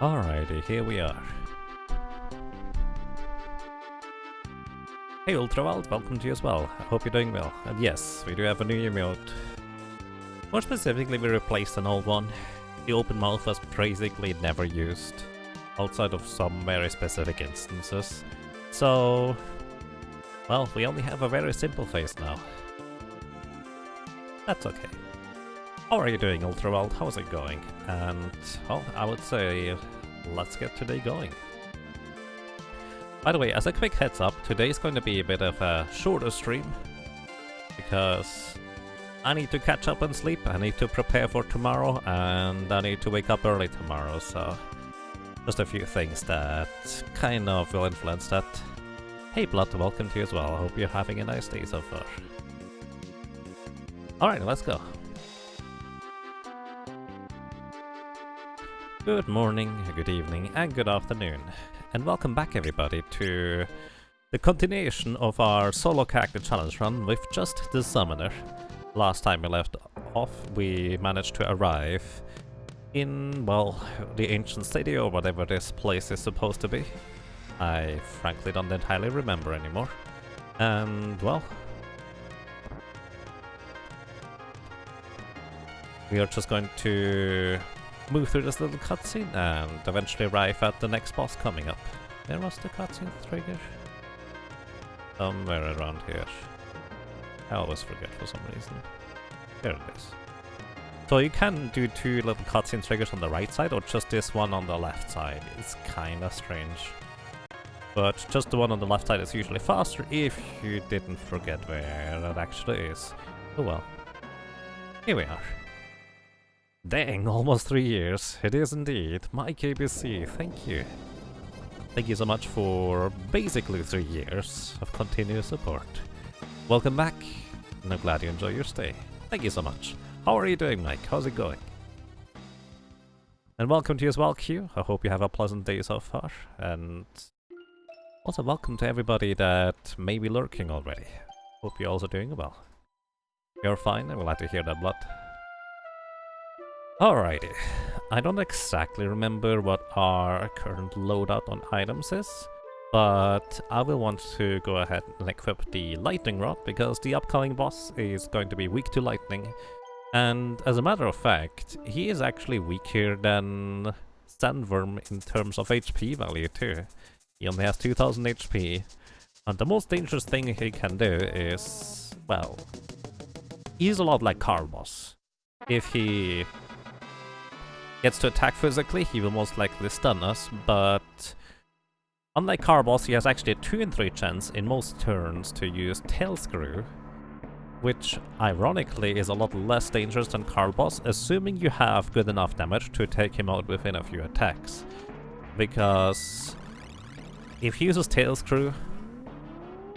Alrighty, here we are. Hey Ultrawald, welcome to you as well. I hope you're doing well. And yes, we do have a new emote. More specifically, we replaced an old one. The open mouth was basically never used, outside of some very specific instances. So, well, we only have a very simple face now. That's okay. How are you doing, Ultrawald? How's it going? And, well, I would say, let's get today going. By the way, as a quick heads up, today's going to be a bit of a shorter stream, because I need to catch up and sleep, I need to prepare for tomorrow, and I need to wake up early tomorrow, so just a few things that kind of will influence that. Hey Blood, welcome to you as well. I hope you're having a nice day so far. Alright, let's go. Good morning, good evening, and good afternoon. And welcome back everybody to the continuation of our solo character challenge run with just the summoner. Last time we left off, we managed to arrive in, well, the ancient city or whatever this place is supposed to be. I frankly don't entirely remember anymore. And, well, we are just going to move through this little cutscene and eventually arrive at the next boss coming up. Where was the cutscene trigger? Somewhere around here. I always forget for some reason. There it is. So you can do two little cutscene triggers on the right side or just this one on the left side. It's kinda strange. But just the one on the left side is usually faster if you didn't forget where that actually is. Oh well. Here we are. Dang, almost 3 years. It is indeed. My KBC, thank you. Thank you so much for basically 3 years of continuous support. Welcome back, and I'm glad you enjoy your stay. Thank you so much. How are you doing, Mike? How's it going? And welcome to you as well, Q. I hope you have a pleasant day so far. And also welcome to everybody that may be lurking already. Hope you're also doing well. You're fine, I'm glad to hear that, Blood. Alrighty, I don't exactly remember what our current loadout on items is, but I will want to go ahead and equip the lightning rod because the upcoming boss is going to be weak to lightning, and as a matter of fact, he is actually weaker than Sandworm in terms of HP value too. He only has 2000 HP, and the most dangerous thing he can do is, well, he's a lot like Carboss. If he gets to attack physically, he will most likely stun us, but unlike Carboss, he has actually a 2 in 3 chance in most turns to use Tail Screw, which ironically is a lot less dangerous than Carboss, assuming you have good enough damage to take him out within a few attacks. Because if he uses Tail Screw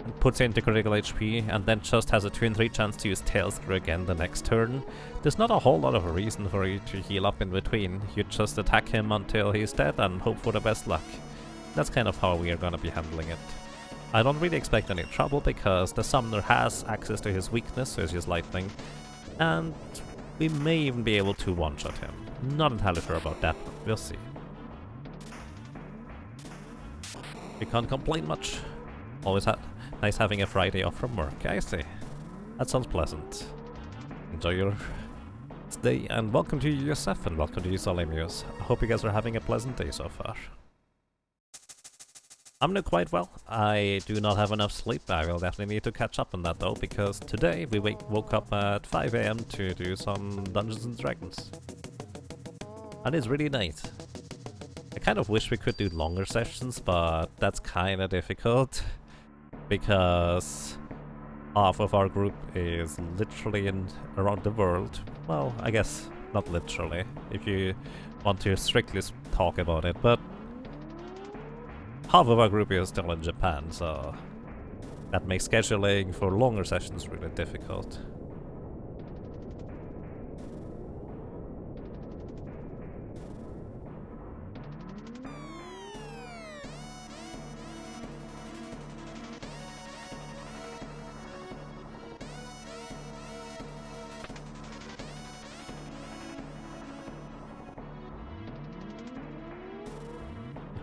and puts into critical HP and then just has a 2 in 3 chance to use Tail Screw again the next turn, there's not a whole lot of a reason for you to heal up in between. You just attack him until he's dead and hope for the best luck. That's kind of how we are gonna be handling it. I don't really expect any trouble because the summoner has access to his weakness, so it's just lightning, and we may even be able to one-shot him. Not entirely sure about that, but we'll see. We can't complain much. Always nice having a Friday off from work, I see. That sounds pleasant. Enjoy your day, and welcome to you, Yosef, and welcome to you, Solemius. I hope you guys are having a pleasant day so far. I'm doing quite well. I do not have enough sleep. I will definitely need to catch up on that though, because today we woke up at 5 AM to do some Dungeons and Dragons. And it's really nice. I kind of wish we could do longer sessions, but that's kinda difficult, because half of our group is literally around the world. Well, I guess not literally, if you want to strictly talk about it, but half of our group is still in Japan, so that makes scheduling for longer sessions really difficult.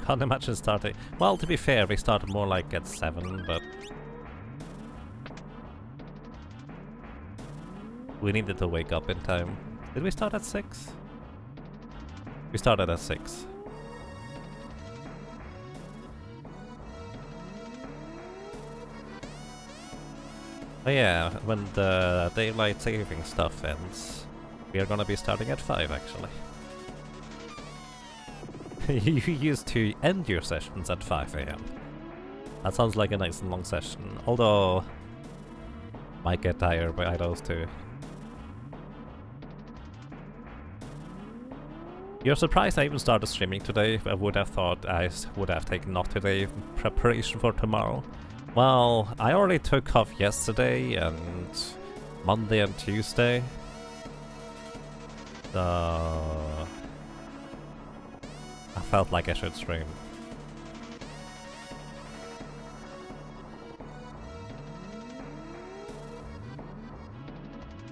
Can't imagine starting... Well, to be fair, we started more like at 7, but... we needed to wake up in time. Did we start at 6? We started at 6. Oh yeah, when the daylight saving stuff ends, we are gonna be starting at 5 actually. You used to end your sessions at 5 AM. That sounds like a nice and long session, although might get tired by those two. You're surprised I even started streaming today. I would have thought I would have taken off today in preparation for tomorrow. Well, I already took off yesterday and Monday and Tuesday. So I felt like I should stream.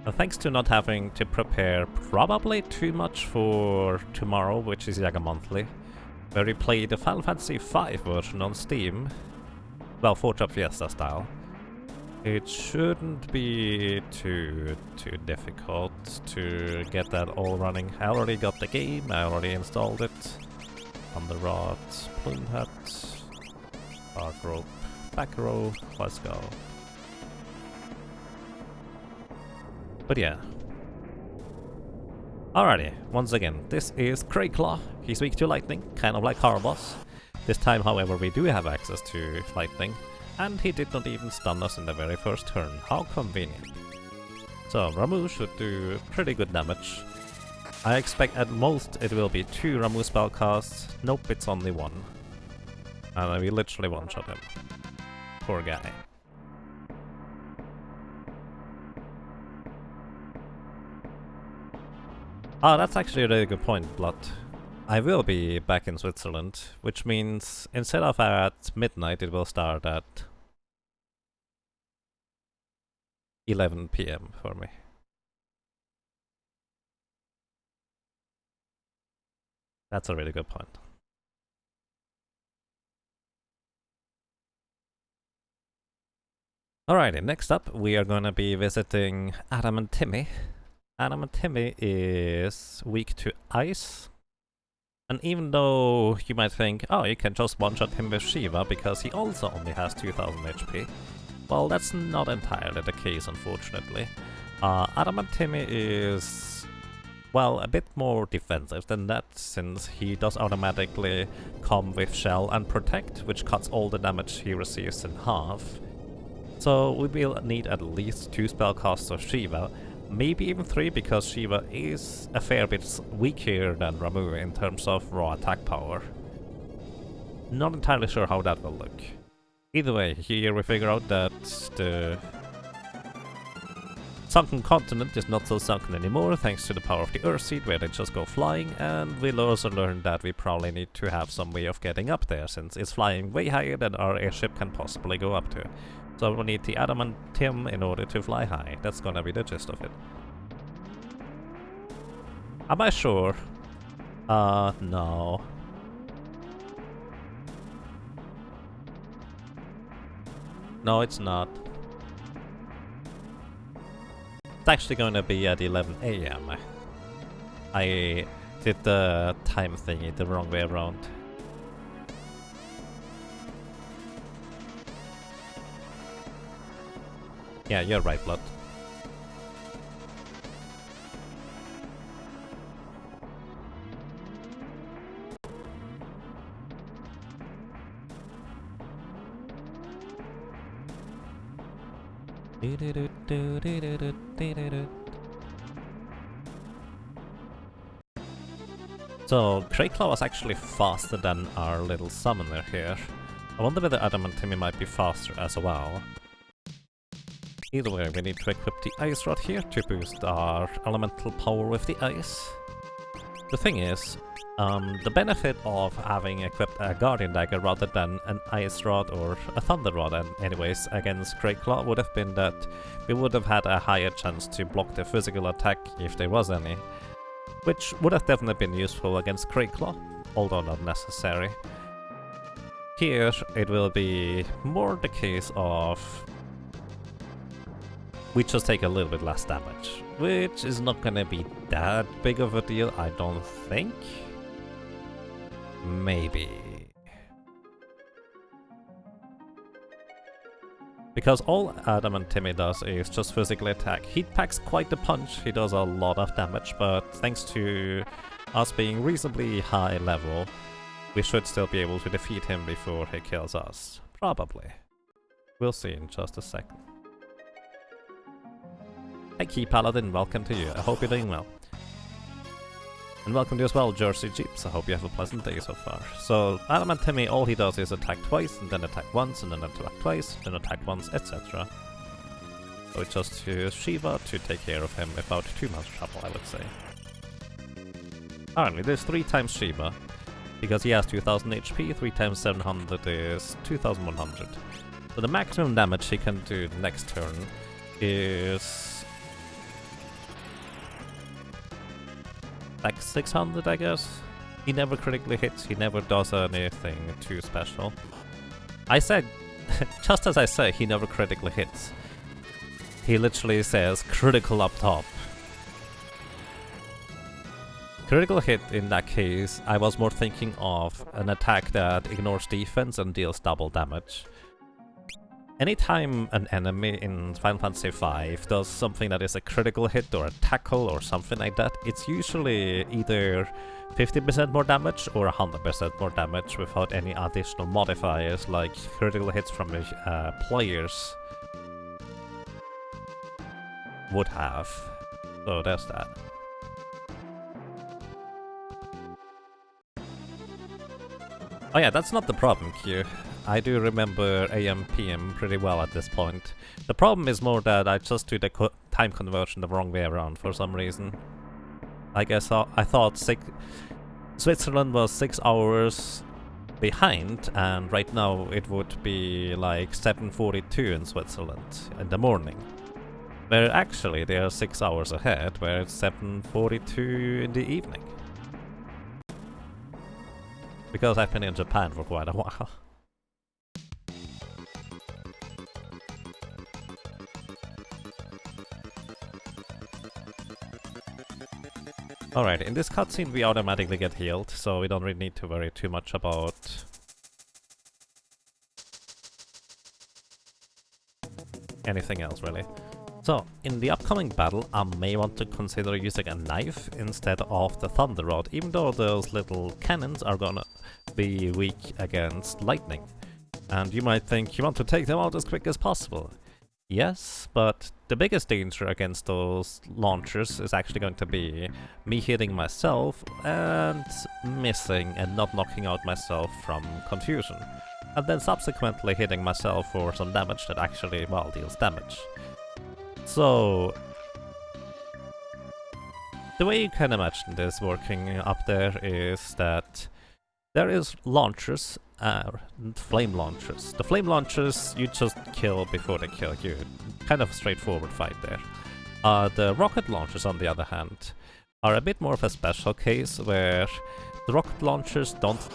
Thanks to not having to prepare probably too much for tomorrow, which is like a monthly, where we play the Final Fantasy V version on Steam. Well, Forge Fiesta style. It shouldn't be too difficult to get that all running. I already got the game, I already installed it. Thunder Rod, Plume Hat, Arc Rope, Back Row, let's go. But yeah. Alrighty, once again, this is Crayclaw. He's weak to lightning, kind of like Harboss. This time, however, we do have access to lightning, and he did not even stun us in the very first turn. How convenient. So, Ramuh should do pretty good damage. I expect at most it will be 2 Ramuh spellcasts. Nope, it's only 1. And we literally one-shot him. Poor guy. Ah, that's actually a really good point, Blood. I will be back in Switzerland, which means instead of at midnight, it will start at 11 PM for me. That's a really good point. Alrighty, next up we are gonna be visiting Adam and Timmy. Adam and Timmy is weak to ice. And even though you might think, oh, you can just one-shot him with Shiva because he also only has 2000 HP, well, that's not entirely the case, unfortunately. Adam and Timmy is, well, a bit more defensive than that, since he does automatically come with Shell and Protect, which cuts all the damage he receives in half. So we will need at least 2 spellcasts of Shiva, maybe even 3, because Shiva is a fair bit weaker than Ramuh in terms of raw attack power. Not entirely sure how that will look. Either way, here we figure out that the sunken continent is not so sunken anymore thanks to the power of the Earthseed, where they just go flying, and we'll also learn that we probably need to have some way of getting up there, since it's flying way higher than our airship can possibly go up to. So we'll need the Adam and Tim in order to fly high. That's gonna be the gist of it. Am I sure? No. No, it's not. It's actually gonna be at 11 AM. I did the time thingy the wrong way around. Yeah, you're right, Blood. So, Crayclaw was actually faster than our little summoner here. I wonder whether Adam and Timmy might be faster as well. Either way, we need to equip the Ice Rod here to boost our elemental power with the ice. The thing is, the benefit of having equipped a Guardian Dagger rather than an Ice Rod or a Thunder Rod anyways against Crayclaw would have been that we would have had a higher chance to block the physical attack if there was any, which would have definitely been useful against Crayclaw, although not necessary. Here, it will be more the case of we just take a little bit less damage, which is not gonna be that big of a deal, I don't think. Maybe. Because all Adam and Timmy does is just physically attack. He packs quite the punch, he does a lot of damage, but thanks to us being reasonably high level, we should still be able to defeat him before he kills us. Probably. We'll see in just a second. Hey Key Paladin, welcome to you. I hope you're doing well. And welcome to you as well, Jersey Jeeps. I hope you have a pleasant day so far. So, Adam and Timmy, all he does is attack twice, and then attack once, and then attack twice, then attack once, etc. So it's just use Shiva to take care of him without too much trouble, I would say. Apparently, there's 3 times Shiva, because he has 2000 HP, 3 times 700 is 2100. So the maximum damage he can do the next turn is like 600, I guess. He never critically hits, he never does anything too special. I said, just as I say, he never critically hits. He literally says critical up top. Critical hit in that case, I was more thinking of an attack that ignores defense and deals double damage. Anytime an enemy in Final Fantasy V does something that is a critical hit or a tackle or something like that, it's usually either 50% more damage or 100% more damage without any additional modifiers like critical hits from players would have. So there's that. Oh yeah, that's not the problem, Q. I do remember AM PM pretty well at this point. The problem is more that I just do the time conversion the wrong way around for some reason. I guess I thought Switzerland was 6 hours behind, and right now it would be like 7:42 in Switzerland in the morning. Where actually they are 6 hours ahead, where it's 7:42 in the evening. Because I've been in Japan for quite a while. Alright, in this cutscene we automatically get healed, so we don't really need to worry too much about anything else really. So, in the upcoming battle, I may want to consider using a knife instead of the thunder rod, even though those little cannons are gonna be weak against lightning. And you might think you want to take them out as quick as possible. Yes, but the biggest danger against those launchers is actually going to be me hitting myself and missing and not knocking out myself from confusion. And then subsequently hitting myself for some damage that actually, well, deals damage. So, the way you can imagine this working up there is that there is launchers, flame launchers. The flame launchers you just kill before they kill you. Kind of a straightforward fight there. The rocket launchers, on the other hand, are a bit more of a special case where the rocket launchers don't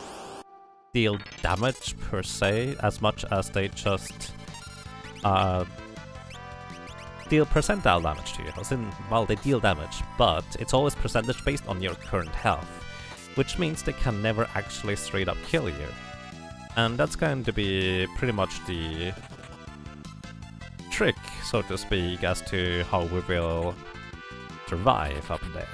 deal damage per se as much as they just deal percentile damage to you. As in, well, they deal damage, but it's always percentage based on your current health, which means they can never actually straight up kill you. And that's going to be pretty much the trick, so to speak, as to how we will survive up there.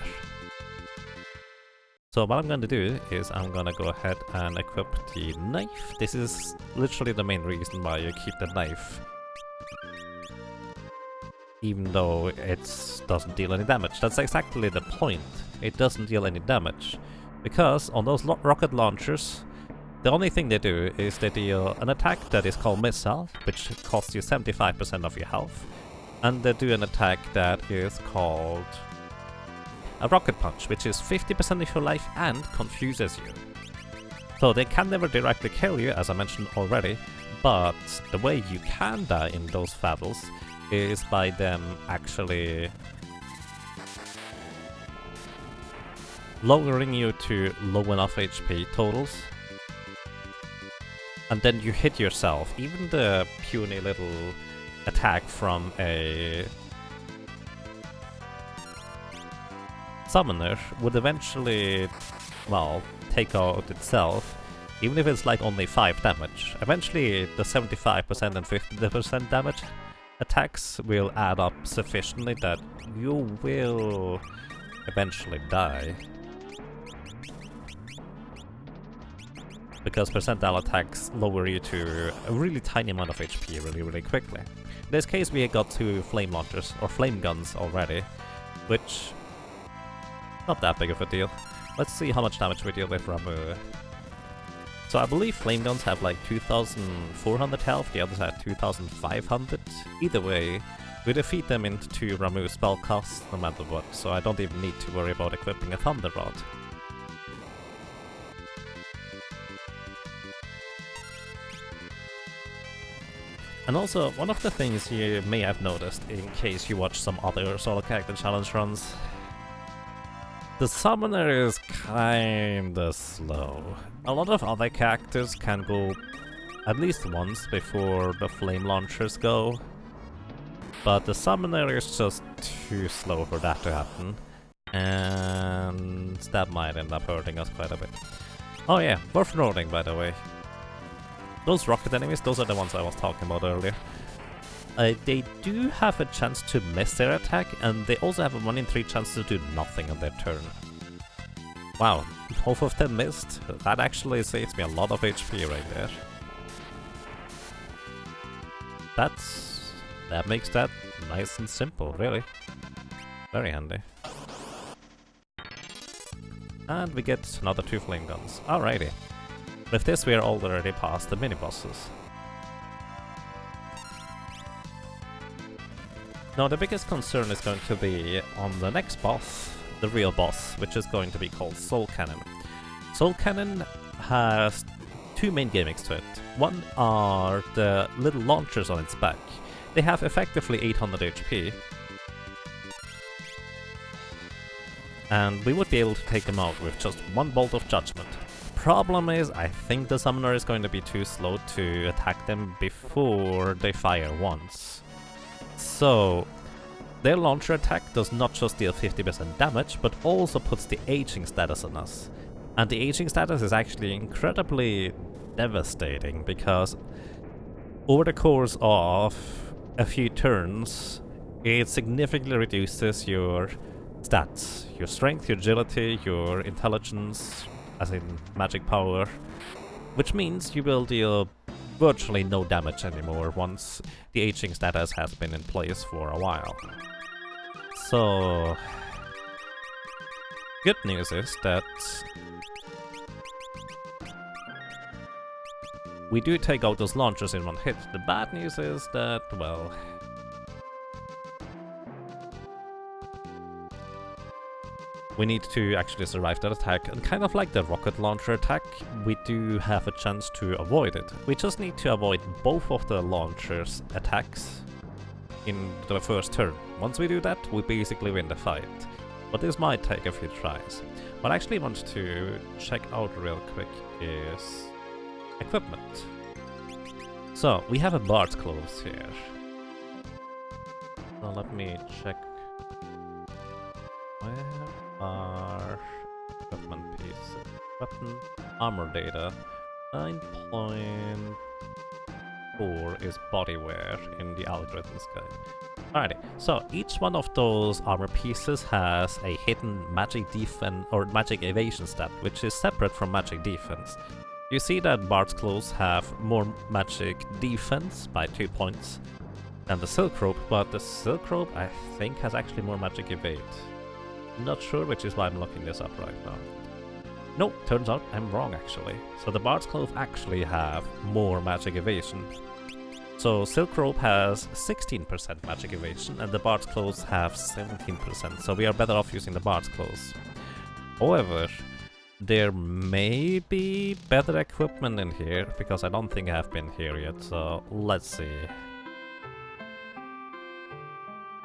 So what I'm going to do is I'm going to go ahead and equip the knife. This is literally the main reason why you keep the knife, even though it doesn't deal any damage. That's exactly the point. It doesn't deal any damage. Because on those rocket launchers, the only thing they do is they deal an attack that is called Missile, which costs you 75% of your health. And they do an attack that is called a Rocket Punch, which is 50% of your life and confuses you. So they can never directly kill you, as I mentioned already, but the way you can die in those battles is by them actually lowering you to low enough HP totals and then you hit yourself, even the puny little attack from a summoner would eventually, well, take out itself, even if it's like only 5 damage. Eventually the 75% and 50% damage attacks will add up sufficiently that you will eventually die. Because percentile attacks lower you to a really tiny amount of HP really quickly. In this case we got 2 flame launchers, or flame guns already, which not that big of a deal. Let's see how much damage we deal with Ramuh. So I believe flame guns have like 2400 health, the others have 2500. Either way, we defeat them into Ramuh's spellcast no matter what, so I don't even need to worry about equipping a Thunder Rod. And also, one of the things you may have noticed in case you watch some other solo character challenge runs, the summoner is kinda slow. A lot of other characters can go at least once before the flame launchers go, but the summoner is just too slow for that to happen, and that might end up hurting us quite a bit. Oh yeah, worth noting by the way. Those rocket enemies, those are the ones I was talking about earlier. They do have a chance to miss their attack, and they also have a 1 in 3 chance to do nothing on their turn. Wow, both of them missed. That actually saves me a lot of HP right there. That makes that nice and simple, really. Very handy. And we get another 2 flame guns. Alrighty. With this we are already past the mini-bosses. Now the biggest concern is going to be on the next boss, the real boss, which is going to be called Soul Cannon. Soul Cannon has 2 main gimmicks to it. One are the little launchers on its back. They have effectively 800 HP. And we would be able to take them out with just 1 bolt of judgment. Problem is, I think the summoner is going to be too slow to attack them before they fire once. So, their launcher attack does not just deal 50% damage, but also puts the aging status on us. And the aging status is actually incredibly devastating, because over the course of a few turns, it significantly reduces your stats. Your strength, your agility, your intelligence, as in magic power, which means you will deal virtually no damage anymore once the aging status has been in place for a while. So, good news is that we do take out those launchers in 1 hit. The bad news is that, well, we need to actually survive that attack, and kind of like the rocket launcher attack, we do have a chance to avoid it. We just need to avoid both of the launcher's attacks in the first turn. Once we do that, we basically win the fight. But this might take a few tries. What I actually want to check out real quick is equipment. So, we have a Bard's Clothes here. Now let me check. Where are equipment pieces? Weapon armor data. 9.4 is body wear in the algorithms guide. Alrighty, so each one of those armor pieces has a hidden magic defense or magic evasion stat, which is separate from magic defense. You see that Bard's Clothes have more magic defense by 2 points than the Silk Robe, but the Silk Robe I think has actually more magic evade. Not sure, which is why I'm looking this up right now. Nope, turns out I'm wrong actually. So the Bard's Clothes actually have more magic evasion. So Silk Robe has 16% magic evasion and the Bard's Clothes have 17%, so we are better off using the Bard's Clothes. However, there may be better equipment in here, because I don't think I have been here yet, so let's see.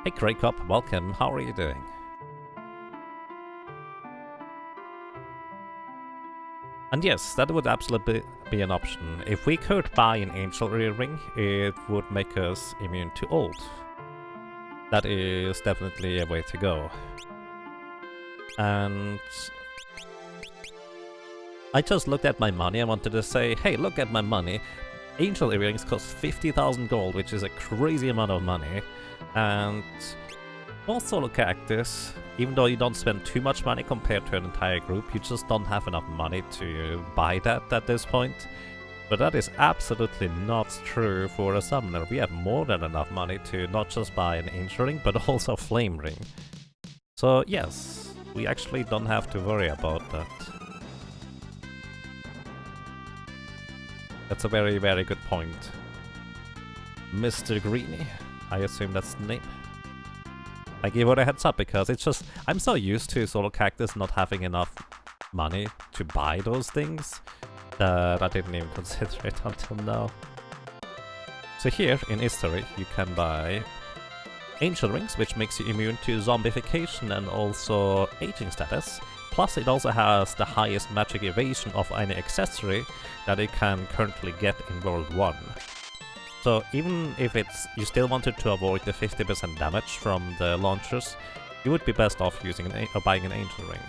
Hey Grey Cup, welcome, how are you doing? And yes, that would absolutely be an option. If we could buy an Angel Earring, it would make us immune to ult. That is definitely a way to go. And I just looked at my money and wanted to say, hey, look at my money. Angel Earrings cost 50,000 gold, which is a crazy amount of money. And most solo characters, even though you don't spend too much money compared to an entire group, you just don't have enough money to buy that at this point. But that is absolutely not true for a summoner. We have more than enough money to not just buy an Angel Ring, but also Flame Ring. So yes, we actually don't have to worry about that. That's a very, very good point. Mr. Greeny, I assume that's the name. I give it a heads up because it's just, I'm so used to solo characters not having enough money to buy those things that I didn't even consider it until now. So here in history you can buy Angel Rings, which makes you immune to zombification and also aging status. Plus it also has the highest magic evasion of any accessory that it can currently get in World 1. So even if you still wanted to avoid the 50% damage from the launchers, you would be best off using buying an Angel Ring.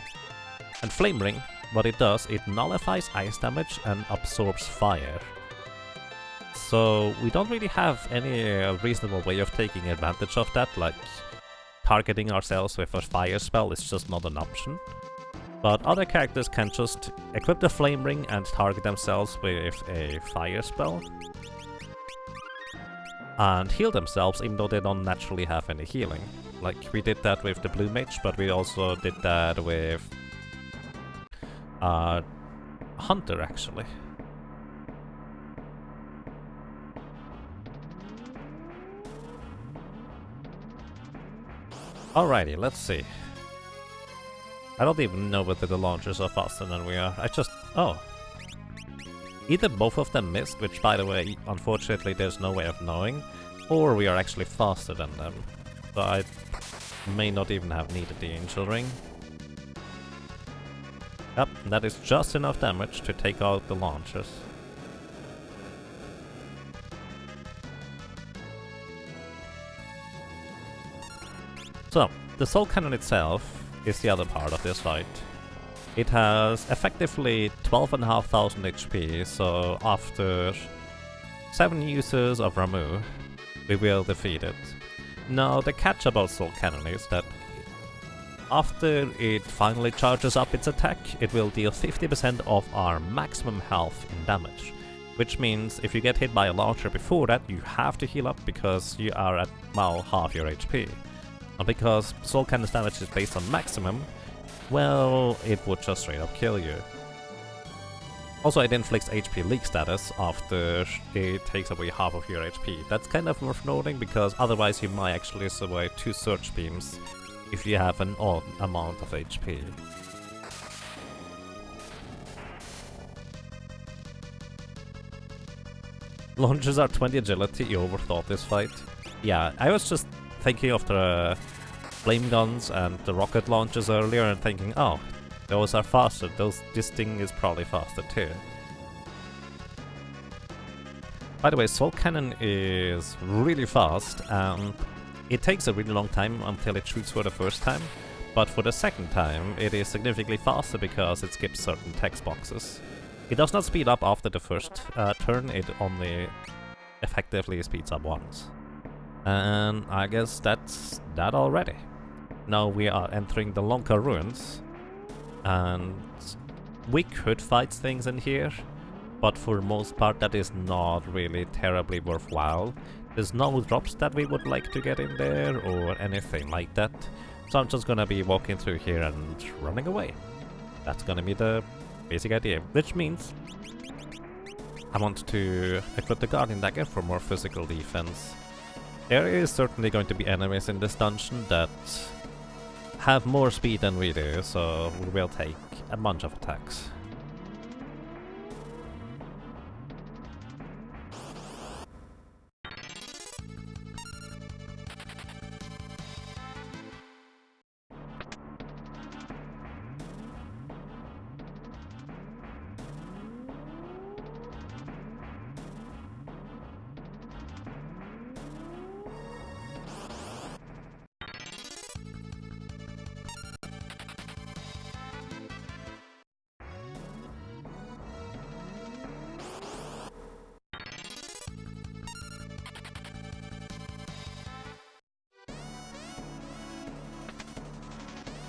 And Flame Ring, what it does, it nullifies ice damage and absorbs fire. So we don't really have any reasonable way of taking advantage of that, like targeting ourselves with a fire spell is just not an option. But other characters can just equip the Flame Ring and target themselves with a fire spell. And heal themselves even though they don't naturally have any healing. Like we did that with the Blue Mage, but we also did that with Hunter actually. Alrighty, let's see. I don't even know whether the launchers are faster than we are. Oh. Either both of them missed, which by the way, unfortunately there's no way of knowing, or we are actually faster than them. So I may not even have needed the Angel Ring. Yep, that is just enough damage to take out the launchers. So, the Soul Cannon itself is the other part of this fight. It has effectively 12,500 HP, so after 7 uses of Ramuh, we will defeat it. Now, the catch about Soul Cannon is that after it finally charges up its attack, it will deal 50% of our maximum health in damage. Which means if you get hit by a launcher before that, you have to heal up because you are at, well, half your HP. And because Soul Cannon's damage is based on maximum, well, it would just straight up kill you. Also, it inflicts HP leak status after it takes away half of your HP. That's kind of worth noting because otherwise you might actually survive 2 Surge Beams if you have an odd amount of HP. Launchers are 20 agility, you overthought this fight. Yeah, I was just thinking of the flame guns and the rocket launchers earlier and thinking, oh, those are faster, this thing is probably faster too. By the way, Soul Cannon is really fast and it takes a really long time until it shoots for the first time, but for the second time it is significantly faster because it skips certain text boxes. It does not speed up after the first turn, it only effectively speeds up once. And I guess that's that already. Now we are entering the Lonka Ruins, and we could fight things in here, but for the most part that is not really terribly worthwhile. There's no drops that we would like to get in there or anything like that, so I'm just gonna be walking through here and running away. That's gonna be the basic idea, which means I want to equip the Guardian Dagger for more physical defense. There is certainly going to be enemies in this dungeon that have more speed than we do, so we will take a bunch of attacks.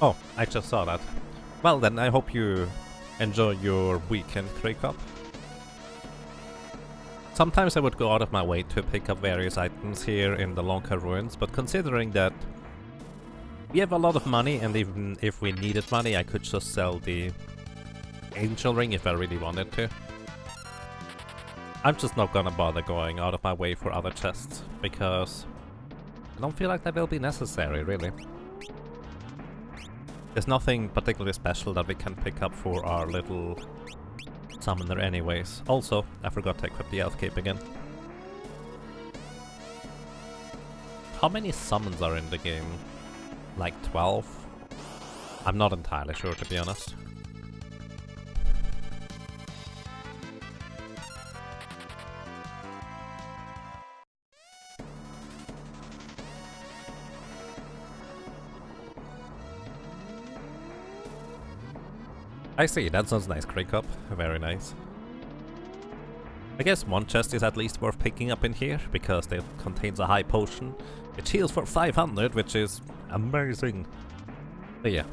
Oh, I just saw that. Well then, I hope you enjoy your weekend Creek Up. Sometimes I would go out of my way to pick up various items here in the Lonka Ruins, but considering that we have a lot of money, and even if we needed money, I could just sell the Angel Ring if I really wanted to. I'm just not gonna bother going out of my way for other chests, because I don't feel like that will be necessary, really. There's nothing particularly special that we can pick up for our little summoner anyways. Also, I forgot to equip the Elf Cape again. How many summons are in the game? Like 12? I'm not entirely sure, to be honest. I see, that sounds nice, Creek Up. Very nice. I guess one chest is at least worth picking up in here, because it contains a high potion. It heals for 500, which is amazing. But yeah.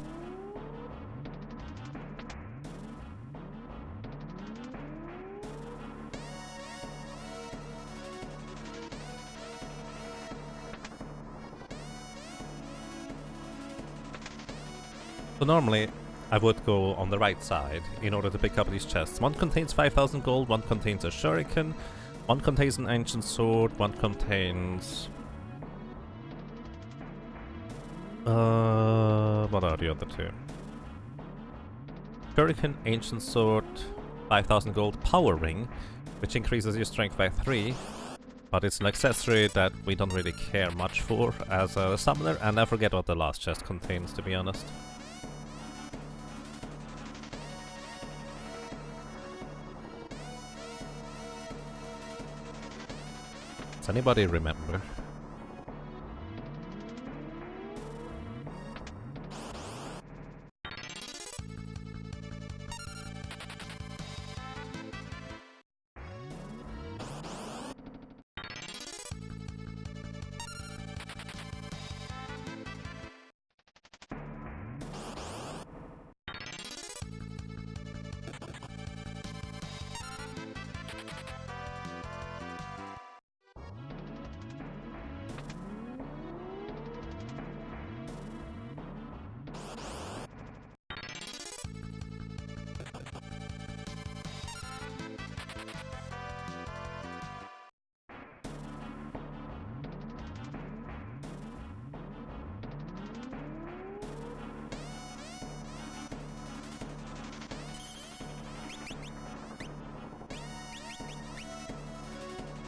So normally, I would go on the right side in order to pick up these chests. One contains 5000 gold, one contains a shuriken, one contains an ancient sword, one contains... what are the other two? Shuriken, ancient sword, 5000 gold, power ring, which increases your strength by 3, but it's an accessory that we don't really care much for as a summoner, and I forget what the last chest contains, to be honest. Does anybody remember?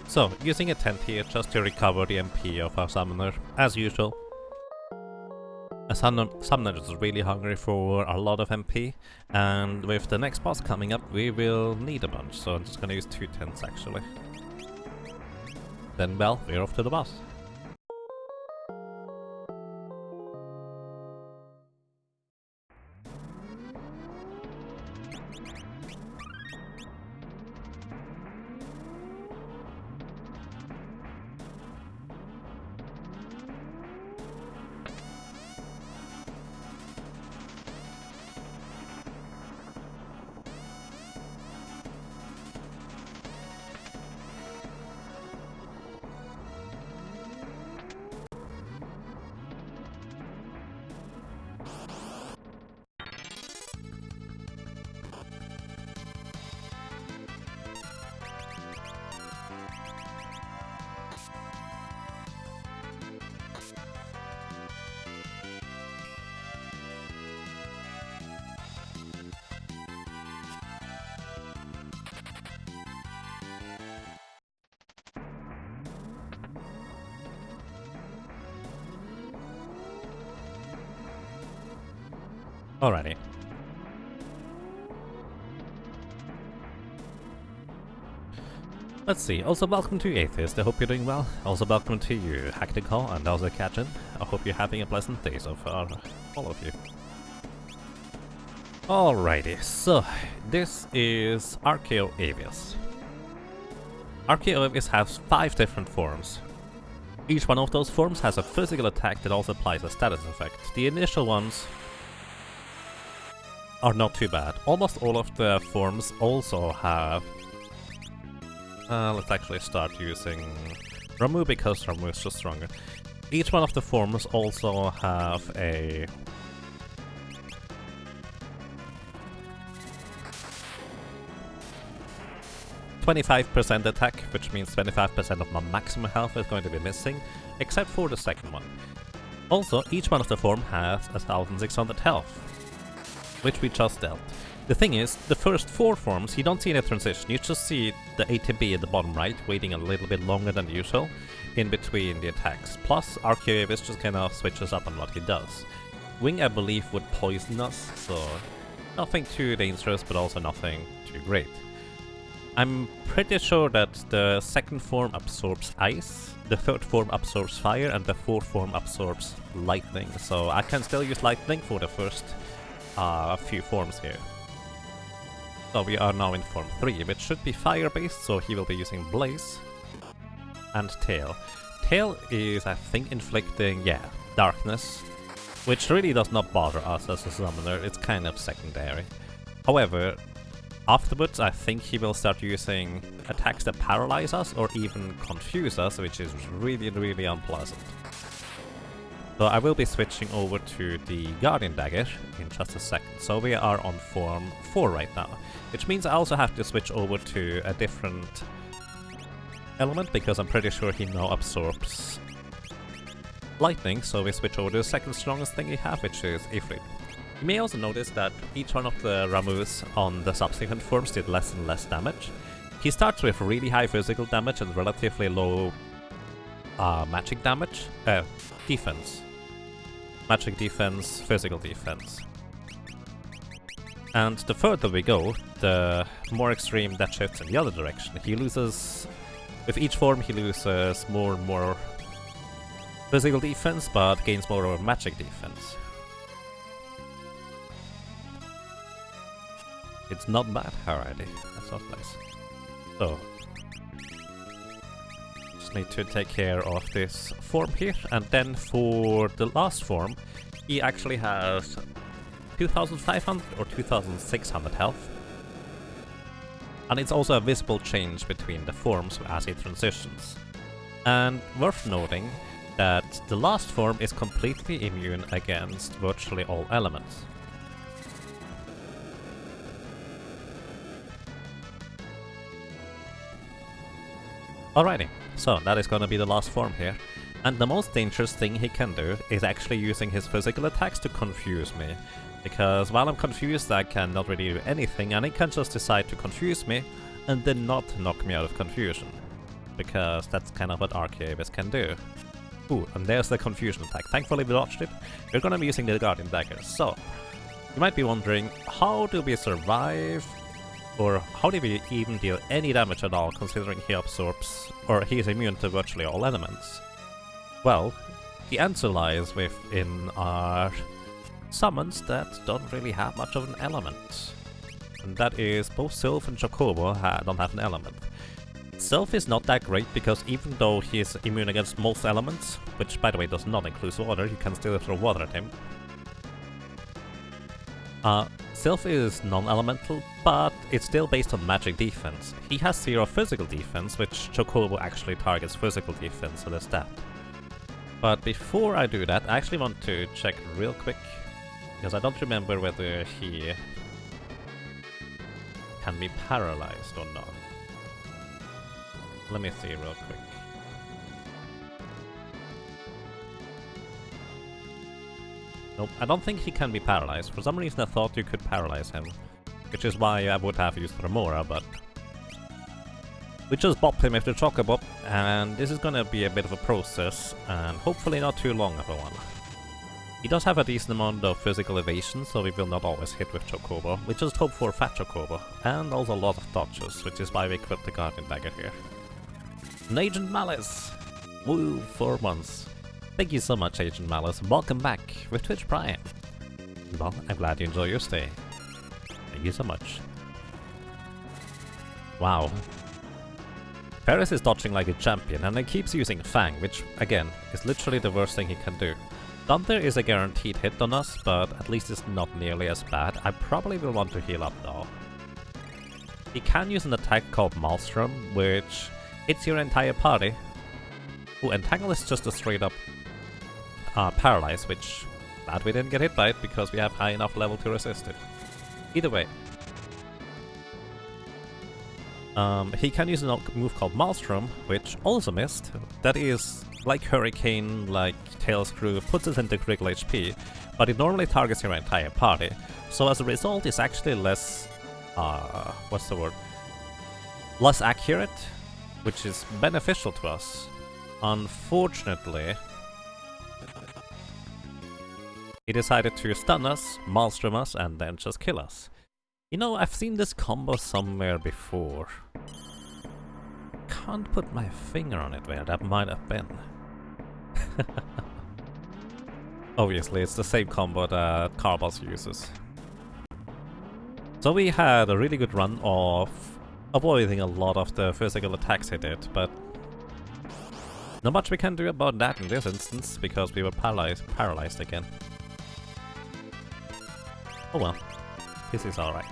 So, using a tent here just to recover the MP of our summoner, as usual. A summoner is really hungry for a lot of MP, and with the next boss coming up we will need a bunch, so I'm just gonna use 2 tents actually. Then, well, we're off to the boss. Alrighty. Let's see. Also, welcome to Atheist. I hope you're doing well. Also, welcome to you, Hactical and also Katrin. I hope you're having a pleasant day so far, all of you. Alrighty, so this is Archaeoavis. Archaeoavis has 5 different forms. Each one of those forms has a physical attack that also applies a status effect. The initial ones are not too bad. Almost all of the forms also have... let's actually start using Ramu because Ramu is just stronger. Each one of the forms also have a... ...25% attack, which means 25% of my maximum health is going to be missing, except for the second one. Also, each one of the form has 1600 health, which we just dealt. The thing is, the first 4 forms, you don't see any transition, you just see the ATB at the bottom right, waiting a little bit longer than usual, in between the attacks. Plus, Archaeoavis just kind of switches up on what he does. Wing, I believe, would poison us, so nothing too dangerous, but also nothing too great. I'm pretty sure that the second form absorbs ice, the third form absorbs fire, and the fourth form absorbs lightning, so I can still use lightning for the first few forms here. So we are now in form 3, which should be fire-based, so he will be using Blaze and Tail. Tail is, I think, inflicting, darkness, which really does not bother us as a summoner, it's kind of secondary. However, afterwards I think he will start using attacks that paralyze us or even confuse us, which is really, really unpleasant. So I will be switching over to the Guardian Dagger in just a second. So we are on form 4 right now, which means I also have to switch over to a different element because I'm pretty sure he now absorbs lightning, so we switch over to the second strongest thing he has, which is Ifrit. You may also notice that each one of the Ramus on the subsequent forms did less and less damage. He starts with really high physical damage and relatively low magic damage, defense. Magic defense, physical defense. And the further we go, the more extreme that shifts in the other direction. He loses, with each form he loses more and more physical defense, but gains more magic defense. It's not bad already, that's not nice. So, just need to take care of this form here, and then for the last form, he actually has 2500 or 2600 health. And it's also a visible change between the forms as he transitions. And worth noting that the last form is completely immune against virtually all elements. Alrighty, so that is gonna be the last form here. And the most dangerous thing he can do is actually using his physical attacks to confuse me. Because while I'm confused I cannot really do anything, and he can just decide to confuse me and then not knock me out of confusion. Because that's kind of what Archaeoavis can do. Ooh, and there's the confusion attack. Thankfully we dodged it. We're gonna be using the Guardian Dagger. So, you might be wondering, how do we survive? Or how do we even deal any damage at all, considering he absorbs, or he is immune to virtually all elements? Well, the answer lies within our summons that don't really have much of an element. And that is both Sylph and Chocobo don't have an element. Sylph is not that great because even though he is immune against most elements, which by the way does not include water, you can still throw water at him. Sylph is non-elemental, but it's still based on magic defense. He has 0 physical defense, which Chocobo actually targets physical defense, so there's that. But before I do that, I actually want to check real quick, because I don't remember whether he can be paralyzed or not. Let me see real quick. Nope, I don't think he can be paralyzed. For some reason I thought you could paralyze him, which is why I would have used Remora, but we just bopped him with the Chocobo, and this is gonna be a bit of a process, and hopefully not too long of a one. He does have a decent amount of physical evasion, so we will not always hit with Chocobo. We just hope for Fat Chocobo, and also a lot of dodges, which is why we equipped the Guardian Dagger here. And Agent Malice! Woo, 4 months. Thank you so much, Agent Malice, and welcome back with Twitch Prime. Well, I'm glad you enjoy your stay. Thank you so much. Wow. Paris is dodging like a champion, and he keeps using Fang, which, again, is literally the worst thing he can do. Thunder is a guaranteed hit on us, but at least it's not nearly as bad. I probably will want to heal up though. He can use an attack called Maelstrom, which hits your entire party. Oh, Entangle is just a straight up paralyze, which glad we didn't get hit by it because we have high enough level to resist it. Either way. He can use a move called Maelstrom, which also missed. That is like Hurricane, like Tail Screw, puts it into critical HP, but it normally targets your entire party. So as a result, it's actually less, what's the word? Less accurate, which is beneficial to us. Unfortunately, he decided to stun us, Maelstrom us, and then just kill us. You know, I've seen this combo somewhere before. Can't put my finger on it where that might have been. Obviously, it's the same combo that Carbos uses. So we had a really good run of avoiding a lot of the physical attacks he did, but not much we can do about that in this instance, because we were paralyzed again. Oh well, this is alright.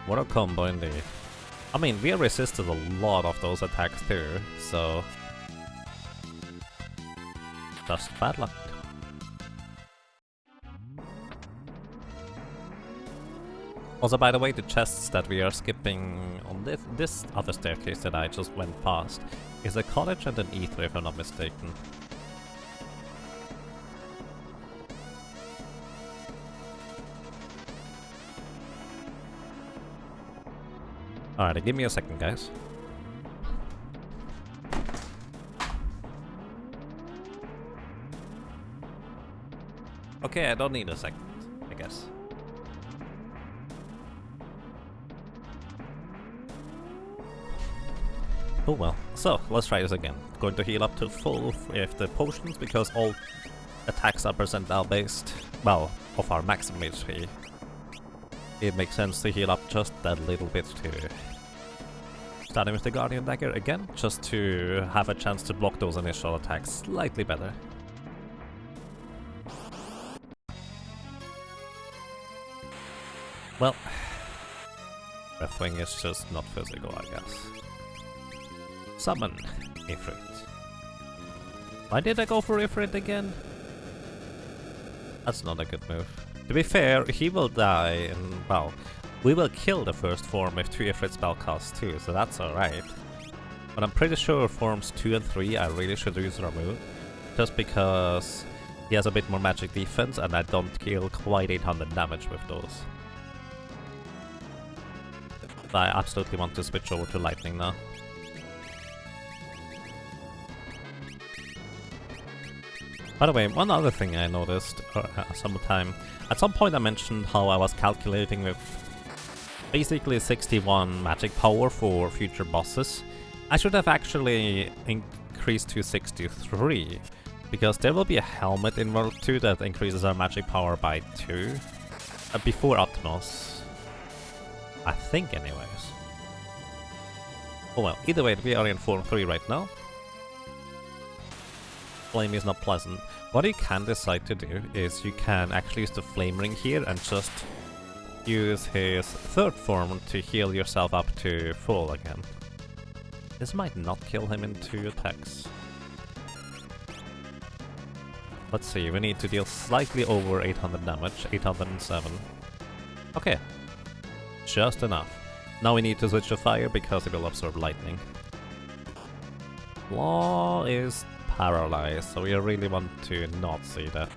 What a combo indeed. I mean, we resisted a lot of those attacks too, so just bad luck. Also, by the way, the chests that we are skipping on this other staircase that I just went past is a college and an ether, if I'm not mistaken. Alright, give me a second, guys. Okay, I don't need a second, I guess. Oh well. So, let's try this again. Going to heal up to full with the potions, because all attacks are percentile based, well, of our maximum HP. It makes sense to heal up just that little bit too. Starting with the Guardian Dagger again, just to have a chance to block those initial attacks slightly better. Well, Breathwing is just not physical, I guess. Summon Ifrit. Why did I go for Ifrit again? That's not a good move. To be fair, he will die and, well, we will kill the first form with 2 Ifrit spellcasts too, so that's alright. But I'm pretty sure forms 2 and 3 I really should use remove, just because he has a bit more magic defense and I don't kill quite 800 damage with those. But I absolutely want to switch over to lightning now. By the way, one other thing I noticed at some point I mentioned how I was calculating with basically 61 magic power for future bosses. I should have actually increased to 63, because there will be a helmet in World 2 that increases our magic power by 2 before Atmos. I think anyways. Oh well, either way, we are in Form 3 right now. Flame is not pleasant. What you can decide to do is you can actually use the Flame Ring here and just use his third form to heal yourself up to full again. This might not kill him in 2 attacks. Let's see, we need to deal slightly over 800 damage, 807. Okay, just enough. Now we need to switch to fire because it will absorb lightning. Law is paralyzed, so we really want to not see that.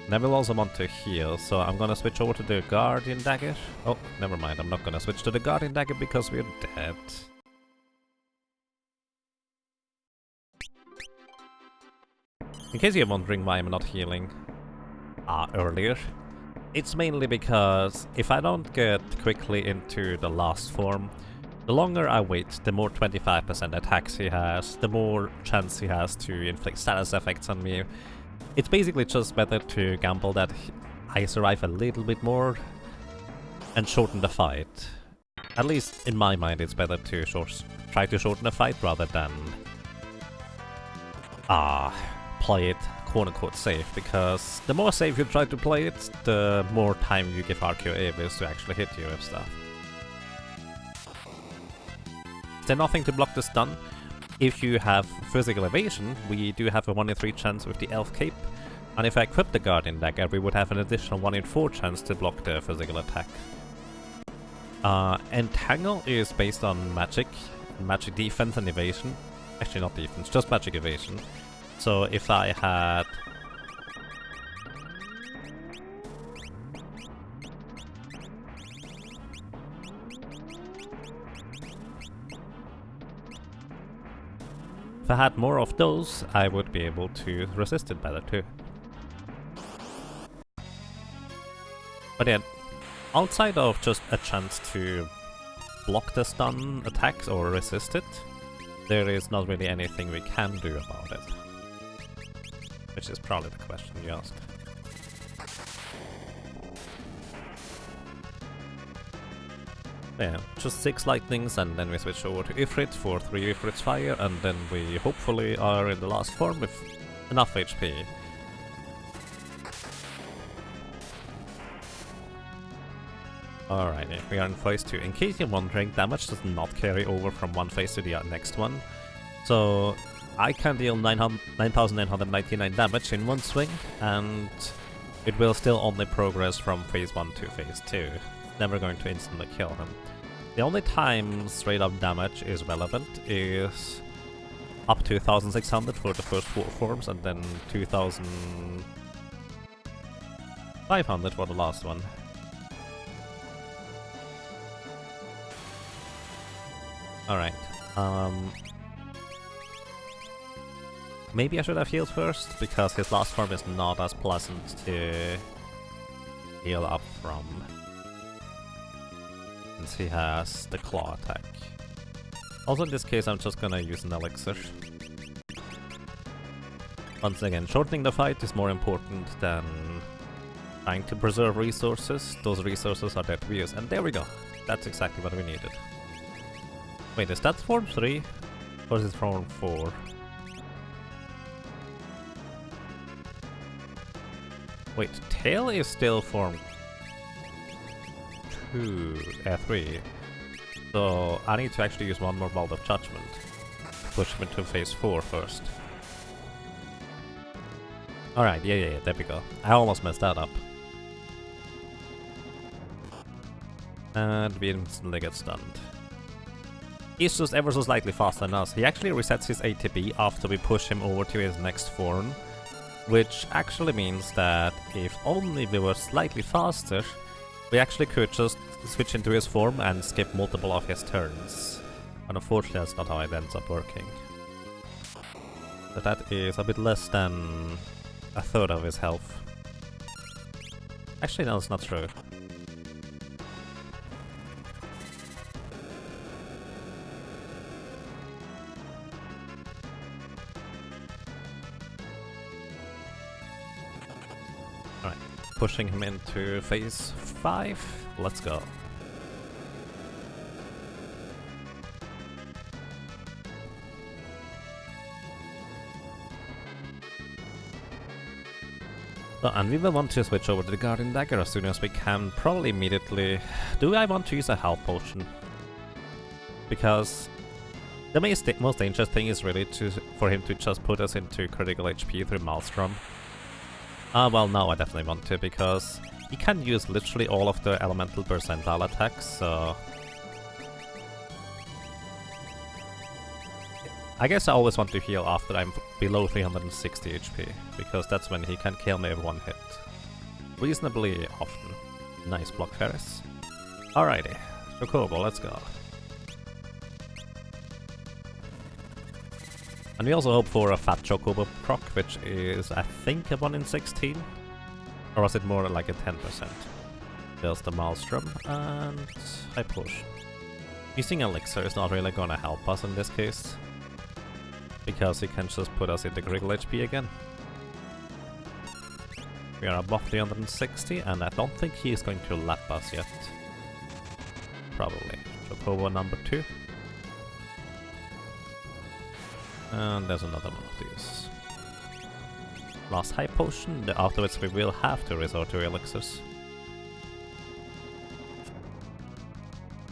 Then we'll also want to heal, so I'm gonna switch over to the Guardian Dagger. Oh, never mind, I'm not gonna switch to the Guardian Dagger because we're dead. In case you're wondering why I'm not healing earlier, it's mainly because if I don't get quickly into the last form, the longer I wait, the more 25% attacks he has, the more chance he has to inflict status effects on me. It's basically just better to gamble that I survive a little bit more and shorten the fight. At least in my mind, it's better to try to shorten the fight rather than play it quote-unquote safe, because the more safe you try to play it, the more time you give Archaeoavis to actually hit you with stuff. Is there nothing to block the stun? If you have physical evasion, we do have a 1 in 3 chance with the elf cape, and if I equip the Guardian Dagger, we would have an additional 1 in 4 chance to block the physical attack. Entangle is based on magic defense and evasion. Actually not defense, just magic evasion. So if I had... If I had more of those, I would be able to resist it better too. But yeah, outside of just a chance to block the stun attacks or resist it, there is not really anything we can do about it. Which is probably the question you asked. Yeah, just 6 lightnings and then we switch over to Ifrit for 3 Ifrit's fire, and then we hopefully are in the last form with enough HP. Alrighty, we are in phase 2. In case you're wondering, damage does not carry over from one phase to the next one. So I can deal 9,999 damage in one swing, and it will still only progress from phase 1 to phase 2. Never going to instantly kill him. The only time straight up damage is relevant is up to 1,600 for the first 4 forms, and then 2,500 for the last one. Alright, maybe I should have healed first, because his last form is not as pleasant to heal up from, since he has the claw attack. Also in this case I'm just gonna use an elixir. Once again, shortening the fight is more important than trying to preserve resources. Those resources are there to be used, and there we go. That's exactly what we needed. Wait, is that form 3? Or is it form 4? Wait, tail is still form 3. So I need to actually use one more Bolt of Judgment to push him into phase 4 first. Alright, yeah, there we go. I almost messed that up. And we instantly get stunned. He's just ever so slightly faster than us. He actually resets his ATB after we push him over to his next form, which actually means that if only we were slightly faster, we actually could just switch into his form and skip multiple of his turns. But unfortunately that's not how it ends up working. So that is a bit less than a third of his health. Actually no, that's not true. Pushing him into phase 5. Let's go. So, and we will want to switch over to the Guardian Dagger as soon as we can, probably immediately. Do I want to use a health potion? Because the most dangerous thing is really for him to just put us into critical HP through Maelstrom. Well, now I definitely want to, because he can use literally all of the elemental percentile attacks, so... I guess I always want to heal after I'm below 360 HP, because that's when he can kill me with one hit. Reasonably often. Nice block, Ferris. Alrighty, Chocobo, let's go. And we also hope for a fat Chocobo proc, which is, I think, a 1 in 16? Or was it more like a 10%? There's the Maelstrom, and I push. Using Elixir is not really gonna help us in this case, because he can just put us into critical HP again. We are above 360, and I don't think he is going to lap us yet. Probably. Chocobo number 2. And there's another one of these. last high potion, afterwards we will have to resort to elixirs.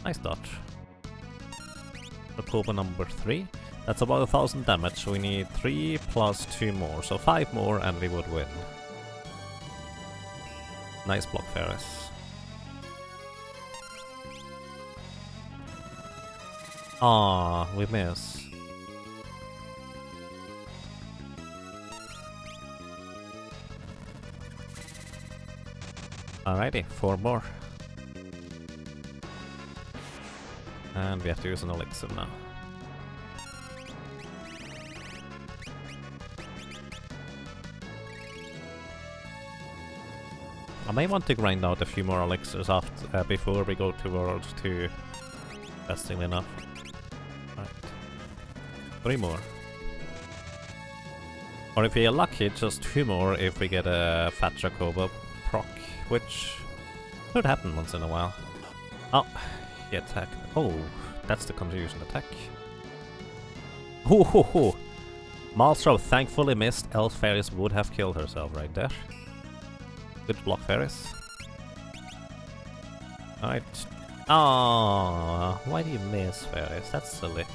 Nice dodge. October number 3. That's about 1000 damage, so we need 3 plus 2 more, so 5 more and we would win. Nice block, Ferris. Ah, we miss. Alrighty, 4 more. And we have to use an elixir now. I may want to grind out a few more elixirs after, before we go towards 2. Interestingly enough. Right. 3 more. Or if we are lucky, just 2 more if we get a Fat Jacobo proc, which could happen once in a while. Oh, he attacked. Oh, that's the confusion attack. Ho ho ho! Maelstrom thankfully missed, else Ferris would have killed herself right there. Good block, Ferris. Alright. Ah, why do you miss, Ferris? That's silly.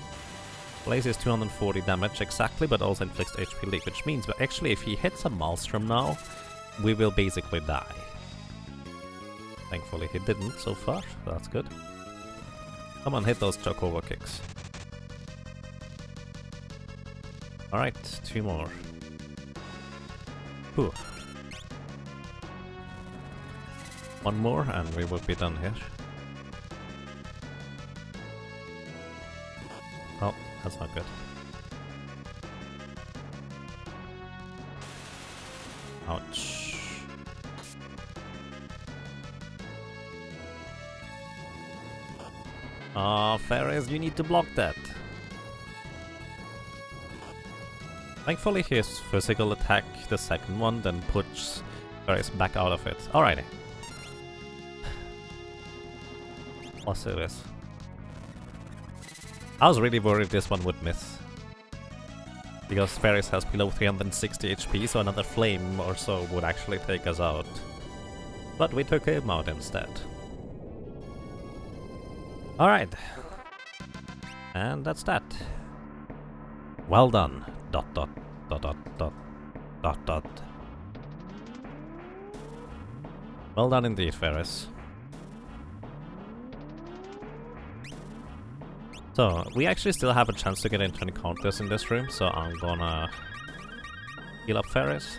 Blaze is 240 damage exactly, but also inflicts HP leak, which means that actually if he hits a Maelstrom now, we will basically die. Thankfully he didn't so far, so that's good. Come on, hit those Chocobo kicks. Alright, 2 more. Whew. 1 more and we would be done here. Oh, that's not good. Ouch. Ah, Ferris, you need to block that. Thankfully his physical attack, the second one, then puts Ferris back out of it. Alrighty. Let's do this. I was really worried this one would miss. Because Ferris has below 360 HP, so another flame or so would actually take us out. But we took him out instead. Alright. And that's that. Well done. Dot dot dot dot dot dot dot. Well done indeed, Ferris. So, we actually still have a chance to get into encounters in this room, so I'm gonna heal up Ferris.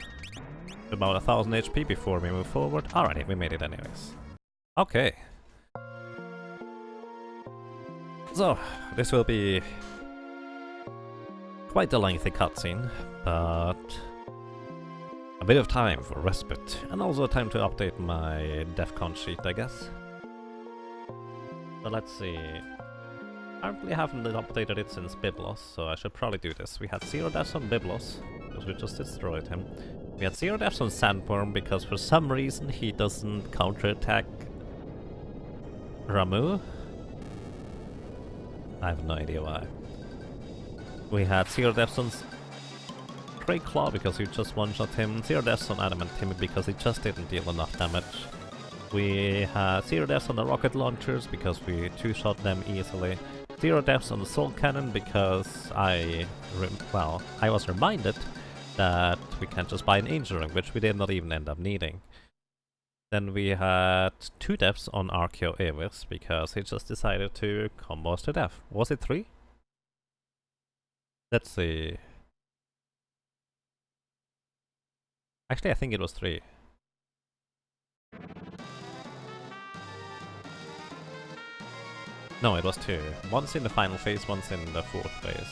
About 1000 HP before we move forward. Alrighty, we made it anyways. Okay. So, this will be quite a lengthy cutscene, but a bit of time for respite, and also time to update my DEFCON sheet, I guess. So let's see. I really haven't updated it since Biblos, so I should probably do this. We had 0 deaths on Biblos, because we just destroyed him. We had 0 deaths on Sandworm, because for some reason he doesn't counterattack Ramu. I have no idea why. We had 0 deaths on Grey Claw, because we just one-shot him. 0 deaths on Adamant Timmy, because he just didn't deal enough damage. We had 0 deaths on the rocket launchers, because we 2-shot them easily. 0 deaths on the Soul Cannon because I was reminded that we can't just buy an Angel Ring, which we did not even end up needing. Then we had 2 deaths on Archaeoavis because he just decided to combo us to death. Was it 3? Let's see. Actually, I think it was 3. No, it was 2. Once in the final phase, once in the 4th phase.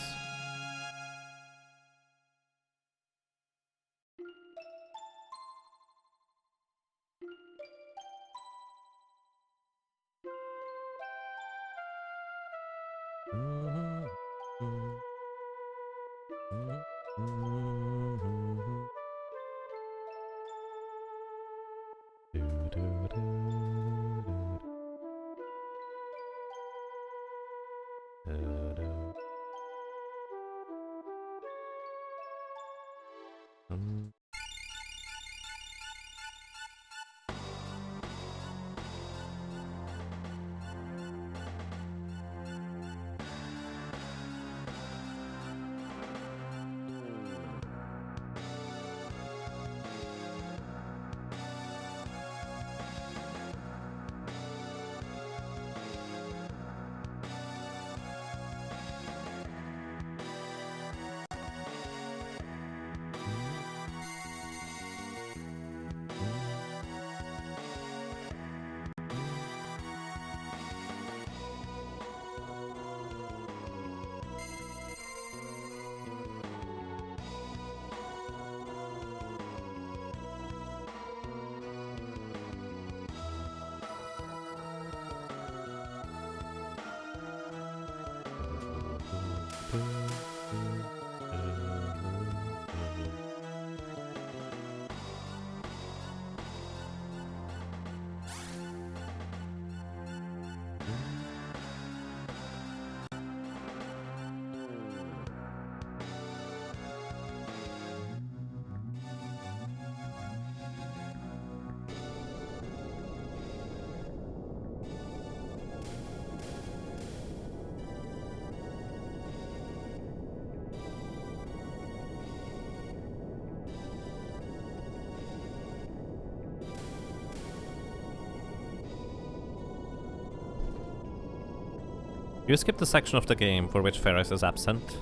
You skip the section of the game for which Ferris is absent.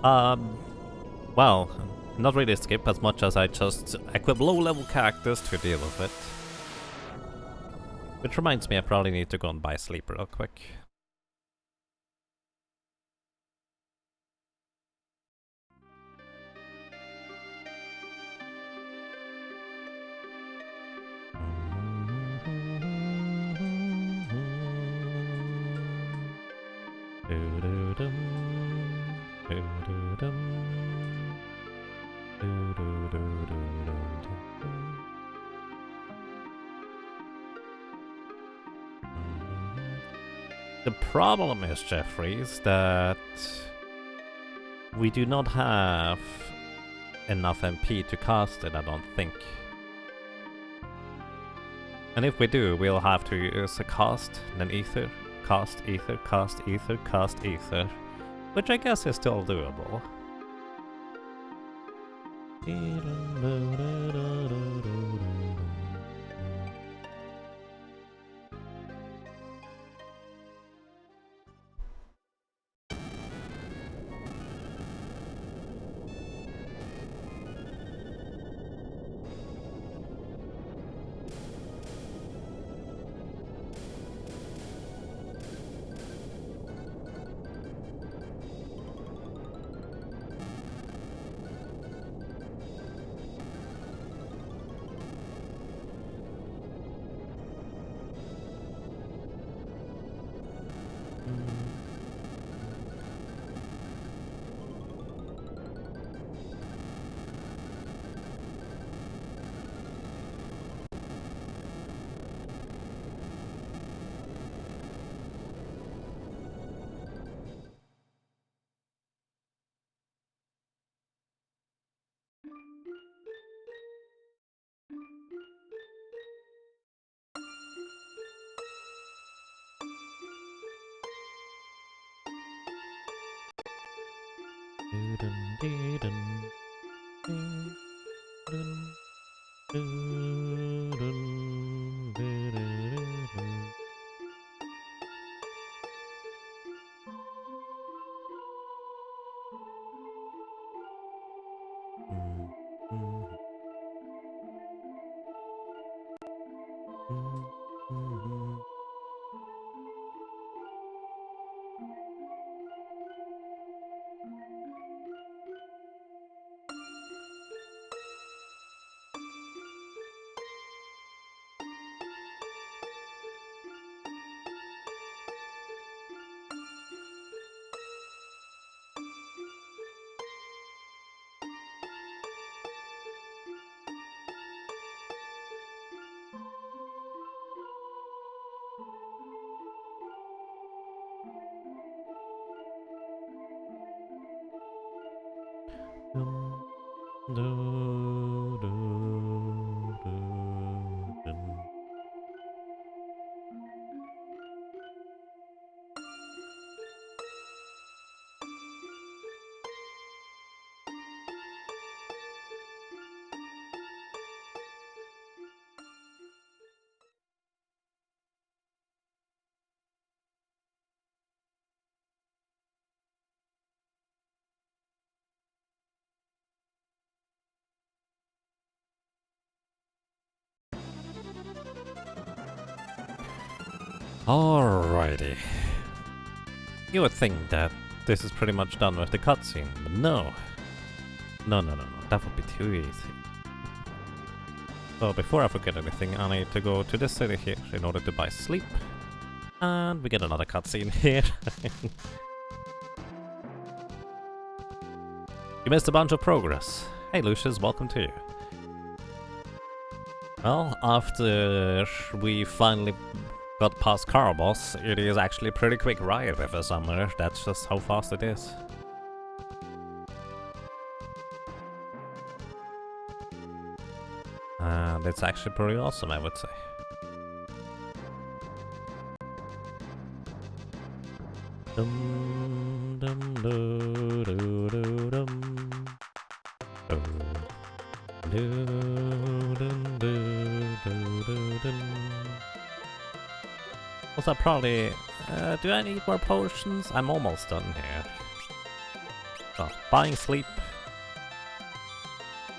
Well, not really skip as much as I just equip low-level characters to deal with it. Which reminds me, I probably need to go and buy sleep real quick. The problem is, Jeffries, that we do not have enough MP to cast it, I don't think. And if we do, we'll have to use a cast, then ether, cast, ether, cast, ether, cast, ether. Which I guess is still doable. Alrighty. You would think that this is pretty much done with the cutscene, but no. No, that would be too easy. So before I forget anything, I need to go to this city here in order to buy sleep. And we get another cutscene here. You missed a bunch of progress. Hey Lucius, welcome to you. Well, after we finally got past Car Boss, it is actually a pretty quick ride with a summoner. That's just how fast it is. And it's actually pretty awesome, I would say. Dum, dum, do, do, do, dum. Do, do, dum, do, do, do, dum. Also, I probably Do I need more potions? I'm almost done here. So, buying sleep.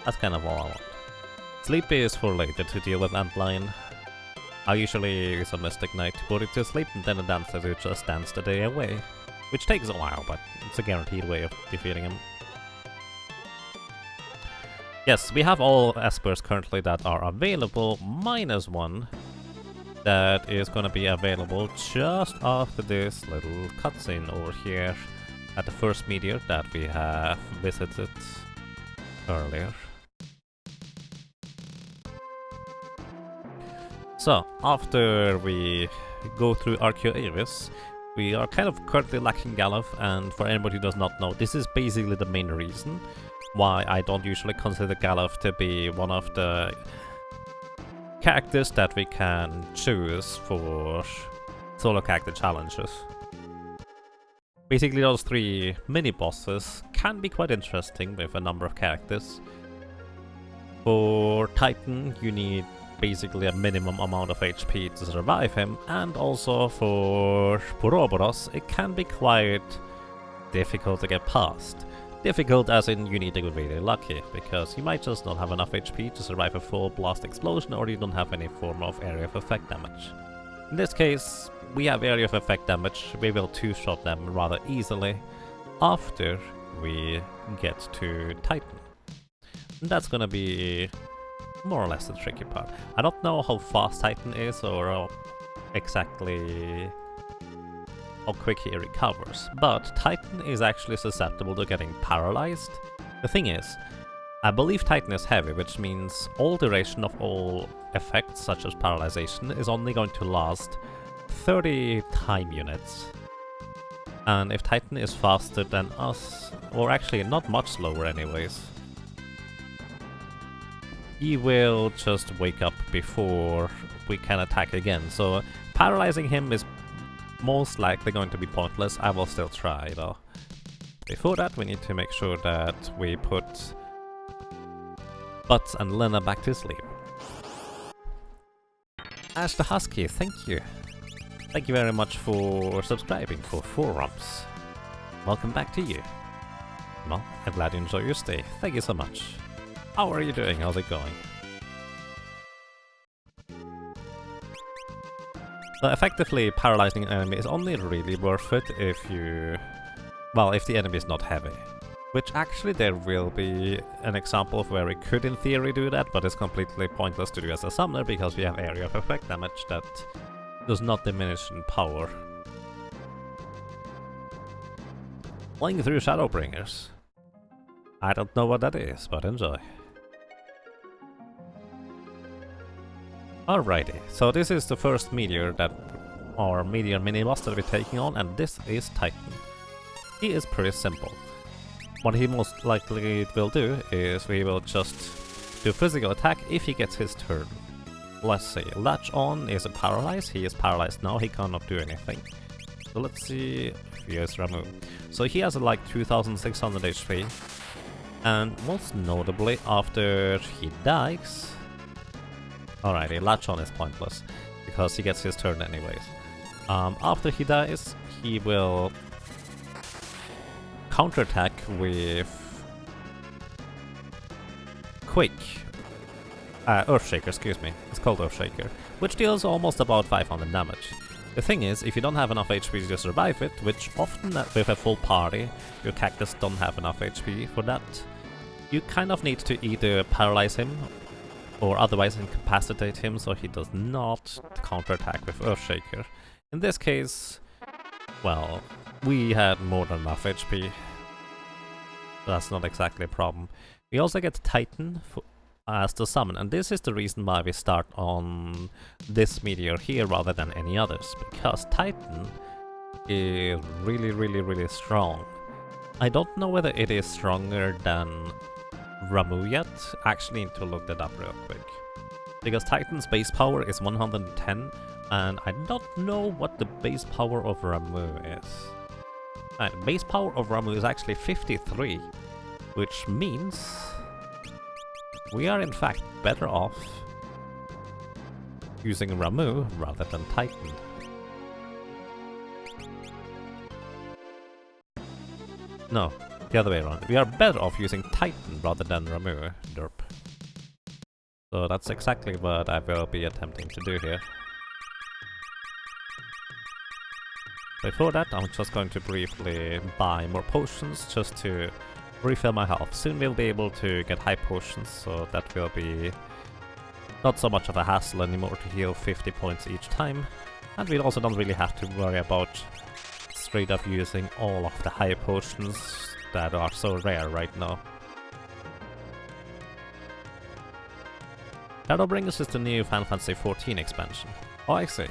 That's kind of all I want. Sleep is for later to deal with Antline. I usually use a Mystic Knight to put it to sleep, and then a Dancer to just dance the day away. Which takes a while, but it's a guaranteed way of defeating him. Yes, we have all Espers currently that are available, minus one that is gonna be available just after this little cutscene over here at the first meteor that we have visited earlier. So, after we go through Archaeoavis, we are kind of currently lacking Galuf, and for anybody who does not know, this is basically the main reason why I don't usually consider Galuf to be one of the characters that we can choose for solo character challenges. Basically those three mini-bosses can be quite interesting with a number of characters. For Titan, you need basically a minimum amount of HP to survive him, and also for Burrow, it can be quite difficult to get past. Difficult as in you need to be really lucky, because you might just not have enough HP to survive a full blast explosion, or you don't have any form of area of effect damage. In this case, we have area of effect damage, we will two-shot them rather easily after we get to Titan. And that's gonna be more or less the tricky part. I don't know how fast Titan is, or exactly how quick he recovers, but Titan is actually susceptible to getting paralyzed. The thing is, I believe Titan is heavy, which means all duration of all effects, such as paralyzation, is only going to last 30 time units. And if Titan is faster than us, or actually not much slower anyways, he will just wake up before we can attack again. So paralyzing him is most likely going to be pointless. I will still try though. Before that, we need to make sure that we put Butts and Lena back to sleep. Ash the Husky, thank you. Thank you very much for subscribing for 4 rumps. Welcome back to you. Well, I'm glad you enjoy your stay. Thank you so much. How are you doing? How's it going? So effectively, paralyzing an enemy is only really worth it if you... well, if the enemy is not heavy. Which actually there will be an example of where we could in theory do that, but it's completely pointless to do as a summoner because we have area of effect damage that does not diminish in power. Playing through Shadowbringers. I don't know what that is, but enjoy. Alrighty, so this is the first meteor that, or meteor mini-boss that we're taking on, and this is Titan. He is pretty simple. What he most likely will do is we will just do physical attack if he gets his turn. Let's see, Latch On is a paralyze, he is paralyzed now, he cannot do anything. So let's see if he is Ramu. So he has like 2600 HP, and most notably after he dies... alrighty, Latch On is pointless, because he gets his turn anyways. After he dies, he will counterattack with Earthshaker, excuse me. It's called Earthshaker, which deals almost about 500 damage. The thing is, if you don't have enough HP to survive it, which often with a full party, your characters don't have enough HP for that, you kind of need to either paralyze him or otherwise incapacitate him so he does not counterattack with Earthshaker. In this case, well, we had more than enough HP. That's not exactly a problem. We also get Titan as the summon, and this is the reason why we start on this meteor here rather than any others, because Titan is really strong. I don't know whether it is stronger than Ramu yet. Actually need to look that up real quick, because Titan's base power is 110, and I don't know what the base power of Ramu is. The base power of Ramu is actually 53, which means we are in fact better off using Ramu rather than Titan. No, the other way around. We are better off using Titan rather than Ramu. Derp. So that's exactly what I will be attempting to do here. Before that, I'm just going to briefly buy more potions just to refill my health. Soon we'll be able to get high potions, so that will be not so much of a hassle anymore to heal 50 points each time. And we also don't really have to worry about straight up using all of the high potions that are so rare right now. Shadowbringers is the new Final Fantasy XIV expansion. Oh, I see.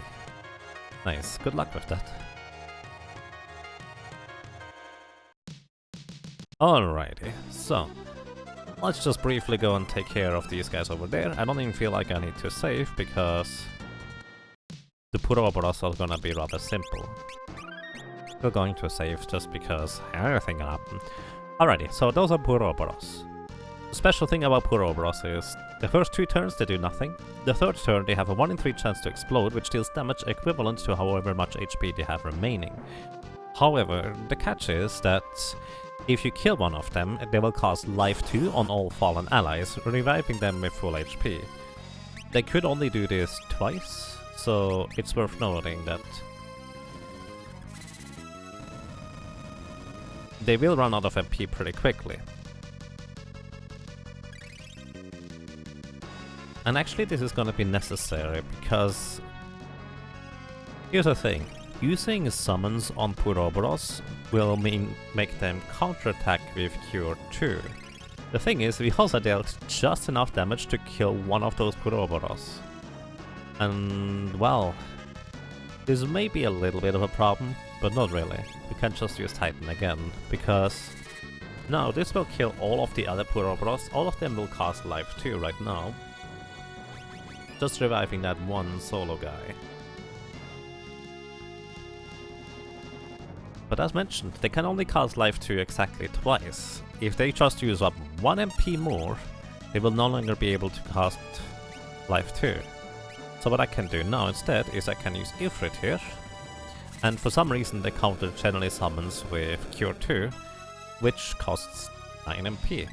Nice, good luck with that. Alrighty, so let's just briefly go and take care of these guys over there. I don't even feel like I need to save because the Puroboros are gonna be rather simple. We're going to save just because anything can happen. Alrighty, so those are Puroboros. The special thing about Puroboros is the first 2 turns they do nothing. The third turn they have a 1 in 3 chance to explode, which deals damage equivalent to however much HP they have remaining. However, the catch is that if you kill one of them, they will cause life 2 on all fallen allies, reviving them with full HP. They could only do this twice, so it's worth noting that they will run out of MP pretty quickly. And actually this is gonna be necessary because here's the thing. Using summons on Puroboros will make them counterattack with Cure 2. The thing is, we also dealt just enough damage to kill one of those Puroboros. And, well, this may be a little bit of a problem, but not really. We can just use Titan again, because now this will kill all of the other Puroboros. All of them will cast life 2 right now. Just reviving that one solo guy. But as mentioned, they can only cast life 2 exactly twice. If they just use up 1 MP more, they will no longer be able to cast life 2. So what I can do now instead is I can use Ifrit here, and for some reason they counter generally summons with Cure 2, which costs 9 MP.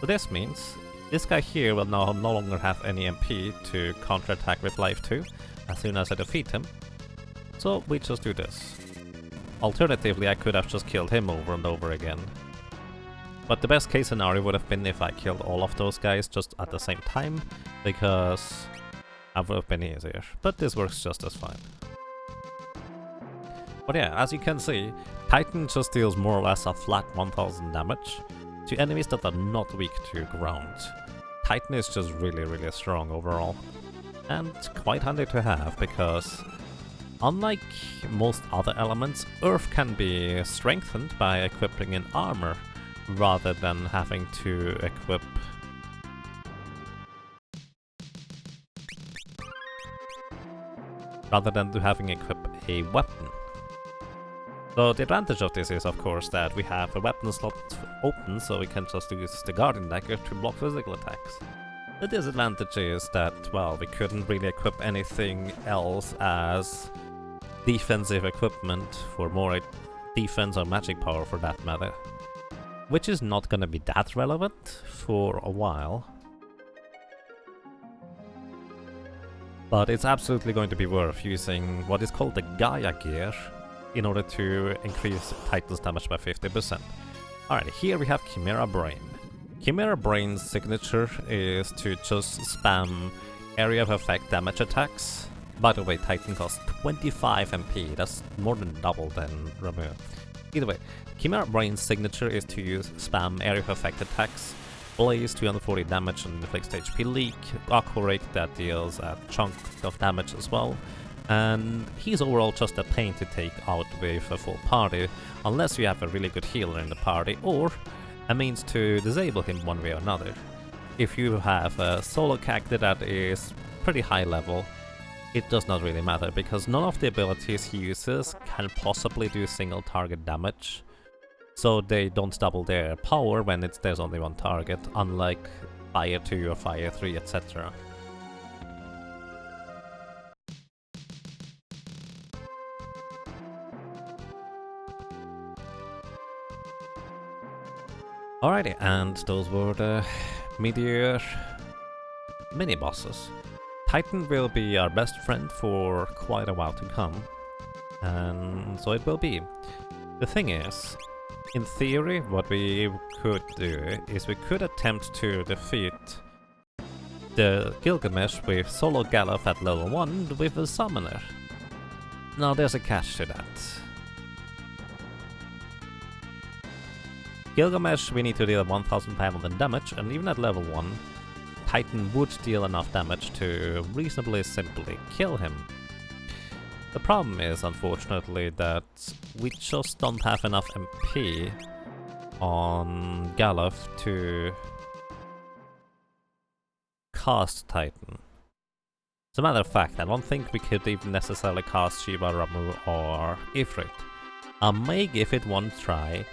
So this means this guy here will now no longer have any MP to counterattack with life 2 as soon as I defeat him. So we just do this. Alternatively, I could have just killed him over and over again. But the best case scenario would have been if I killed all of those guys just at the same time, because that would have been easier. But this works just as fine. But yeah, as you can see, Titan just deals more or less a flat 1000 damage to enemies that are not weak to ground. Titan is just really strong overall. And quite handy to have, because unlike most other elements, Earth can be strengthened by equipping in armor, rather than having to equip a weapon. So the advantage of this is, of course, that we have a weapon slot open, so we can just use the Guardian Dagger to block physical attacks. The disadvantage is that, well, we couldn't really equip anything else as defensive equipment for more defense or magic power for that matter. Which is not gonna be that relevant for a while. But it's absolutely going to be worth using what is called the Gaia gear in order to increase Titan's damage by 50%. Alright, here we have Chimera Brain. Chimera Brain's signature is to just spam area of effect damage attacks. By the way, Titan costs 25 MP, that's more than double than Ramu. Either way, Chimera Brain's signature is to use spam area of effect attacks, Blaze 240 damage and inflicts HP leak, Aquarake that deals a chunk of damage as well, and he's overall just a pain to take out with a full party, unless you have a really good healer in the party, or a means to disable him one way or another. If you have a solo character that is pretty high level, it does not really matter, because none of the abilities he uses can possibly do single target damage, so they don't double their power when there's only one target, unlike Fire 2 or Fire 3, etc. Alrighty, and those were the Meteor mini-bosses. Titan will be our best friend for quite a while to come, and so it will be. The thing is, in theory, what we could do is we could attempt to defeat the Gilgamesh with solo Gallop at level 1 with a summoner. Now there's a catch to that. Gilgamesh we need to deal 1500 damage, and even at level 1, Titan would deal enough damage to reasonably simply kill him. The problem is, unfortunately, that we just don't have enough MP on Gallop to cast Titan. As a matter of fact, I don't think we could even necessarily cast Shiva, Ramu or Ifrit. I may give it one try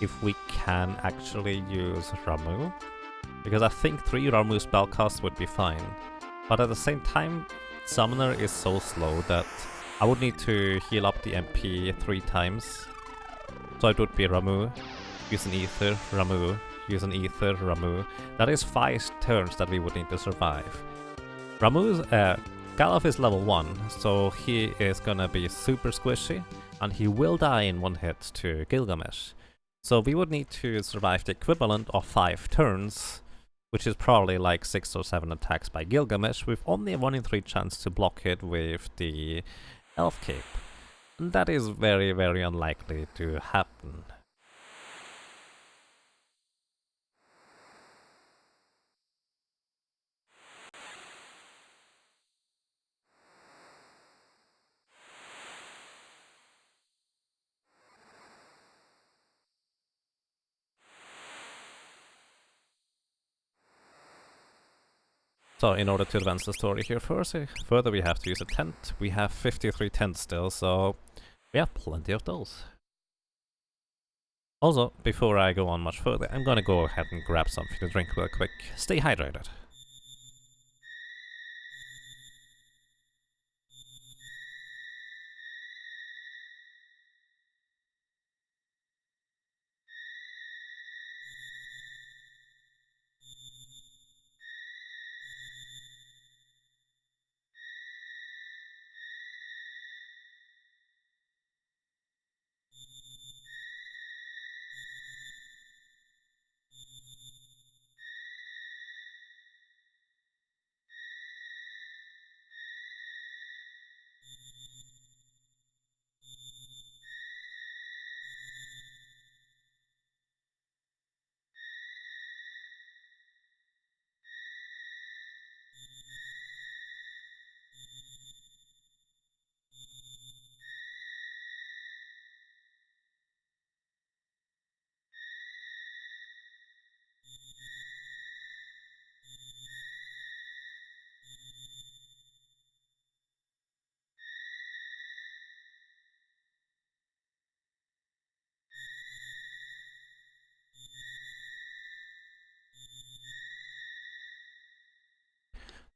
if we can actually use Ramu, because I think 3 Ramu spellcasts would be fine. But at the same time, Summoner is so slow that I would need to heal up the MP 3 times. So it would be Ramu, use an Ether, Ramu, use an Ether, Ramu. That is 5 turns that we would need to survive. Gallop is level 1, so he is gonna be super squishy, and he will die in one hit to Gilgamesh. So we would need to survive the equivalent of 5 turns, which is probably like 6 or 7 attacks by Gilgamesh, with only a 1 in 3 chance to block it with the Elf Cape. And that is very, very unlikely to happen. So in order to advance the story here further we have to use a tent. We have 53 tents still, so we have plenty of those. Also, before I go on much further, I'm gonna go ahead and grab something to drink real quick. Stay hydrated.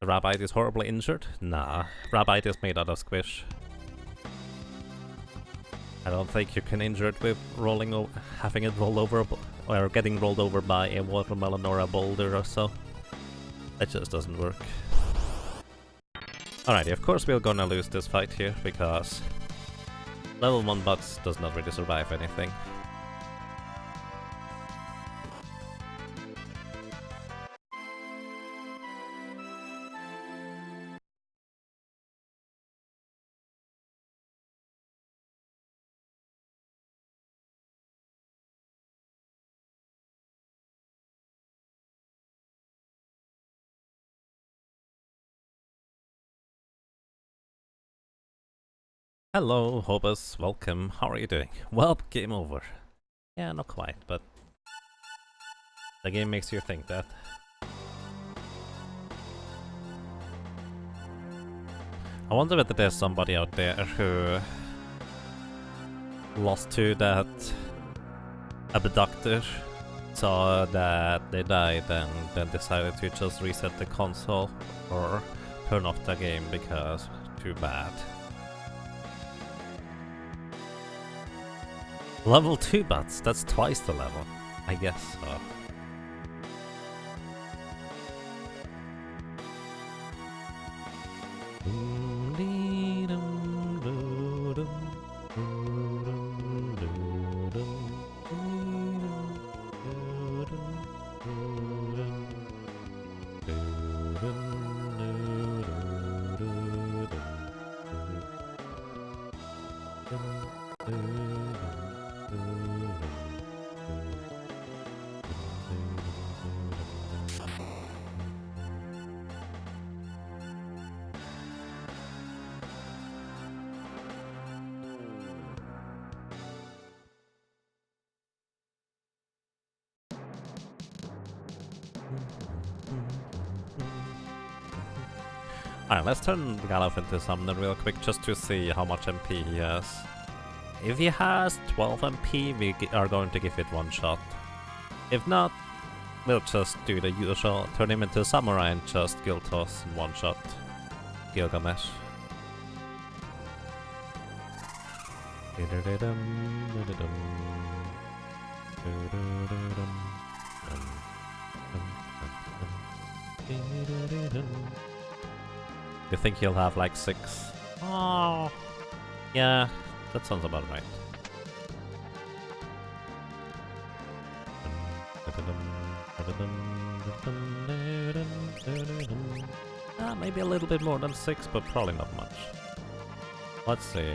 The rabbite is horribly injured? Nah, rabbite is made out of squish. I don't think you can injure it with having it roll over, or getting rolled over by a watermelon or a boulder or so. That just doesn't work. Alrighty, of course we're gonna lose this fight here, because level 1 bots does not really survive anything. Hello, Hobus, welcome, how are you doing? Well, game over. Yeah, not quite, but the game makes you think that. I wonder whether there's somebody out there who lost to that Abductor, saw that they died and then decided to just reset the console or turn off the game because too bad. Level 2 bots, that's twice the level. I guess so. Alright, let's turn Golem into Summoner real quick just to see how much MP he has. If he has 12 MP, we are going to give it one shot. If not, we'll just do the usual, turn him into Samurai and just guild toss in one shot. Gilgamesh. You think he'll have like 6? Oh, yeah, that sounds about right. Maybe a little bit more than 6, but probably not much. Let's see.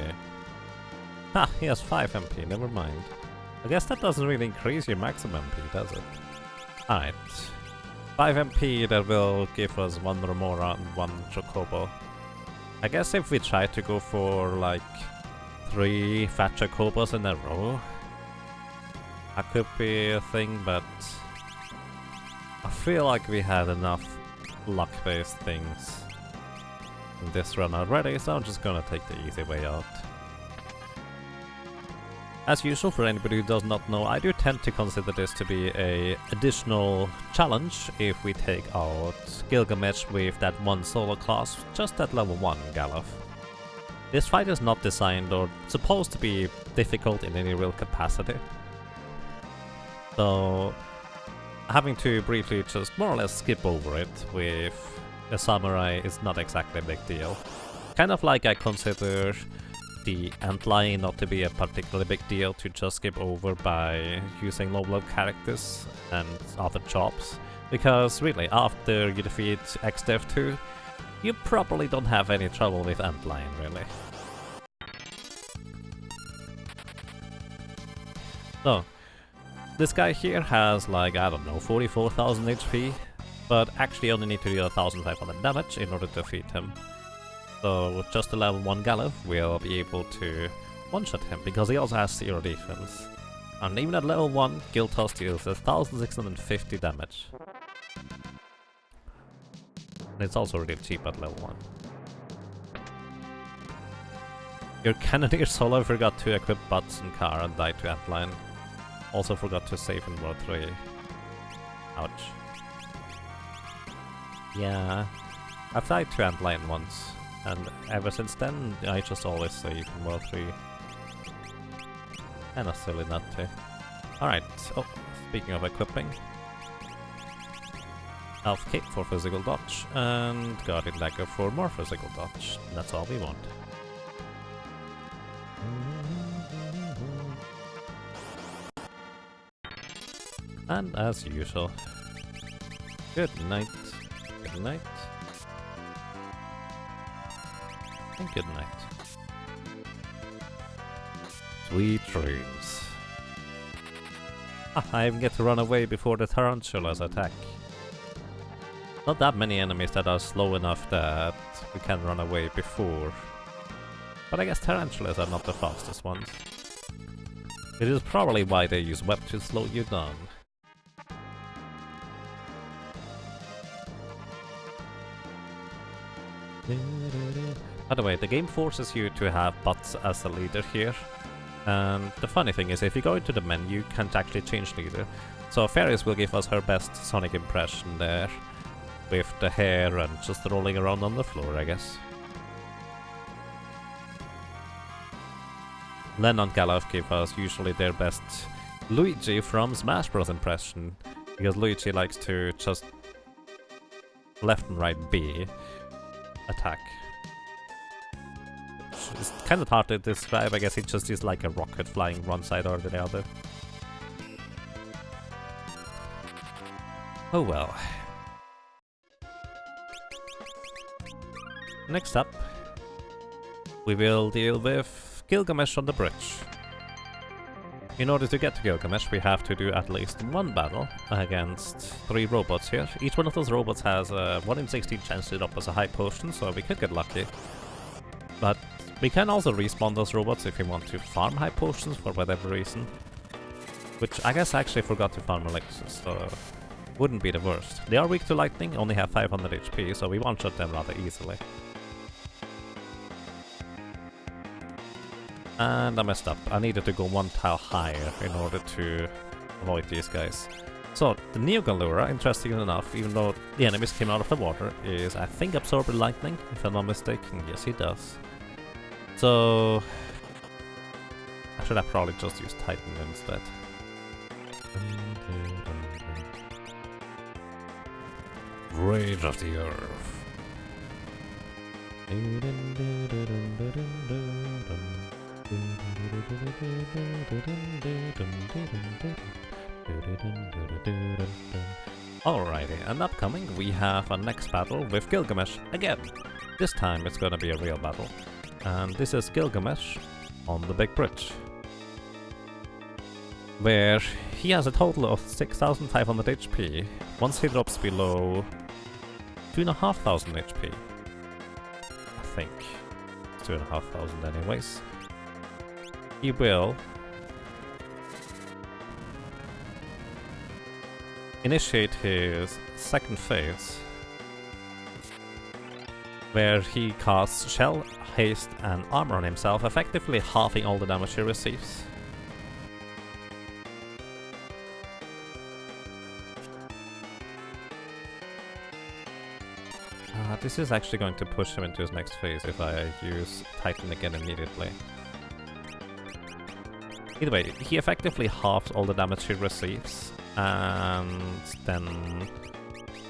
Ha, he has 5 MP, never mind. I guess that doesn't really increase your maximum MP, does it? Alright. 5 MP that will give us 1 Remora and 1 Chocobo. I guess if we try to go for like 3 fat Chocobos in a row, that could be a thing, but I feel like we had enough luck-based things in this run already, so I'm just gonna take the easy way out. As usual, for anybody who does not know, I do tend to consider this to be a additional challenge if we take out Gilgamesh with that one solo class, just at level 1 Galuf. This fight is not designed or supposed to be difficult in any real capacity. So having to briefly just more or less skip over it with a samurai is not exactly a big deal. Kind of like I consider the antlion not to be a particularly big deal to just skip over by using low-level characters and other jobs, because really after you defeat XDev 2 you probably don't have any trouble with antlion really. So this guy here has like, I don't know, 44,000 HP, but actually only need to deal 1,500 damage in order to defeat him. So with just a level 1 Galuf, we'll be able to one-shot him, because he also has 0 defense. And even at level 1, Guild Toss deals 1,650 damage. And it's also really cheap at level 1. Your Cannoneer solo forgot to equip Butts and Car and died to Antline. Also forgot to save in World 3. Ouch. Yeah, I've died to Antline once. And ever since then, I just always save in World 3. Kinda silly not to. Alright, oh, speaking of equipping. Elf Kick for physical dodge, and Guardian Dagger for more physical dodge. That's all we want. And as usual, good night, good night. And good night. Sweet dreams. Ah, I even get to run away before the tarantulas attack. Not that many enemies that are slow enough that we can run away before. But I guess tarantulas are not the fastest ones. It is probably why they use web to slow you down. By the way, the game forces you to have Butts as a leader here. And the funny thing is, if you go into the menu, you can't actually change leader. So Fairies will give us her best Sonic impression there, with the hair and just rolling around on the floor, I guess. Len and Galuf give us usually their best Luigi from Smash Bros. Impression, because Luigi likes to just left and right B attack. It's kind of hard to describe. I guess it just is like a rocket flying one side or the other. Oh well. Next up, we will deal with Gilgamesh on the bridge. In order to get to Gilgamesh, we have to do at least one battle against 3 robots here. Each one of those robots has a 1 in 16 chance to drop us a high potion, so we could get lucky. But we can also respawn those robots if we want to farm high potions for whatever reason. Which I guess I actually forgot to farm elixirs, so wouldn't be the worst. They are weak to lightning, only have 500 HP, so we one-shot them rather easily. And I messed up. I needed to go 1 tile higher in order to avoid these guys. So, the Neogalura, interestingly enough, even though the enemies came out of the water, is, I think, absorber lightning, if I'm not mistaken. Yes, he does. So, I should have probably just used Titan instead. Rage of the Earth. Alrighty, and upcoming we have a next battle with Gilgamesh again. This time it's gonna be a real battle. And this is Gilgamesh on the big bridge, where he has a total of 6,500 HP. Once he drops below 2,500 HP, I think. 2,500 anyways. He will initiate his second phase, where he casts Shell, Haste and Armor on himself, effectively halving all the damage he receives. This is actually going to push him into his next phase if I use Titan again immediately. Either way, he effectively halves all the damage he receives, and then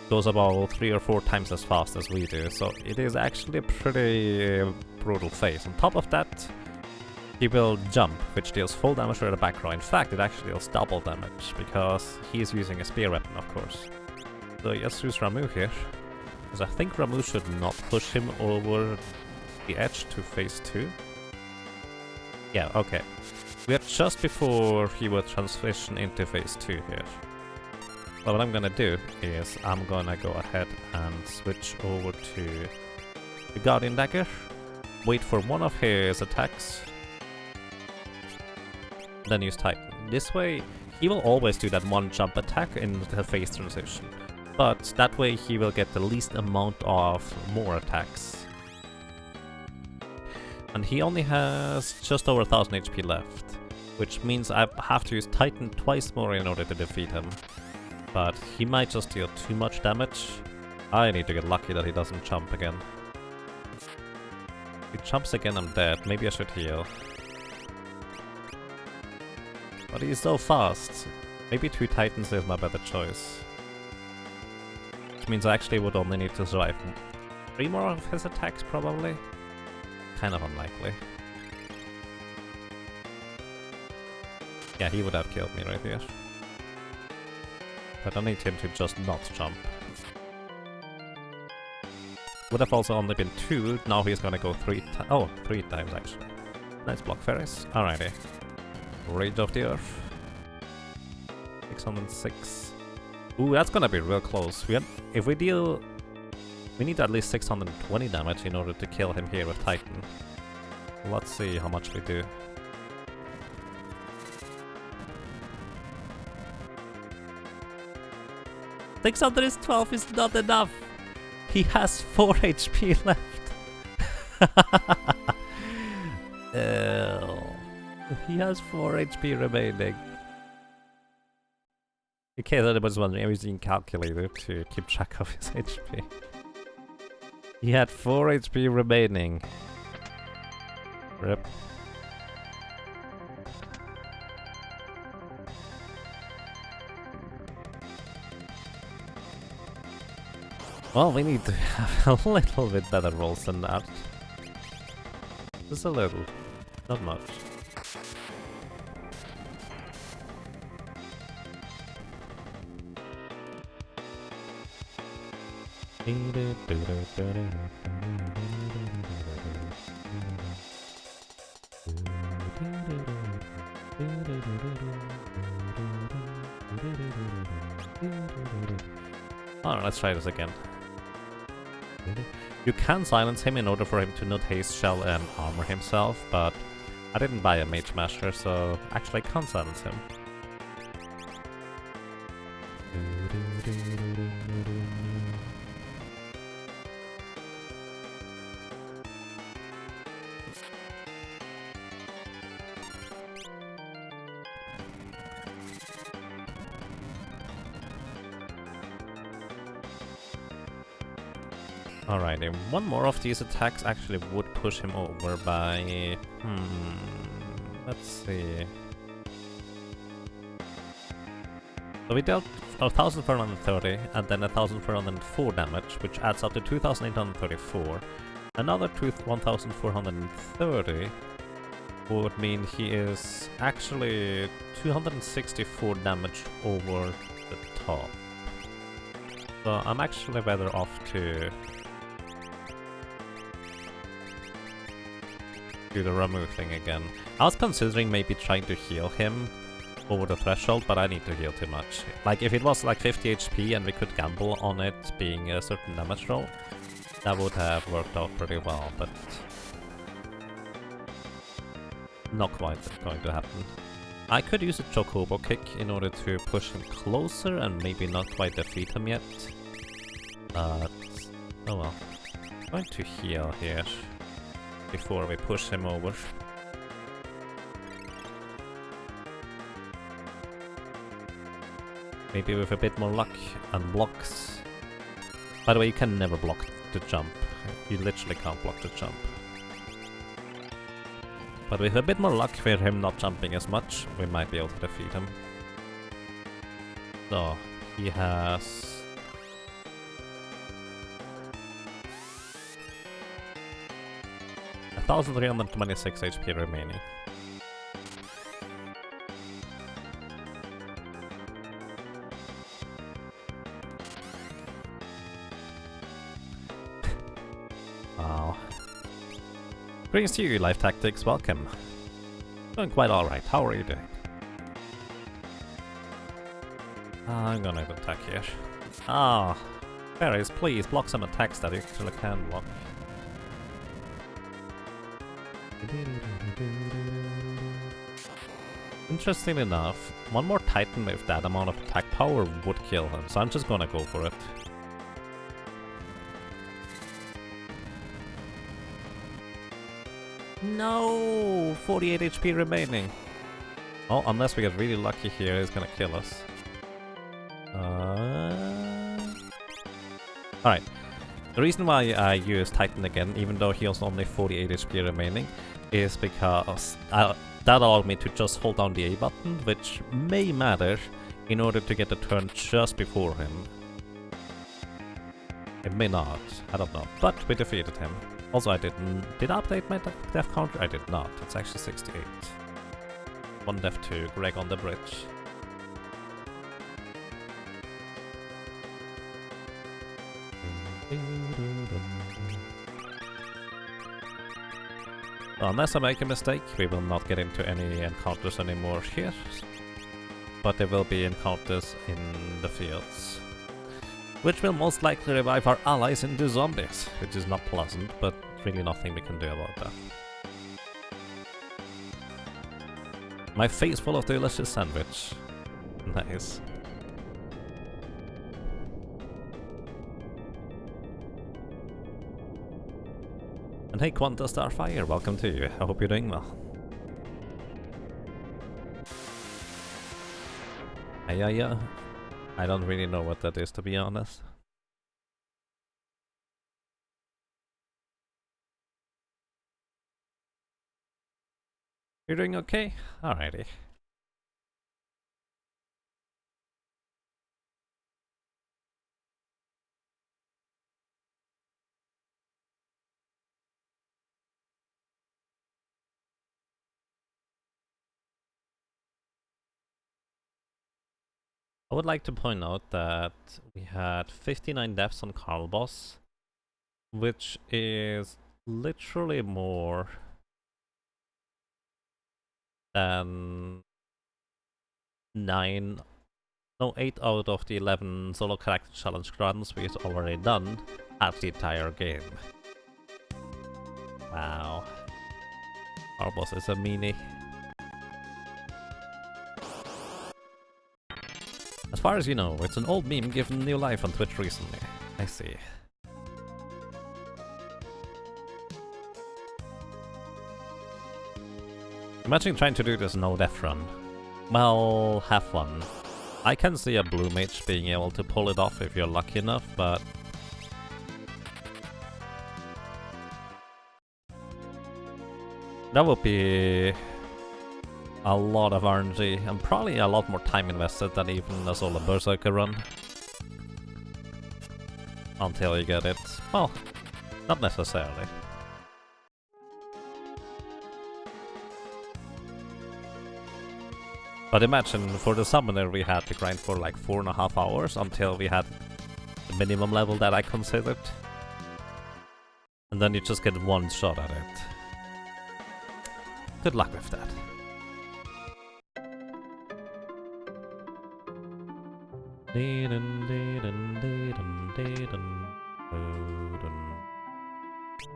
goes about 3 or 4 times as fast as we do, so it is actually a pretty brutal phase. On top of that, he will jump, which deals full damage to the back row. In fact, it actually deals double damage, because he is using a spear weapon, of course. So let's use Ramuh here, because I think Ramuh should not push him over the edge to phase 2. Yeah, okay. We are just before he will transition into phase 2 here. So what I'm gonna do is I'm gonna go ahead and switch over to the Guardian Dagger, wait for one of his attacks, then use Titan. This way, he will always do that one jump attack in the phase transition, but that way he will get the least amount of more attacks. And he only has just over 1000 HP left, which means I have to use Titan twice more in order to defeat him. But he might just deal too much damage. I need to get lucky that he doesn't jump again. If he jumps again, I'm dead. Maybe I should heal. But he's so fast. Maybe 2 Titans is my better choice. Which means I actually would only need to survive 3 more of his attacks, probably. Kind of unlikely. Yeah, he would have killed me right here. But I need him to just not jump. Would have also only been 2, now he's gonna go 3 times actually. Nice block, Ferris. Alrighty. Rage of the Earth. 606. Ooh, that's gonna be real close. If we deal... We need at least 620 damage in order to kill him here with Titan. Let's see how much we do. $612 is not enough! He has 4 HP left! He has 4 HP remaining. In case anybody's wondering, I'm using a calculator to keep track of his HP. He had 4 HP remaining. Rip. Well, we need to have a little bit better rolls than that. Just a little. Not much. Alright, let's try this again. You can silence him in order for him to not haste shell and armor himself, but I didn't buy a mage master, so actually I can't silence him. Alrighty, one more of these attacks actually would push him over by... let's see... So we dealt 1430 and then 1404 damage, which adds up to 2834. Another 1430 would mean he is actually 264 damage over the top. So I'm actually better off to do the remove thing again. I was considering maybe trying to heal him over the threshold, but I need to heal too much. Like, if it was like 50 HP and we could gamble on it being a certain damage roll, that would have worked out pretty well, but not quite going to happen. I could use a Chocobo kick in order to push him closer and maybe not quite defeat him yet. But, oh well. I'm going to heal here before we push him over. Maybe with a bit more luck and blocks. By the way, you can never block the jump. You literally can't block the jump. But with a bit more luck for him not jumping as much, we might be able to defeat him. So, he has... 1326 HP remaining. Wow. Greetings to you, Life Tactics, welcome. Doing quite alright, how are you doing? I'm gonna attack here. Ah, fairies, please block some attacks that you actually can block. Interesting enough, one more Titan with that amount of attack power would kill him, so I'm just gonna go for it. No! 48 HP remaining. Oh, unless we get really lucky here, he's gonna kill us. Alright. The reason why I use Titan again, even though he has only 48 HP remaining, is because that allowed me to just hold down the A button, which may matter in order to get the turn just before him. It may not, I don't know, but we defeated him. Also, I did I update my death counter? I did not, it's actually 68. One death to Greg on the bridge. Unless I make a mistake, we will not get into any encounters anymore here. But there will be encounters in the fields. Which will most likely revive our allies into zombies, which is not pleasant, but really nothing we can do about that. My face full of delicious sandwich. Nice. And hey Quanta Starfire, welcome to you. I hope you're doing well. Yeah. I don't really know what that is, to be honest. You're doing okay? Alrighty. I would like to point out that we had 59 deaths on Carl boss, which is literally more than 8 out of the 11 solo character challenge runs we've already done at the entire game. Wow. Our boss is a meanie. As far as you know, it's an old meme given new life on Twitch recently. I see. Imagine trying to do this no-death run. Well, have fun. I can see a blue mage being able to pull it off if you're lucky enough, but... that would be a lot of RNG, and probably a lot more time invested than even a solo Berserker run. Until you get it. Well, not necessarily. But imagine, for the summoner we had to grind for like 4.5 hours until we had the minimum level that I considered. And then you just get one shot at it. Good luck with that.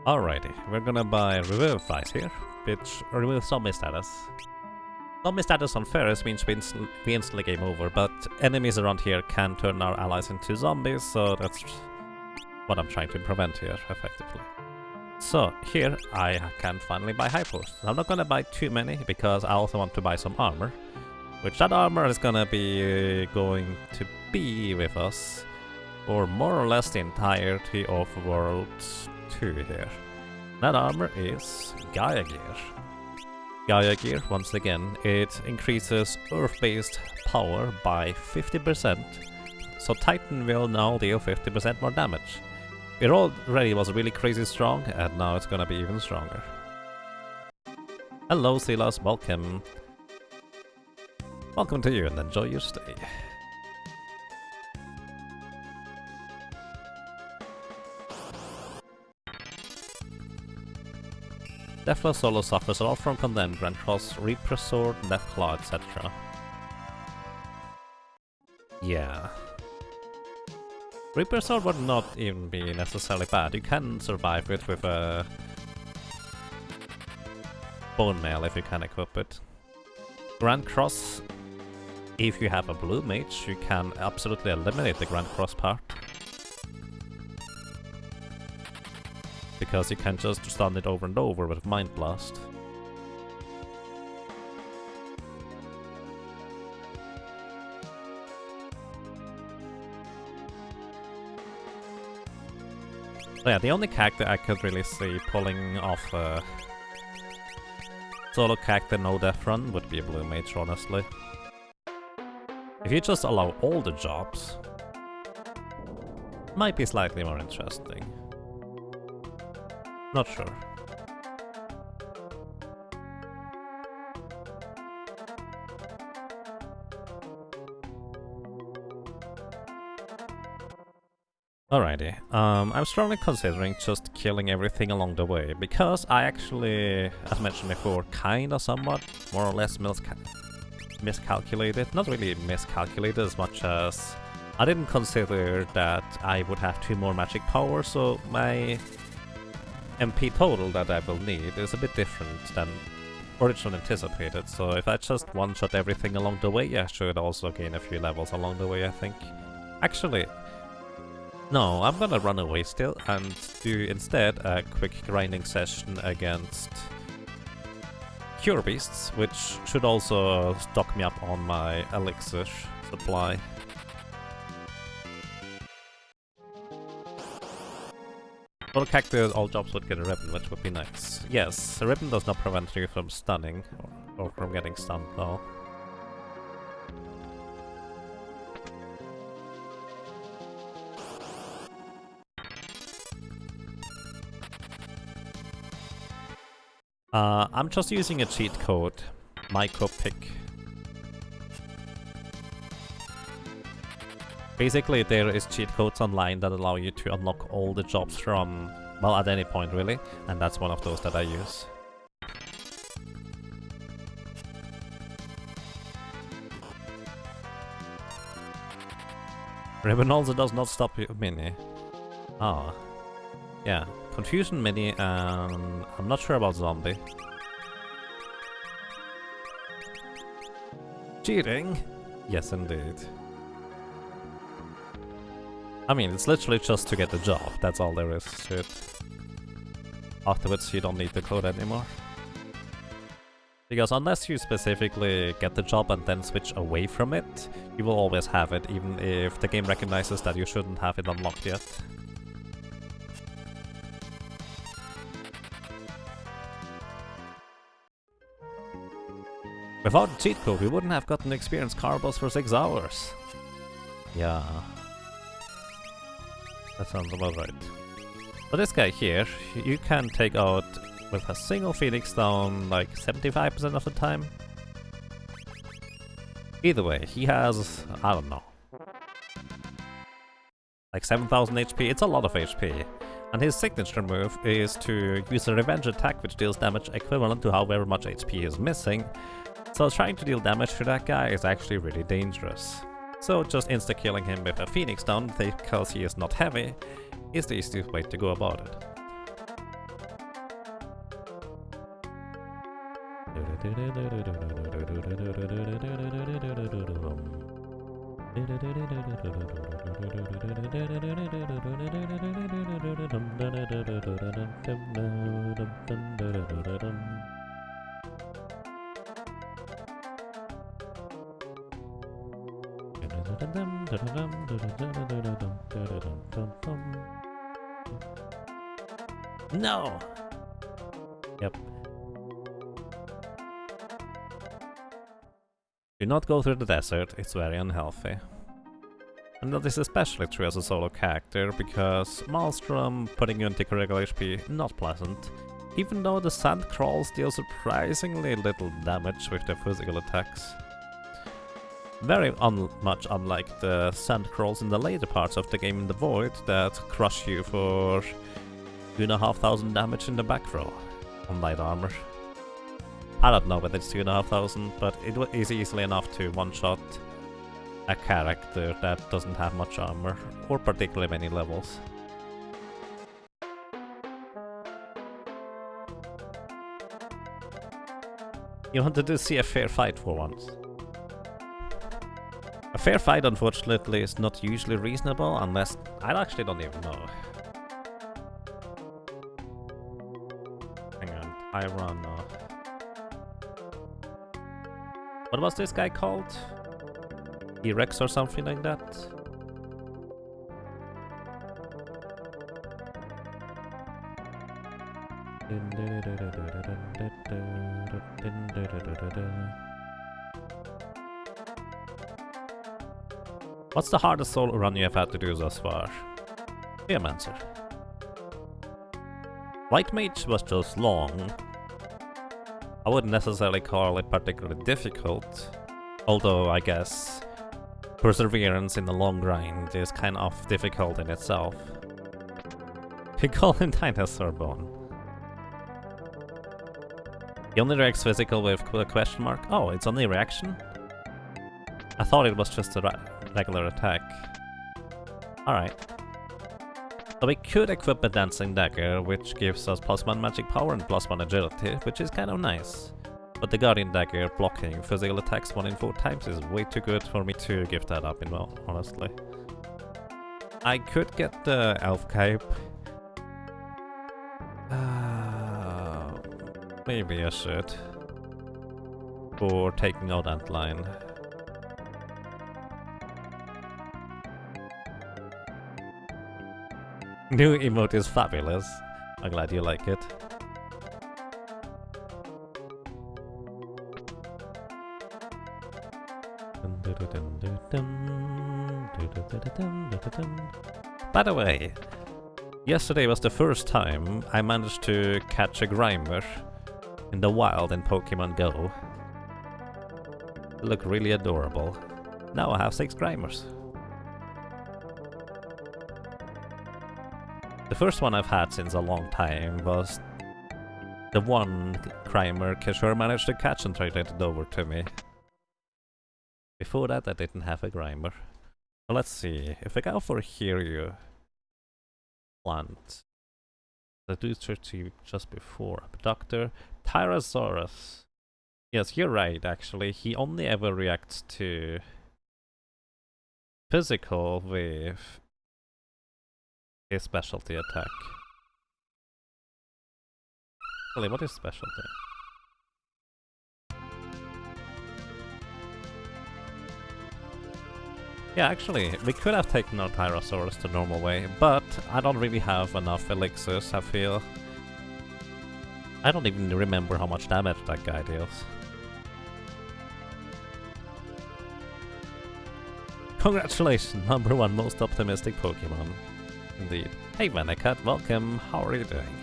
Alrighty, we're gonna buy Revivifies here, which removes zombie status. Zombie status on Ferris means we instantly game over, but enemies around here can turn our allies into zombies, so that's what I'm trying to prevent here, effectively. So, here I can finally buy Hypos. I'm not gonna buy too many, because I also want to buy some armor. Which that armor is gonna be with us for more or less the entirety of World 2 here. That armor is Gaia Gear. Gaia Gear, once again, it increases Earth-based power by 50%, so Titan will now deal 50% more damage. It already was really crazy strong, and now it's gonna be even stronger. Hello Silas, welcome. Welcome to you and enjoy your stay. Deathless solo suffers all from Condemned, Grand Cross, Reaper Sword, Deathclaw, etc. Yeah. Reaper Sword would not even be necessarily bad. You can survive it with a Bone Mail if you can equip it. Grand Cross, if you have a blue mage, you can absolutely eliminate the Grand Cross part. Because you can just stun it over and over with Mind Blast. So yeah, the only character I could really see pulling off a solo character no death run would be a blue mage, honestly. If you just allow all the jobs, might be slightly more interesting. Not sure. Alrighty, I'm strongly considering just killing everything along the way, because I actually, as mentioned before, kinda somewhat, more or less miscalculated. Not really miscalculated as much as I didn't consider that I would have 2 more magic power, so my MP total that I will need is a bit different than originally anticipated, so if I just one-shot everything along the way, I should also gain a few levels along the way, I think. Actually, no, I'm gonna run away still and do instead a quick grinding session against Cure Beasts, which should also stock me up on my elixir supply. For the cactus, all jobs would get a ribbon, which would be nice. Yes, a ribbon does not prevent you from stunning, or from getting stunned though. I'm just using a cheat code, Myco Pick. Basically, there is cheat codes online that allow you to unlock all the jobs from, well, at any point really, and that's one of those that I use. Ribbon also does not stop you, Mini. Ah. Yeah, Confusion Mini, and I'm not sure about Zombie. Cheating? Yes, indeed. I mean, it's literally just to get the job, that's all there is to it. Afterwards, you don't need the code anymore. Because unless you specifically get the job and then switch away from it, you will always have it, even if the game recognizes that you shouldn't have it unlocked yet. Without the cheat code, we wouldn't have gotten to experience Carbos for 6 hours. Yeah. That sounds about right. But this guy here, you can take out with a single Phoenix down like 75% of the time. Either way, he has, I don't know, like 7,000 HP. It's a lot of HP. And his signature move is to use a revenge attack which deals damage equivalent to however much HP is missing. So trying to deal damage to that guy is actually really dangerous. So just insta-killing him with a Phoenix down because he is not heavy is the easiest way to go about it. No! Yep. Do not go through the desert, it's very unhealthy. And that is especially true as a solo character, because Maelstrom putting you into critical HP, not pleasant. Even though the sand crawls deal surprisingly little damage with their physical attacks. Very much unlike the sand crawls in the later parts of the game in the Void that crush you for 2,500 damage in the back row on light armor. I don't know whether it's 2,500, but it is easily enough to one-shot a character that doesn't have much armor, or particularly many levels. You wanted to see a fair fight for once. A fair fight, unfortunately, is not usually reasonable unless... I actually don't even know. Hang on, Tyranno. What was this guy called? T-Rex or something like that? What's the hardest solo run you have had to do thus far? Geomancer. Black Mage was just long. I wouldn't necessarily call it particularly difficult, although I guess perseverance in the long grind is kind of difficult in itself. Golem Dinosaur Bone. He only reacts physical with a question mark? Oh, it's only reaction? I thought it was just a regular attack. Alright. So we could equip a Dancing Dagger, which gives us +1 magic power and +1 agility, which is kind of nice. But the Guardian Dagger blocking physical attacks 1 in 4 times is way too good for me to give that up in, well, honestly. I could get the Elf Cape. Maybe I should. For taking out Antline. New emote is fabulous. I'm glad you like it. By the way, yesterday was the first time I managed to catch a Grimer in the wild in Pokemon Go. They look really adorable. Now I have 6 Grimers. The first one I've had since a long time was the one Grimer Kishore managed to catch and traded it over to me. Before that I didn't have a Grimer. So let's see, if I go for Hiryu plant, the dude just before, Abductor, Tyrannosaurus. Yes, you're right actually, he only ever reacts to physical with his specialty attack. Actually, what is specialty? Yeah, actually, we could have taken our Tyrannosaurus the normal way, but I don't really have enough elixirs, I feel. I don't even remember how much damage that guy deals. Congratulations, #1 most optimistic Pokemon. Indeed. Hey Vanicat, welcome, how are you doing?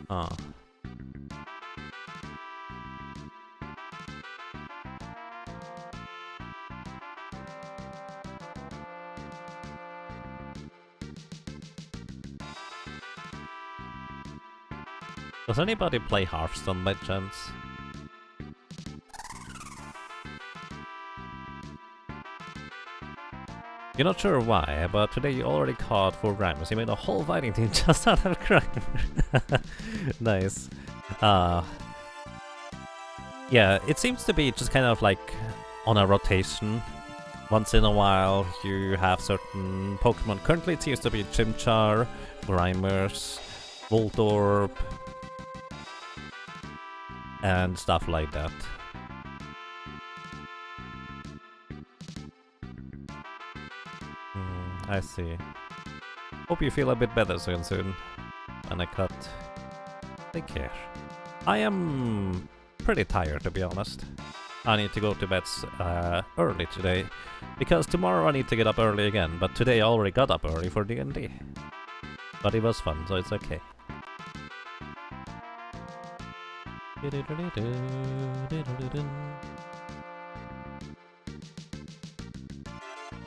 Ah. Does anybody play Hearthstone by chance? You're not sure why, but today you already caught 4 Grimers. You made a whole fighting team just out of Grimer. Nice. Yeah, it seems to be just kind of like on a rotation. Once in a while you have certain Pokemon. Currently it seems to be Chimchar, Grimers, Voltorb, and stuff like that. I see. Hope you feel a bit better soon. And I cut. Take care. I am pretty tired, to be honest. I need to go to bed early today, because tomorrow I need to get up early again, but today I already got up early for D&D. But it was fun, so it's okay.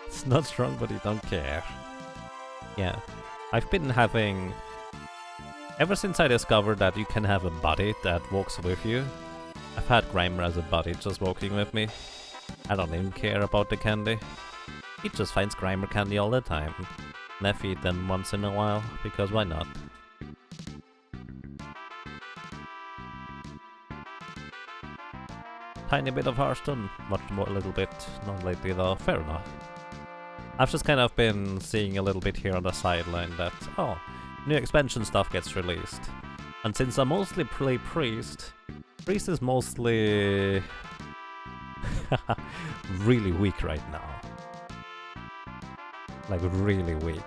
It's not strong, but you don't care. Yeah, I've been having... Ever since I discovered that you can have a buddy that walks with you, I've had Grimer as a buddy just walking with me. I don't even care about the candy. He just finds Grimer candy all the time. And I feed them once in a while, because why not? Tiny bit of Hearthstone, much more, a little bit, not lately though, fair enough. I've just kind of been seeing a little bit here on the sideline that, oh, new expansion stuff gets released. And since I mostly play Priest, Priest is mostly really weak right now. Like really weak.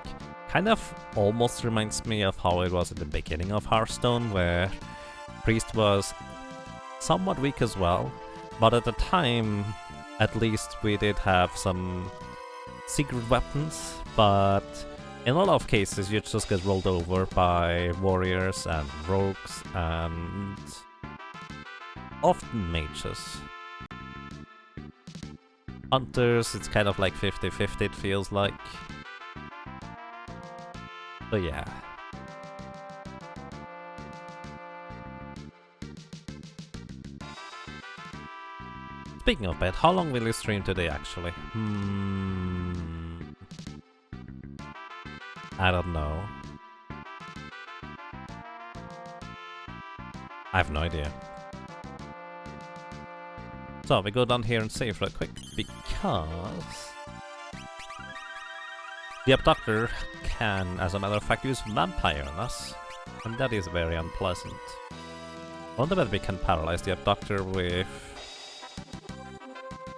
Kind of almost reminds me of how it was at the beginning of Hearthstone, where Priest was somewhat weak as well, but at the time, at least we did have some secret weapons, but In a lot of cases, you just get rolled over by warriors and rogues and often mages. Hunters, it's kind of like 50-50 it feels like. But yeah. Speaking of bed, how long will you stream today actually? I don't know. I have no idea. So we go down here and save real quick because the Abductor can, as a matter of fact, use vampire on us, and that is very unpleasant. I wonder whether we can paralyze the Abductor with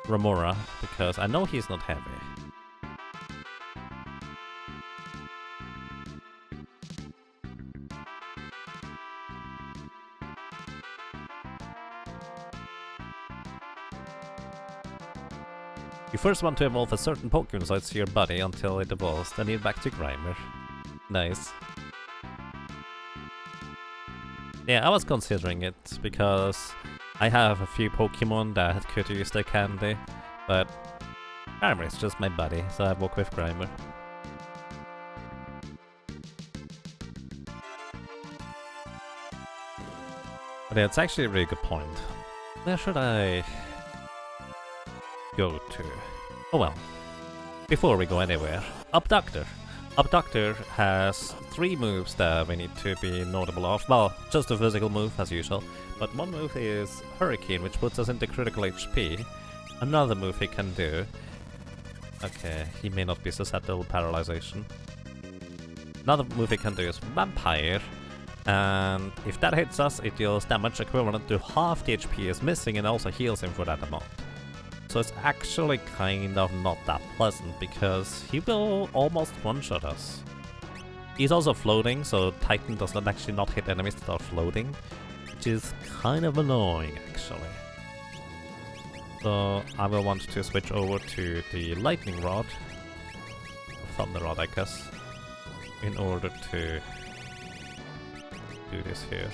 Remora, because I know he's not heavy. You first want to evolve a certain Pokemon size to your body until it evolves, then you're back to Grimer. Nice. Yeah, I was considering it, because I have a few Pokemon that could use their candy, but Grimer is just my buddy, so I walk with Grimer. But yeah, it's actually a really good point. Where should I go to? Oh well. Before we go anywhere, Abductor. Abductor has 3 moves that we need to be notable of. Well, just a physical move as usual, but one move is Hurricane, which puts us into critical HP. Another move he can do... Okay, he may not be susceptible to paralyzation. Another move he can do is Vampire, and if that hits us, it deals damage equivalent to half the HP is missing and also heals him for that amount. So it's actually kind of not that pleasant, because he will almost one-shot us. He's also floating, so Titan does not actually not hit enemies that are floating, which is kind of annoying actually. So I will want to switch over to the Lightning Rod, or Thunder Rod I guess, in order to do this here.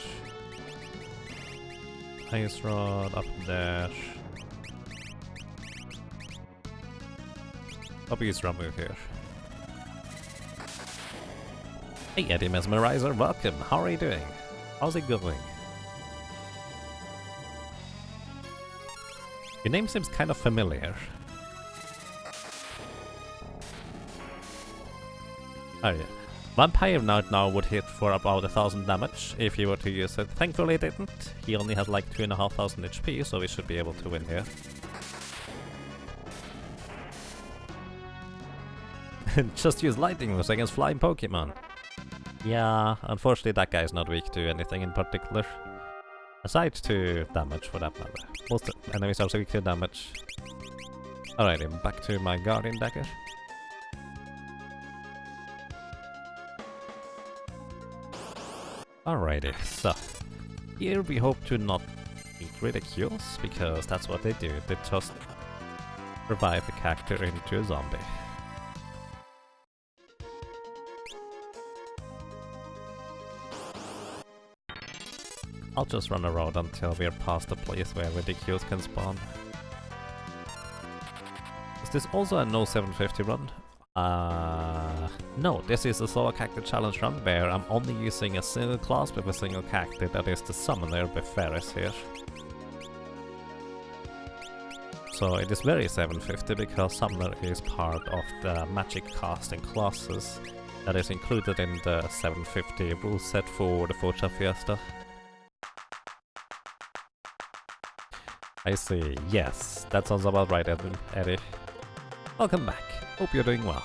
Ice Rod up there. I'll use Drum move here. Hey Eddie Mesmerizer, welcome! How are you doing? How's it going? Your name seems kind of familiar. Oh yeah. Vampire now would hit for about 1000 damage if you were to use it. Thankfully it didn't. He only has like 2500 HP, so we should be able to win here. Just use lightning moves against flying Pokemon. Yeah, unfortunately that guy is not weak to anything in particular. Aside to damage for that matter. Most enemies are weak to damage. Alrighty, back to my Guardian Dagger. Alrighty, so here we hope to not meet ridicules, because that's what they do. They just revive the character into a zombie. I'll just run around until we're past the place where ridicules can spawn. Is this also a no 750 run? No, this is a solo character challenge run where I'm only using a single class with a single character, that is the Summoner Beferris here. So it is very 750 because Summoner is part of the magic casting classes that is included in the 750 rule set for the Forza Fiesta. I see, yes, that sounds about right, Eddie. Welcome back, hope you're doing well.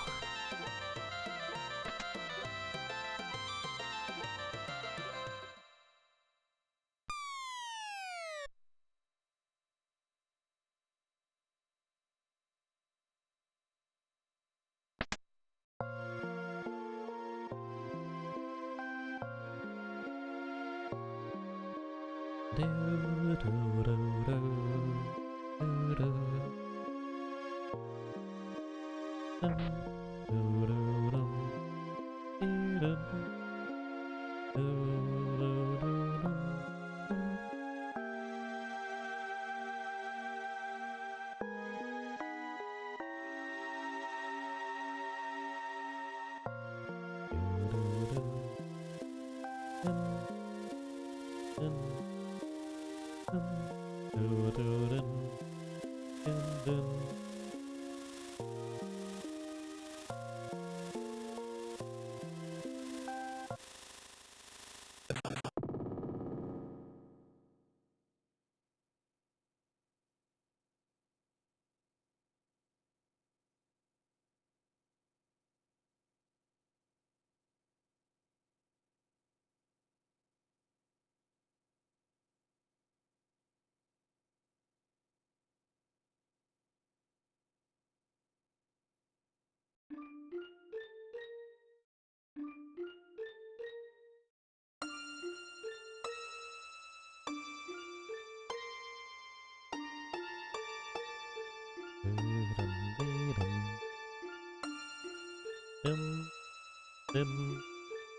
Dun,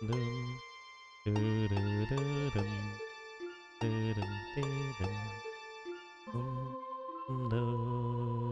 dun, dun, dun, dun, dun, dun, dun, dun, dun, dun, dun, dun.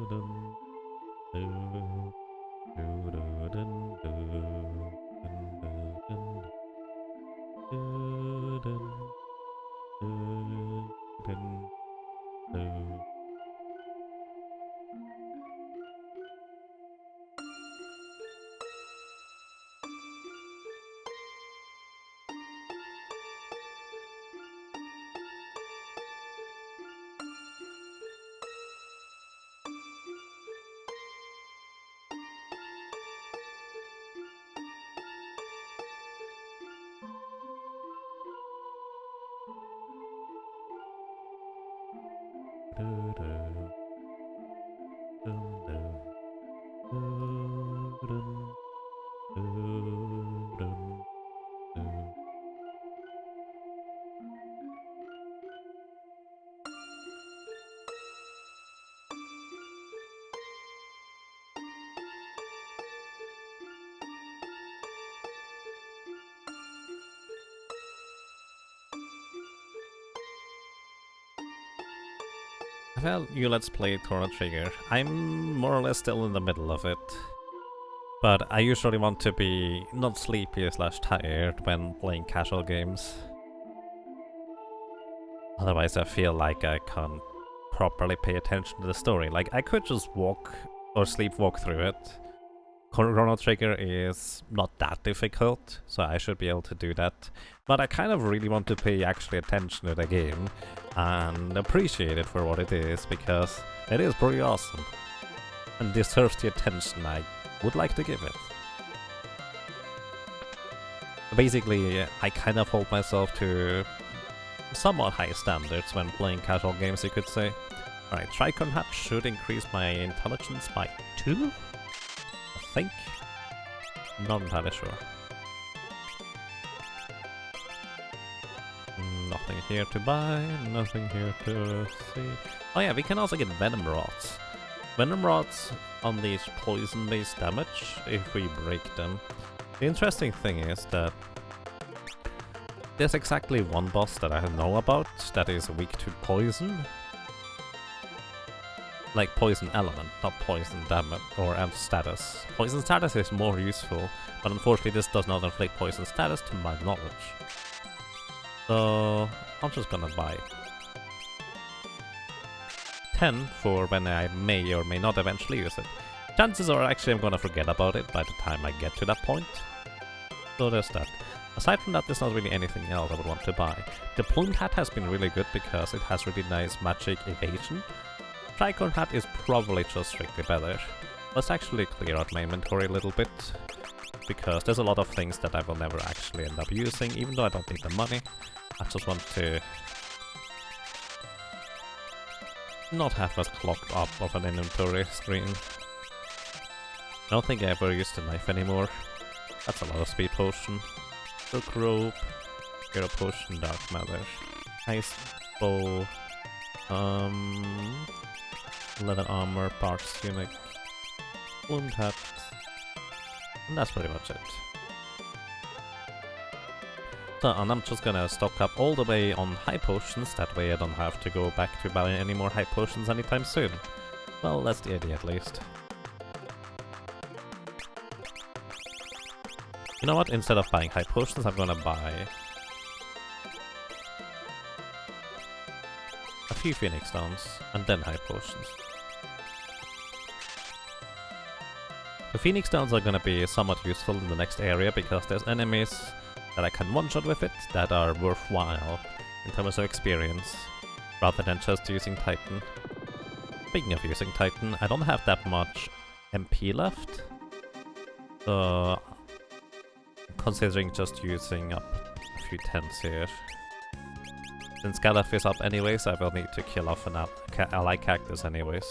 Well, you let's play Chrono Trigger. I'm more or less still in the middle of it. But I usually want to be not sleepy slash tired when playing casual games. Otherwise I feel like I can't properly pay attention to the story. Like, I could just walk or sleepwalk through it. Chrono Trigger is not that difficult, so I should be able to do that. But I kind of really want to pay actually attention to the game and appreciate it for what it is, because it is pretty awesome and deserves the attention I would like to give it. Basically, I kind of hold myself to somewhat high standards when playing casual games, you could say. Alright, Tricorn Hat should increase my intelligence by 2? I think. Not entirely sure. Nothing here to buy, nothing here to see. Oh yeah, we can also get Venom Rods. Venom Rods unleash poison-based damage if we break them. The interesting thing is that there's exactly one boss that I know about that is weak to poison. Like poison element, not poison damage or status. Poison status is more useful, but unfortunately this does not inflict poison status to my knowledge. So I'm just gonna buy 10 for when I may or may not eventually use it. Chances are actually I'm gonna forget about it by the time I get to that point. So there's that. Aside from that, there's not really anything else I would want to buy. The Plumed Hat has been really good because it has really nice magic evasion. Tricorn Hat is probably just strictly better. Let's actually clear out my inventory a little bit, because there's a lot of things that I will never actually end up using, even though I don't need the money. I just want to not have us clogged up of an inventory screen. I don't think I ever used the knife anymore. That's a lot of speed potion. Silk rope, hero potion, dark matter, ice bow, leather armor, parts tunic, plumed hat, and that's pretty much it. So, and I'm just gonna stock up all the way on high potions, that way I don't have to go back to buying any more high potions anytime soon. Well, that's the idea at least. You know what, instead of buying high potions, I'm gonna buy a few Phoenix Stones, and then high potions. The Phoenix Stones are gonna be somewhat useful in the next area, because there's enemies that I can one-shot with it that are worthwhile in terms of experience, rather than just using Titan. Speaking of using Titan, I don't have that much MP left, so considering just using up a few tents here. Since Galef is up anyways, I will need to kill off an ally cactus anyways.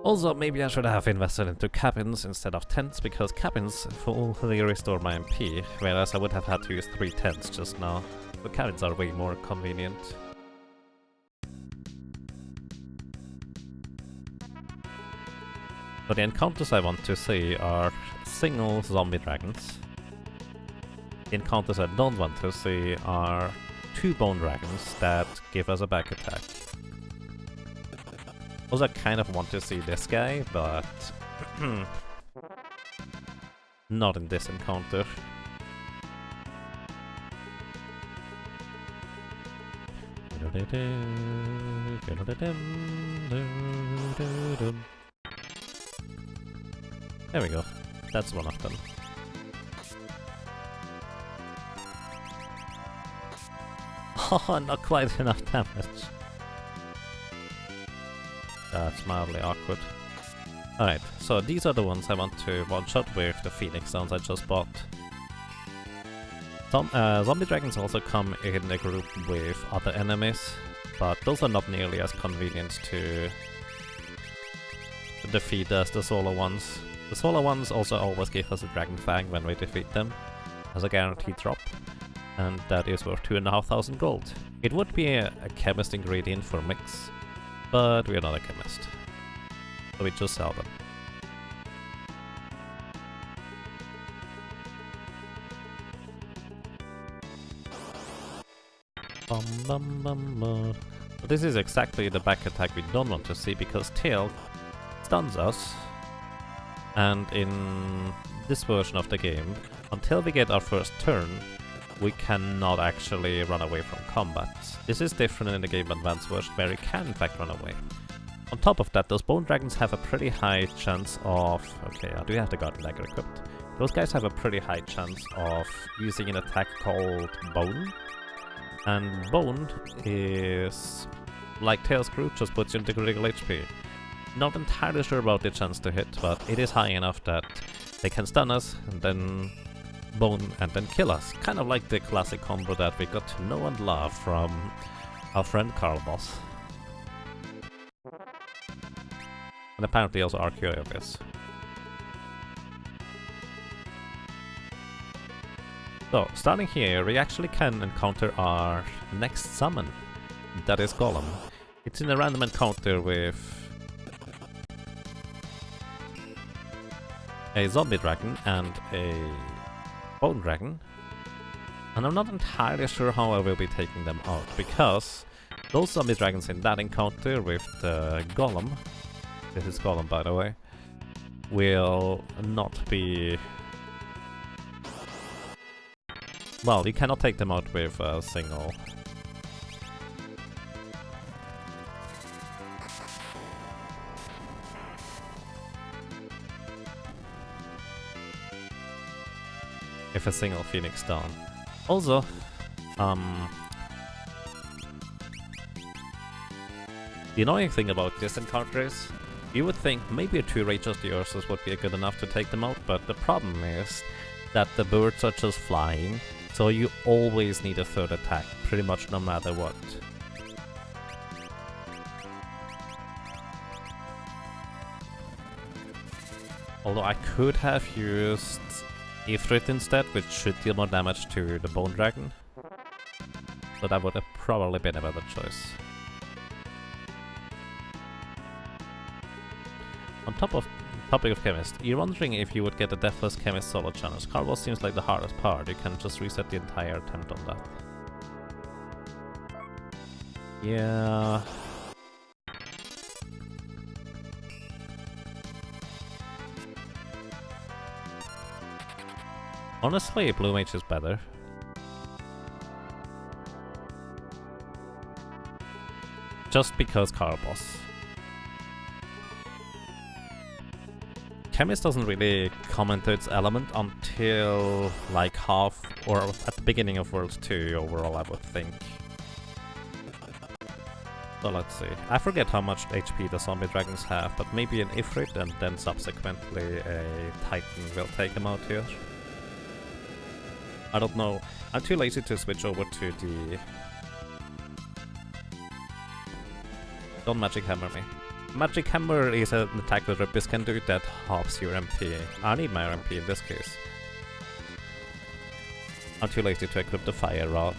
Also, maybe I should have invested into cabins instead of tents, because cabins fully restore my MP, whereas I would have had to use 3 tents just now. The cabins are way more convenient. So the encounters I want to see are single zombie dragons. The encounters I don't want to see are 2 bone dragons that give us a back attack. Also, I kind of want to see this guy, but not in this encounter. There we go. That's one of them. Oh, not quite enough damage. That's mildly awkward. Alright, so these are the ones I want to one-shot with the Phoenix Stones I just bought. Zombie dragons also come in a group with other enemies, but those are not nearly as convenient to defeat as the solo ones. The solo ones also always give us a Dragon Fang when we defeat them, as a guaranteed drop, and that is worth 2,500 gold. It would be a chemist ingredient for mix, but we are not a chemist, so we just sell them. But this is exactly the back attack we don't want to see, because Tail stuns us, and in this version of the game, until we get our first turn, we cannot actually run away from combat. This is different in the Game Advance version, where we can in fact run away. On top of that, those bone dragons have a pretty high chance of... Okay, I do have the Guardian Dagger equipped. Those guys have a pretty high chance of using an attack called Bone. And Bone is... like Tail's Crew, just puts you into critical HP. Not entirely sure about the chance to hit, but it is high enough that they can stun us, and then Bone, and then kill us. Kind of like the classic combo that we got to know and love from our friend Carl Boss. And apparently also Archaeoavis. So, starting here, we actually can encounter our next summon. That is Golem. It's in a random encounter with a zombie dragon and a bone dragon. And I'm not entirely sure how I will be taking them out, because those zombie dragons in that encounter with the Golem, this is Golem by the way, will not be... Well, you cannot take them out with a single... with a single Phoenix down. Also, the annoying thing about this encounter is, you would think maybe a 2 Rage of the Ursus would be good enough to take them out, but the problem is that the birds are just flying, so you always need a third attack, pretty much no matter what. Although I could have used Ifrit instead, which should deal more damage to the Bone Dragon, so that would have probably been a better choice. On topic of Chemist, you're wondering if you would get a Deathless Chemist solo challenge. Carl seems like the hardest part. You can just reset the entire attempt on that. Yeah... Honestly, Blue Mage is better. Just because Carbos. Chemist doesn't really come into its element until like half, or at the beginning of World 2 overall, I would think. So let's see. I forget how much HP the zombie dragons have, but maybe an Ifrit and then subsequently a Titan will take them out here. I don't know. I'm too lazy to switch over to the... Don't Magic Hammer me. Magic Hammer is an attack that Rippis can do that halves your MP. I need my MP in this case. I'm too lazy to equip the Fire Rod.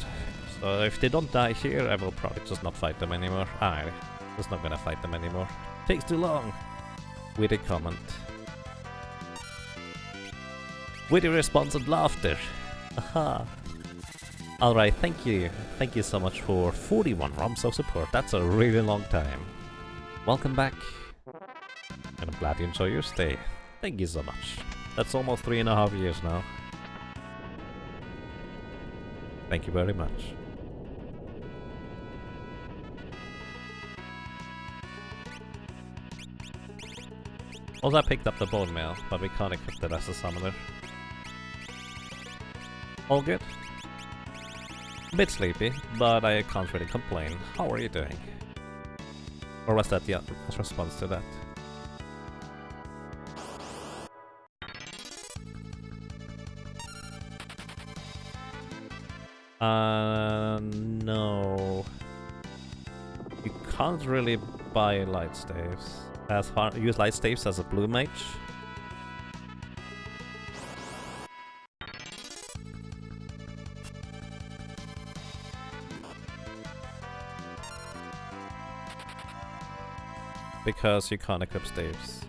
So if they don't die here, I will probably just not fight them anymore. I'm just not gonna fight them anymore. Takes too long! Witty comment. Witty response and laughter. Aha. Alright, thank you. Thank you so much for 41 ROMs of support. That's a really long time. Welcome back. And I'm glad you enjoy your stay. Thank you so much. That's almost 3.5 years now. Thank you very much. Also, I picked up the bone mail, but we can't equip it as a summoner. All good? A bit sleepy, but I can't really complain. How are you doing? Or was that the response to that? No. You can't really buy light staves. Use light staves as a blue mage. Because you can't equip staves.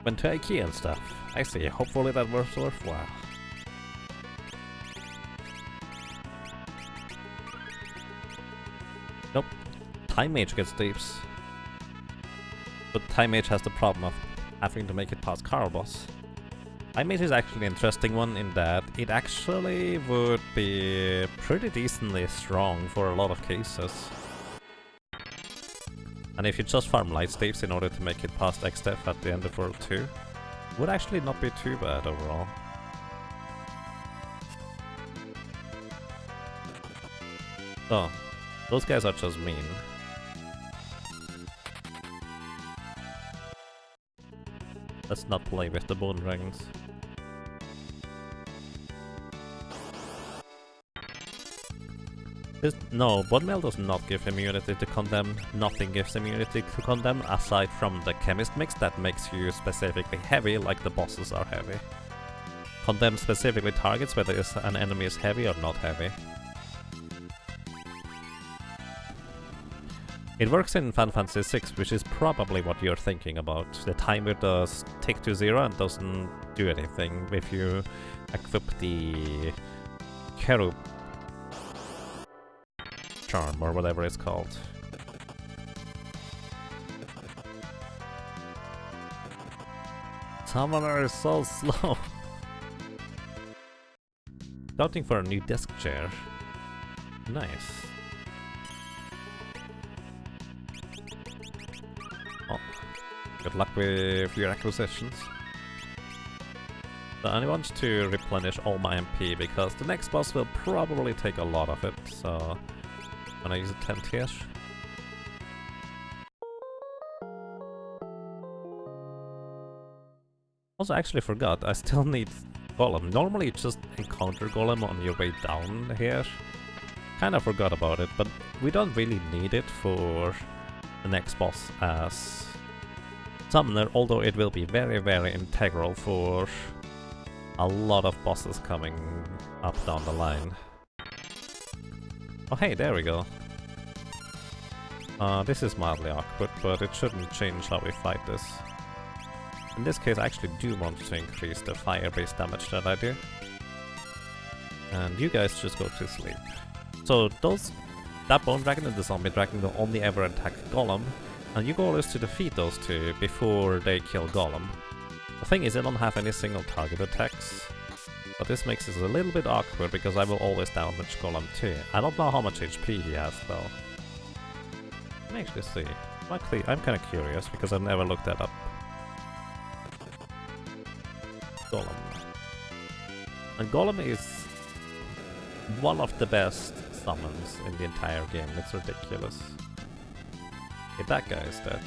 Went to IKEA and stuff. I see, hopefully that was worthwhile. Nope. Time Mage gets staves. But Time Mage has the problem of having to make it past Carl boss. Time Mage is actually an interesting one in that it actually would be pretty decently strong for a lot of cases. And if you just farm light staves in order to make it past X-Def at the end of World 2, would actually not be too bad overall. So, those guys are just mean. Let's not play with the bone dragons. No, bone mail does not give immunity to condemn. Nothing gives immunity to condemn aside from the chemist mix that makes you specifically heavy, like the bosses are heavy. Condemn specifically targets whether an enemy is heavy or not heavy. It works in Final Fantasy VI, which is probably what you're thinking about. The timer does tick to 0 and doesn't do anything if you equip the Cherub charm or whatever it's called. Summoner is so slow. Scouting for a new desk chair. Nice. Oh, good luck with your acquisitions. So I want to replenish all my MP because the next boss will probably take a lot of it, so I'm gonna use a tent here. Also, I actually forgot, I still need Golem. Normally you just encounter Golem on your way down here. Kinda forgot about it, but we don't really need it for the next boss as Summoner, although it will be very, very integral for a lot of bosses coming up down the line. Oh hey, there we go. This is mildly awkward, but it shouldn't change how we fight this. In this case, I actually do want to increase the fire-based damage that I do. And you guys just go to sleep. So that Bone Dragon and the Zombie Dragon will only ever attack Golem, and your goal is to defeat those two before they kill Golem. The thing is, they don't have any single target attacks, but this makes it a little bit awkward because I will always damage Golem too. I don't know how much HP he has though. Let me actually see. Luckily, I'm kinda curious because I've never looked that up. Golem. And Golem is one of the best summons in the entire game. It's ridiculous. Okay, that guy is dead.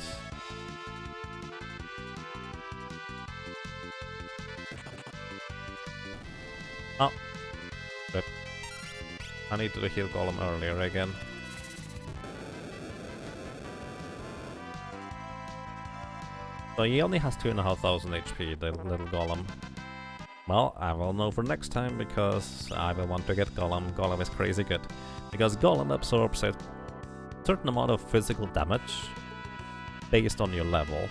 Oh. Rip. I need to heal Golem earlier again. So he only has 2,500 HP, the little Golem. Well, I will know for next time because I will want to get Golem. Golem is crazy good. Because Golem absorbs a certain amount of physical damage based on your level.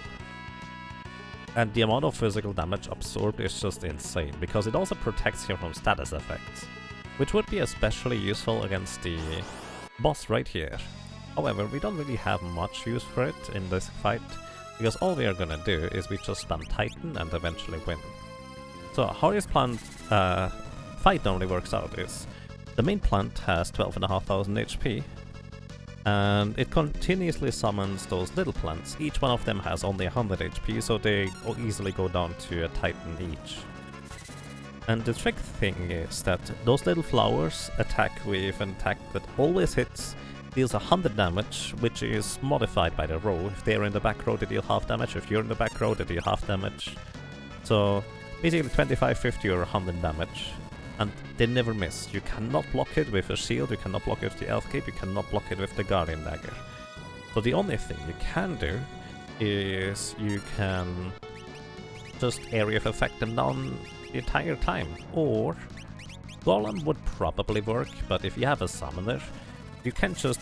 And the amount of physical damage absorbed is just insane, because it also protects you from status effects, which would be especially useful against the boss right here. However, we don't really have much use for it in this fight, because all we are gonna do is we just spam Titan and eventually win. So how this plant fight normally works out is, the main plant has 12,500 HP, and it continuously summons those little plants. Each one of them has only 100 HP, so they easily go down to a Titan each. And the trick thing is that those little flowers attack with an attack that always hits, deals 100 damage, which is modified by the row. If they're in the back row, they deal half damage. If you're in the back row, they deal half damage. So basically 25, 50 or 100 damage. And they never miss. You cannot block it with a shield, you cannot block it with the elf cape, you cannot block it with the guardian dagger. So the only thing you can do is you can just area of effect them down the entire time. Or Golem would probably work, but if you have a summoner, you can just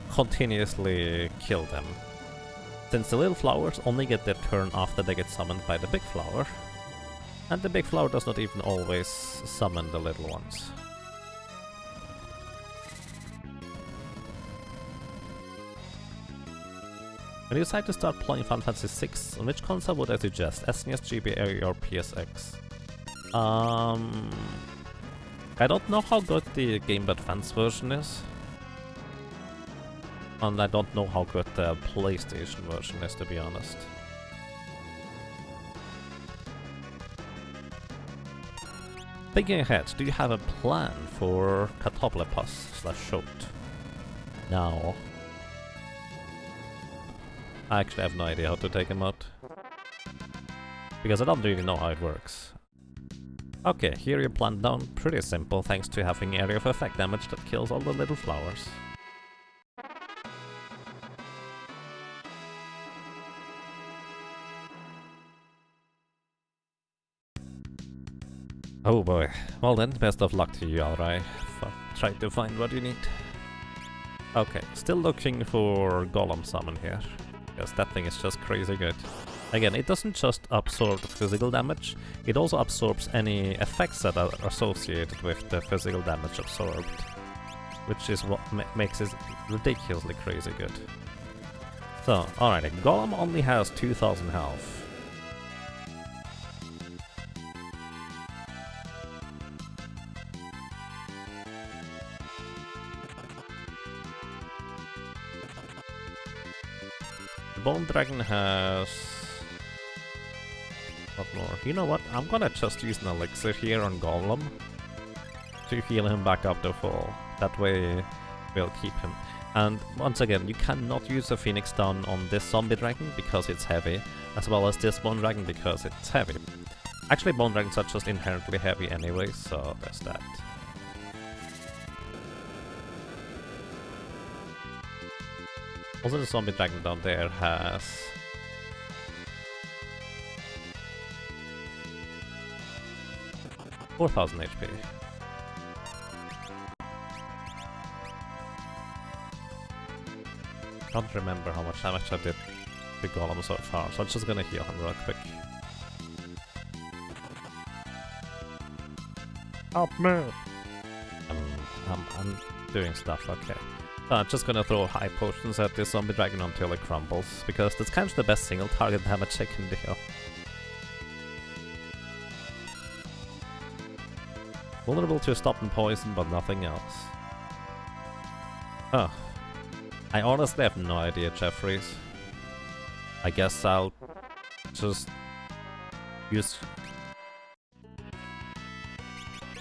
continuously kill them. Since the little flowers only get their turn after they get summoned by the big flower, and the big flower does not even always summon the little ones. When you decide to start playing Final Fantasy VI, on which console would I suggest? SNES, GBA or PSX? I don't know how good the Game Boy Advance version is. And I don't know how good the PlayStation version is, to be honest. Thinking ahead, do you have a plan for Catoplepus/Shoat? No. I actually have no idea how to take him out. Because I don't really know how it works. Okay, here you plan down. Pretty simple, thanks to having area of effect damage that kills all the little flowers. Oh boy. Well then, best of luck to you, alright. Try to find what you need. Okay, still looking for Golem summon here. Because that thing is just crazy good. Again, it doesn't just absorb the physical damage, it also absorbs any effects that are associated with the physical damage absorbed. Which is what makes it ridiculously crazy good. So, alright, Golem only has 2000 health. Bone Dragon has... what more? You know what? I'm gonna just use an elixir here on Golem to heal him back up to full. That way we'll keep him. And once again, you cannot use a Phoenix Down on this Zombie Dragon because it's heavy, as well as this Bone Dragon because it's heavy. Actually, Bone Dragons are just inherently heavy anyway, so there's that. Also, the Zombie Dragon down there has... 4000 HP. Can't remember how much damage I did to Golem so far, so I'm just gonna heal him real quick. Help me! I'm doing stuff, okay. So I'm just gonna throw high potions at this Zombie Dragon until it crumbles, because that's kind of the best single target damage I can deal. Vulnerable to stop and poison, but nothing else. Oh. I honestly have no idea, Jeffries. I guess I'll just use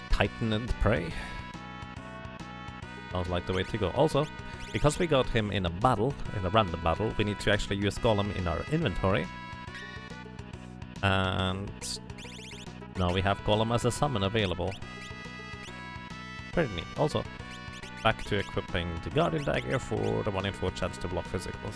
Titan and Prey. Sounds like the way to go. Also, because we got him in a battle, in a random battle, we need to actually use Golem in our inventory. And now we have Golem as a summon available. Pretty neat. Also, back to equipping the Guardian Dagger for the 1 in 4 chance to block physicals.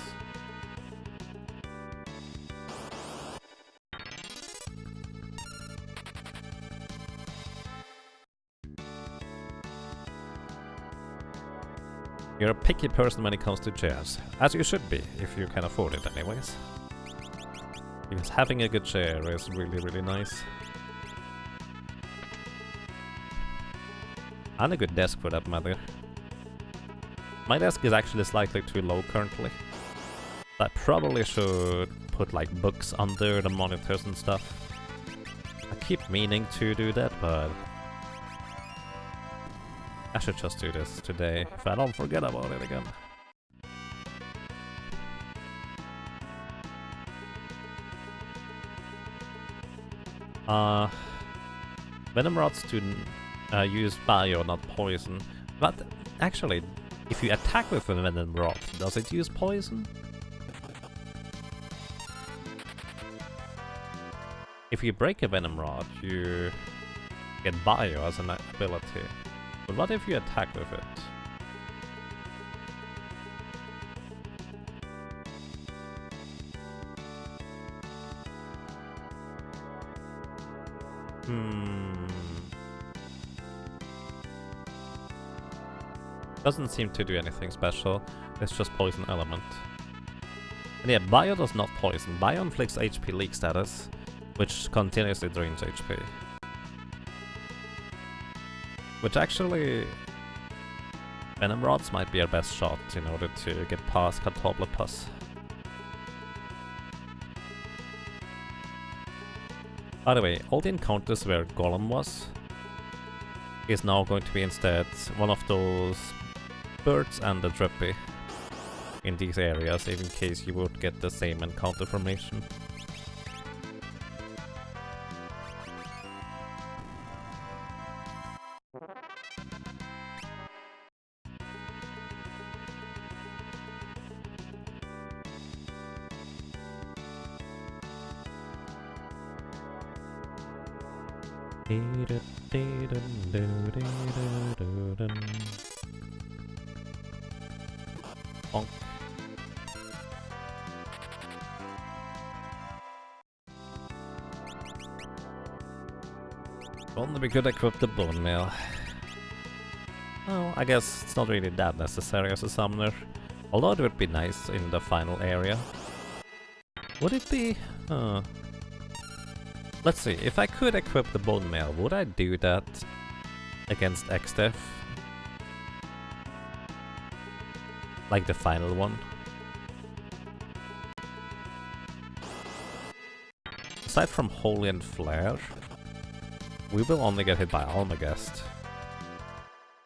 You're a picky person when it comes to chairs, as you should be, if you can afford it anyways. Because having a good chair is really, really nice. And a good desk for that matter. My desk is actually slightly too low currently. I probably should put like books under the monitors and stuff. I keep meaning to do that, but I should just do this today if I don't forget about it again. Venom rods to use bio, not poison. But actually, if you attack with a venom rod, does it use poison? If you break a venom rod, you get bio as an ability. But what if you attack with it? Doesn't seem to do anything special. It's just poison element. And yeah, bio does not poison. Bio inflicts HP leak status, which continuously drains HP. Which actually, venom rods might be our best shot in order to get past Catobla Pus. By the way, all the encounters where Golem was is now going to be instead one of those birds and the drippy in these areas, in case you would get the same encounter formation. Bonk. Only we could equip the bone mail. Oh, I guess it's not really that necessary as a summoner. Although it would be nice in the final area. Would it be? Let's see, if I could equip the bone mail, would I do that against X-Def? Like the final one? Aside from Holy and Flare, we will only get hit by Almagest.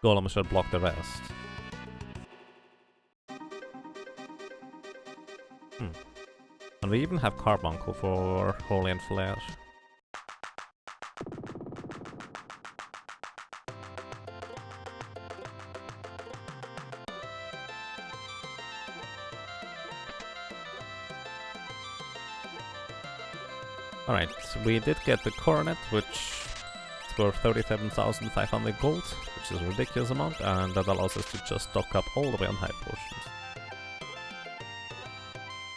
Golem should block the rest. And we even have Carbuncle for Holy and Flare. Alright, we did get the Coronet, which is worth 37,500 gold, which is a ridiculous amount, and that allows us to just stock up all the way on high potions.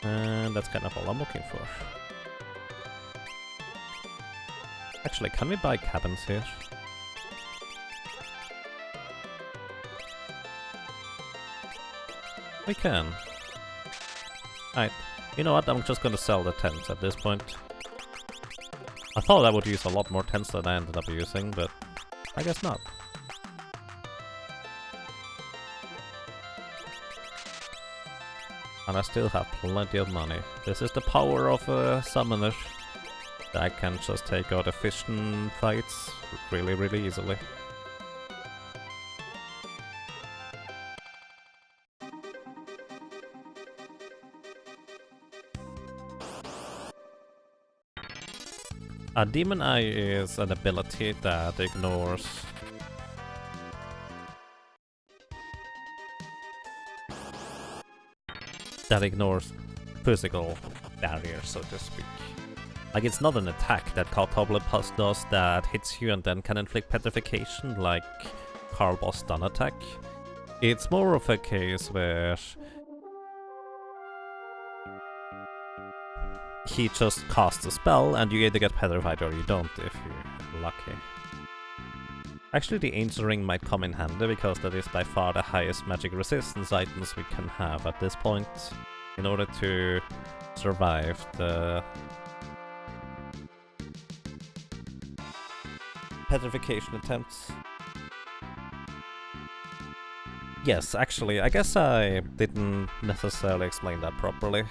And that's kind of all I'm looking for. Actually, can we buy cabins here? We can. Alright, you know what, I'm just gonna sell the tents at this point. I thought I would use a lot more tents than I ended up using, but I guess not. And I still have plenty of money. This is the power of a summoner. I can just take out efficient fights really, really easily. A Demon Eye is an ability that ignores physical barriers, so to speak. Like, it's not an attack that Catobla Pus does that hits you and then can inflict petrification like Carlboss stun attack. It's more of a case where he just casts a spell and you either get petrified or you don't if you're lucky. Actually, the Ancient Ring might come in handy, because that is by far the highest magic resistance items we can have at this point, in order to survive the petrification attempts. Yes, actually, I guess I didn't necessarily explain that properly.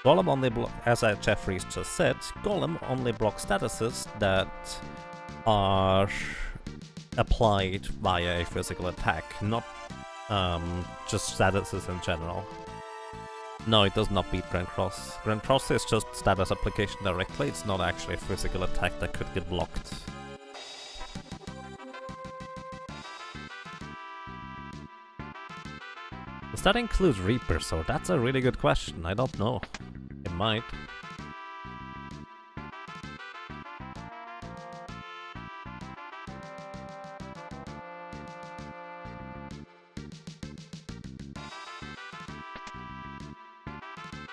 Golem only as Jeffries just said, Golem only blocks statuses that are applied via a physical attack, not just statuses in general. No, it does not beat Grand Cross. Grand Cross is just status application directly, it's not actually a physical attack that could get blocked. Does that include Reaper Sword? That's a really good question, I don't know. It might.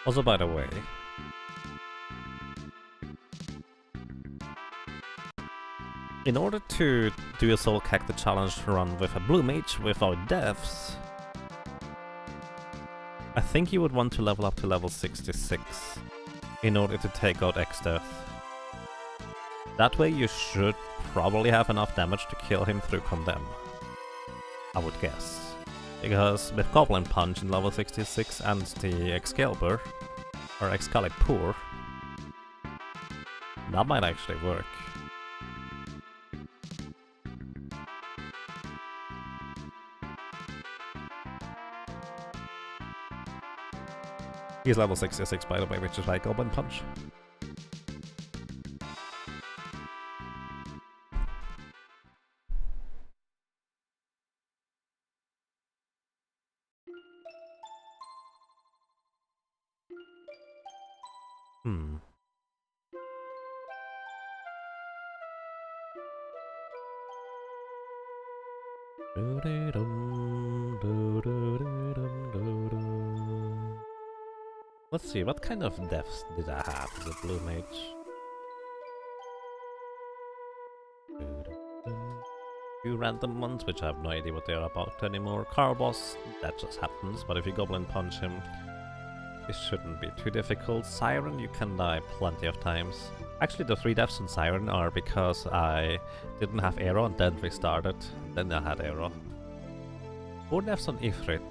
Also, by the way, in order to do a Soul Cactus challenge run with a Blue Mage without deaths, I think you would want to level up to level 66 in order to take out X-Death. That way you should probably have enough damage to kill him through Condemn, I would guess. Because with Goblin Punch in level 66 and the Excalibur, or Excalibur, that might actually work. He's level 66 by the way, which is why Goblin Punch. Let's see, what kind of deaths did I have as a Blue Mage? Few random ones, which I have no idea what they're about anymore. Car boss, that just happens, but if you Goblin Punch him, it shouldn't be too difficult. Siren, you can die plenty of times. Actually, the 3 deaths on Siren are because I didn't have Arrow and then restarted, then I had Arrow. 4 deaths on Ifrit.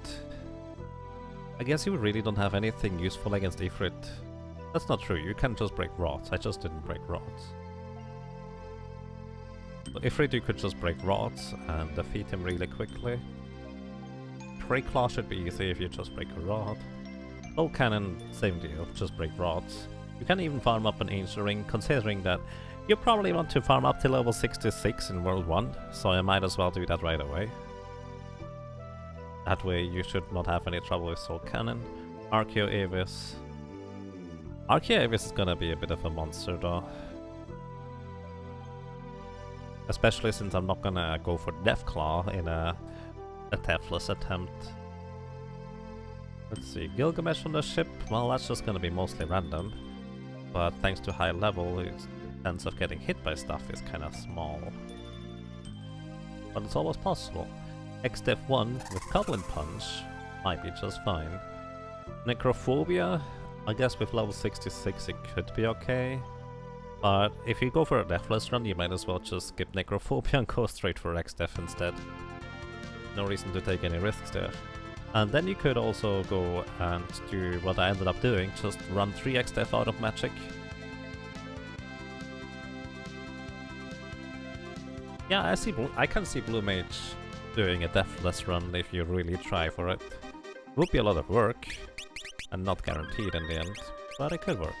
I guess you really don't have anything useful against Ifrit. That's not true, you can just break rods. I just didn't break rods. So Ifrit you could just break rods and defeat him really quickly. Prey Claw should be easy if you just break a rod. Soul Cannon, same deal, just break rods. You can even farm up an Ancient Ring, considering that you probably want to farm up to level 66 in World 1, so I might as well do that right away. That way you should not have any trouble with Soul Cannon. Archaeoavis. Archaeoavis is gonna be a bit of a monster though. Especially since I'm not gonna go for Deathclaw in a deathless attempt. Let's see, Gilgamesh on the ship, well that's just gonna be mostly random. But thanks to high level, its chance of getting hit by stuff is kinda small. But it's always possible. X-Def 1 with Goblin Punch might be just fine. Necrophobia, I guess with level 66 it could be okay. But if you go for a Deathless run, you might as well just skip Necrophobia and go straight for X-Def instead. No reason to take any risks there. And then you could also go and do what I ended up doing, just run 3 X-Def out of magic. Yeah, I can see Blue Mage doing a Deathless run if you really try for it. It would be a lot of work, and not guaranteed in the end, but it could work.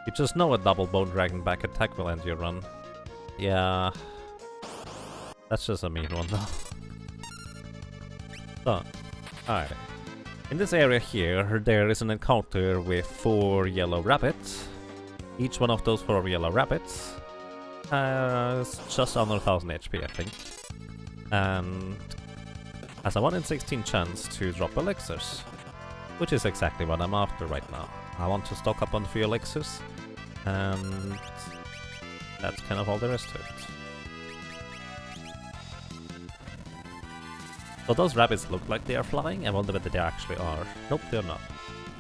You just know a double Bone Dragon back attack will end your run. Yeah, that's just a mean one though. So, alright. In this area here, there is an encounter with 4 yellow rabbits. Each one of those 4 yellow rabbits has just under 1000 HP, I think. And has a 1 in 16 chance to drop elixirs, which is exactly what I'm after right now. I want to stock up on 3 elixirs, and That's kind of all there is to it. So those rabbits look like they are flying, I wonder whether they actually are. Nope, they're not.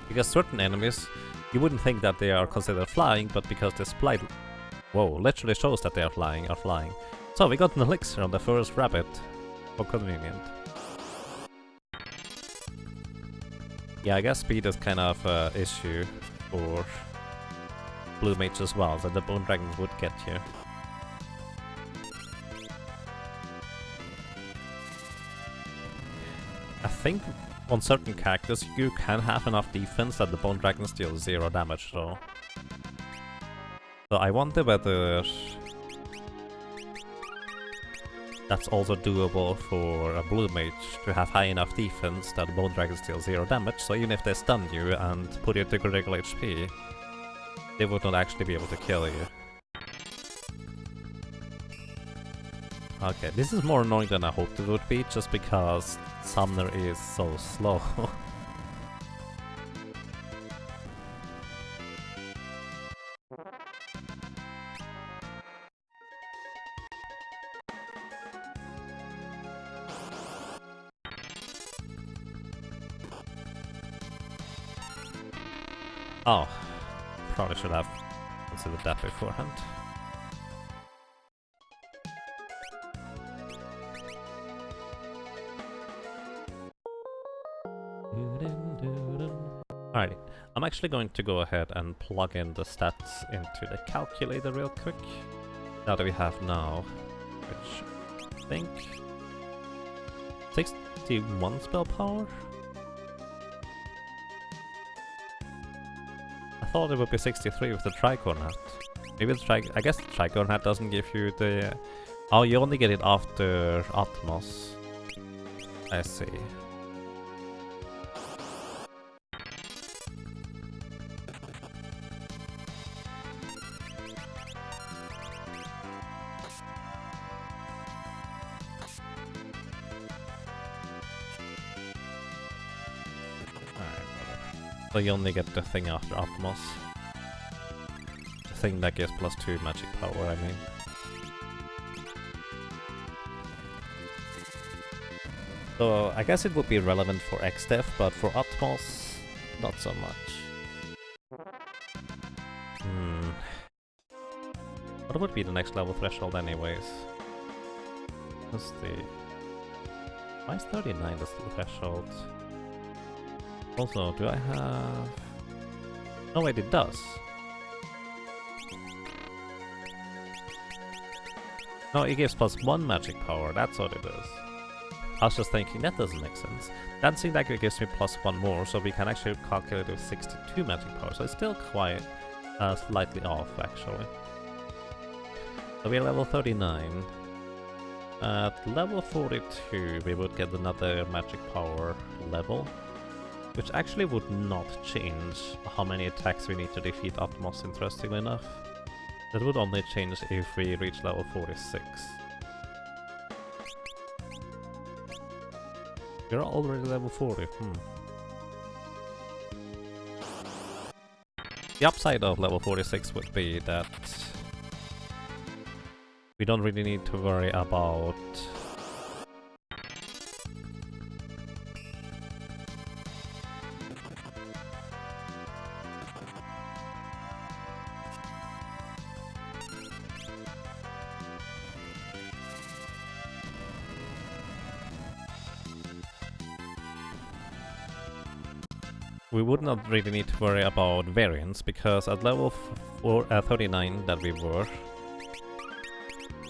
Because certain enemies, you wouldn't think that they are considered flying, but because the sprite, whoa, literally shows that they are flying. So we got an elixir on the first rabbit. How convenient. Yeah, I guess speed is kind of an issue for Blue Mage as well, so the Bone Dragons would get you. I think on certain characters you can have enough defense that the Bone Dragons deal 0 damage though. So I wonder whether that's also doable for a Blue Mage to have high enough defense that the Bone Dragons deal 0 damage, so even if they stun you and put you to critical HP, they would not actually be able to kill you. Okay, this is more annoying than I hoped it would be, just because Summoner is so slow. Oh, probably should have considered that beforehand. Alright, I'm actually going to go ahead and plug in the stats into the calculator real quick. Now that we have now, which I think 61 spell power? I thought it would be 63 with the Tricorn hat. Maybe the I guess the Tricorn hat doesn't give you the... Oh, you only get it after Atmos. I see. So you only get the thing after Atmos. The thing that gives +2 magic power, I mean. So I guess it would be relevant for XDev, but for Atmos, not so much. What would be the next level threshold anyways? What's the... Why is 39 the threshold? Also, do I have... Oh wait, it does. No, it gives +1 magic power, that's what it is. I was just thinking, that doesn't make sense. Dancing Dagger gives me +1 more, so we can actually calculate it with 62 magic power, so it's still quite slightly off, actually. So we're level 39. At level 42, we would get another magic power level, which actually would not change how many attacks we need to defeat Atmos, interestingly enough. That would only change if we reach level 46. We're already level 40, The upside of level 46 would be that we don't really need to worry about we would not really need to worry about variance, because at level 39 that we were,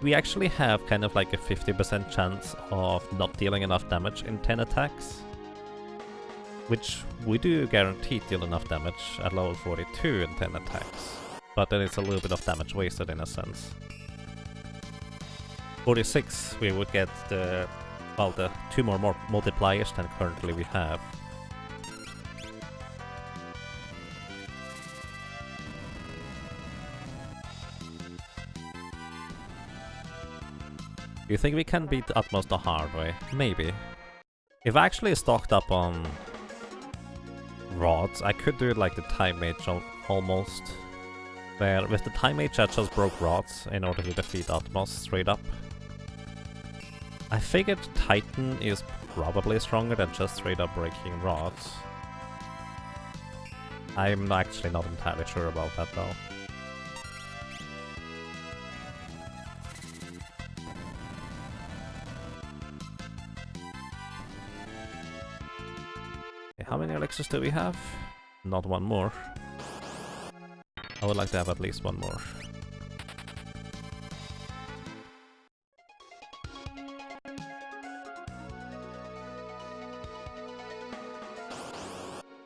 we actually have kind of like a 50% chance of not dealing enough damage in 10 attacks. Which we do guaranteed deal enough damage at level 42 in 10 attacks. But then it's a little bit of damage wasted in a sense. 46 we would get the, well, the 2 more multipliers than currently we have. Do you think we can beat Atmos the hard way? Maybe. If I actually stocked up on rods, I could do it like the Time Mage almost. Where with the Time Mage I just broke rods in order to defeat Atmos straight up. I figured Titan is probably stronger than just straight up breaking rods. I'm actually not entirely sure about that though. Okay, how many elixirs do we have? Not one more. I would like to have at least one more.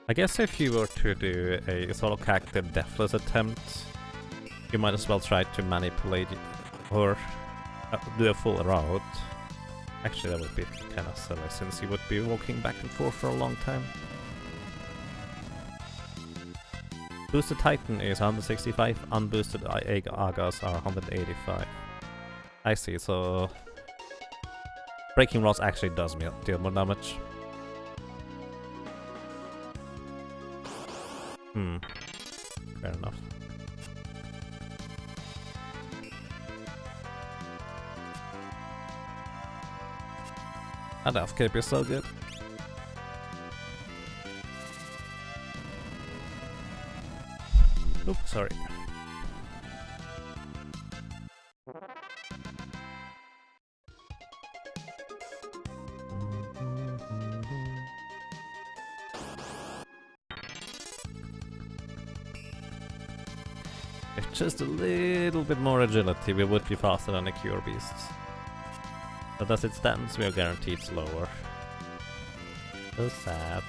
I guess if you were to do a sort of character deathless attempt, you might as well try to manipulate it or do a full route. Actually, that would be kind of silly since you would be walking back and forth for a long time. Boosted Titan is 165, unboosted Agas are 185. I see, so breaking rods actually does deal more damage. Fair enough. And F-Cape is so good. Oops, sorry. With just a little bit more agility, we would be faster than the Cure Beasts. But as it stands, we are guaranteed slower. So sad.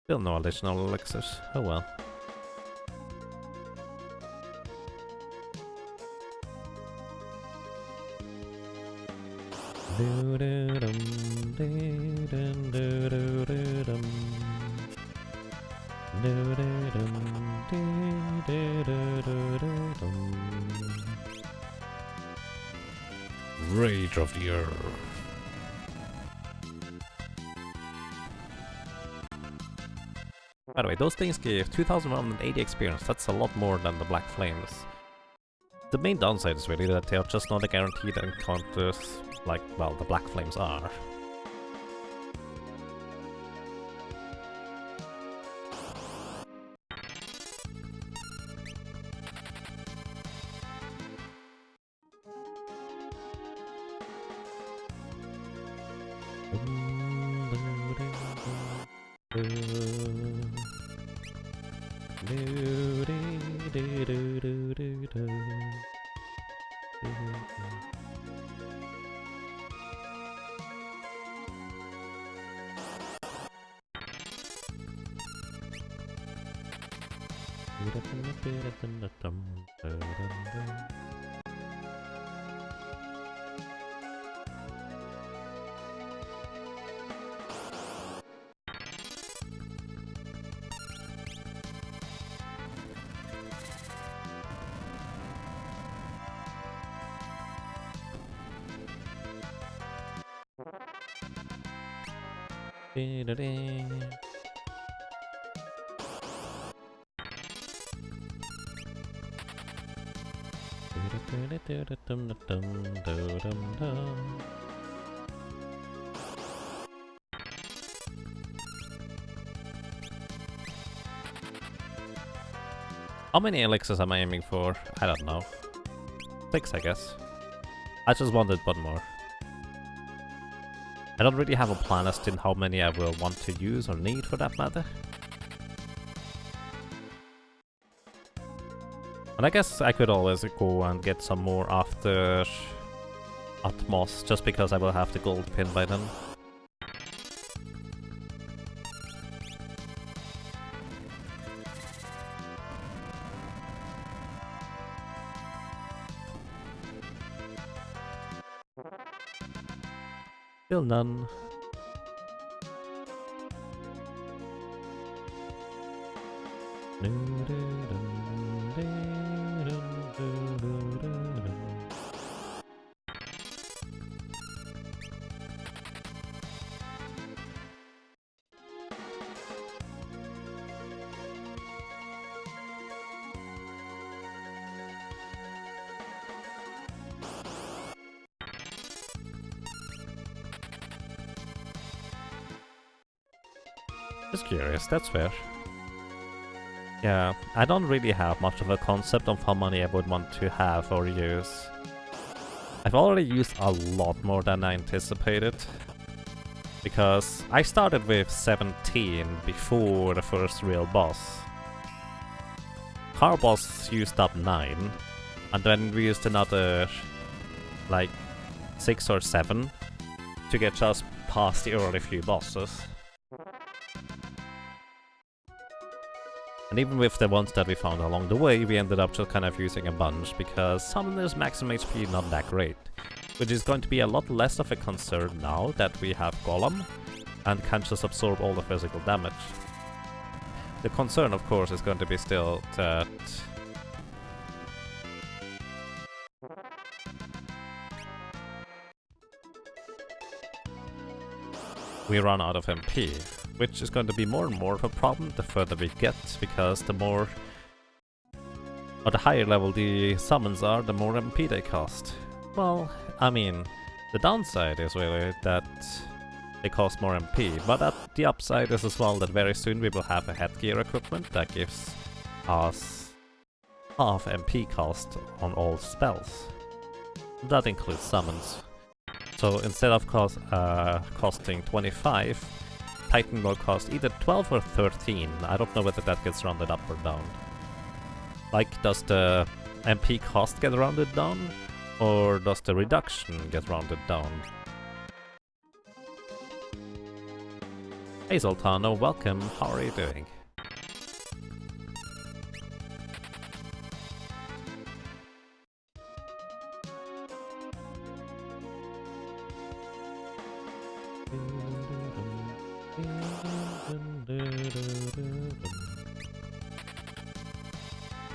Still no additional elixirs. Oh well. Rage of the Earth. By the way, those things give 2180 experience. That's a lot more than the Black Flames. The main downside is really that they are just not a guaranteed encounters like, well, the Black Flames are. How many elixirs am I aiming for? I don't know. 6, I guess. I just wanted one more. I don't really have a plan as to how many I will want to use or need for that matter. And I guess I could always go and get some more after Atmos, just because I will have the gold pin by then. Still none. Just curious, that's fair. Yeah, I don't really have much of a concept of how many I would want to have or use. I've already used a lot more than I anticipated. Because I started with 17 before the first real boss. Car boss used up 9. And then we used another, like, 6 or 7 to get just past the early few bosses. And even with the ones that we found along the way, we ended up just kind of using a bunch, because summoners maximum HP not that great. Which is going to be a lot less of a concern now that we have Golem, and can just absorb all the physical damage. The concern, of course, is going to be still that we run out of MP, which is going to be more and more of a problem the further we get, because the more or the higher level the summons are, the more MP they cost. Well, I mean, the downside is really that they cost more MP, but the upside is as well that very soon we will have a headgear equipment that gives us half MP cost on all spells. That includes summons. So instead of costing 25, Titan will cost either 12 or 13. I don't know whether that gets rounded up or down. Like, does the MP cost get rounded down? Or does the reduction get rounded down? Hey Zoltano, welcome, how are you doing?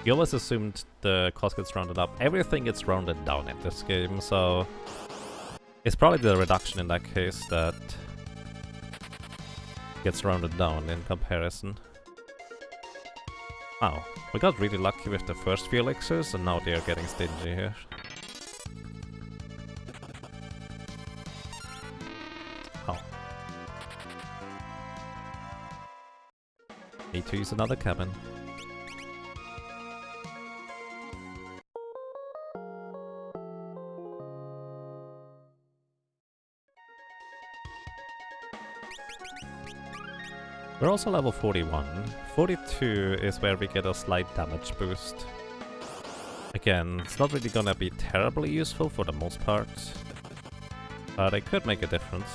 You always assumed the cost gets rounded up. Everything gets rounded down in this game, so it's probably the reduction in that case that gets rounded down in comparison. Wow, we got really lucky with the first few elixirs, and now they are getting stingy here. Oh. Need to use another cabin. We're also level 41. 42 is where we get a slight damage boost. Again, it's not really gonna be terribly useful for the most part, but it could make a difference.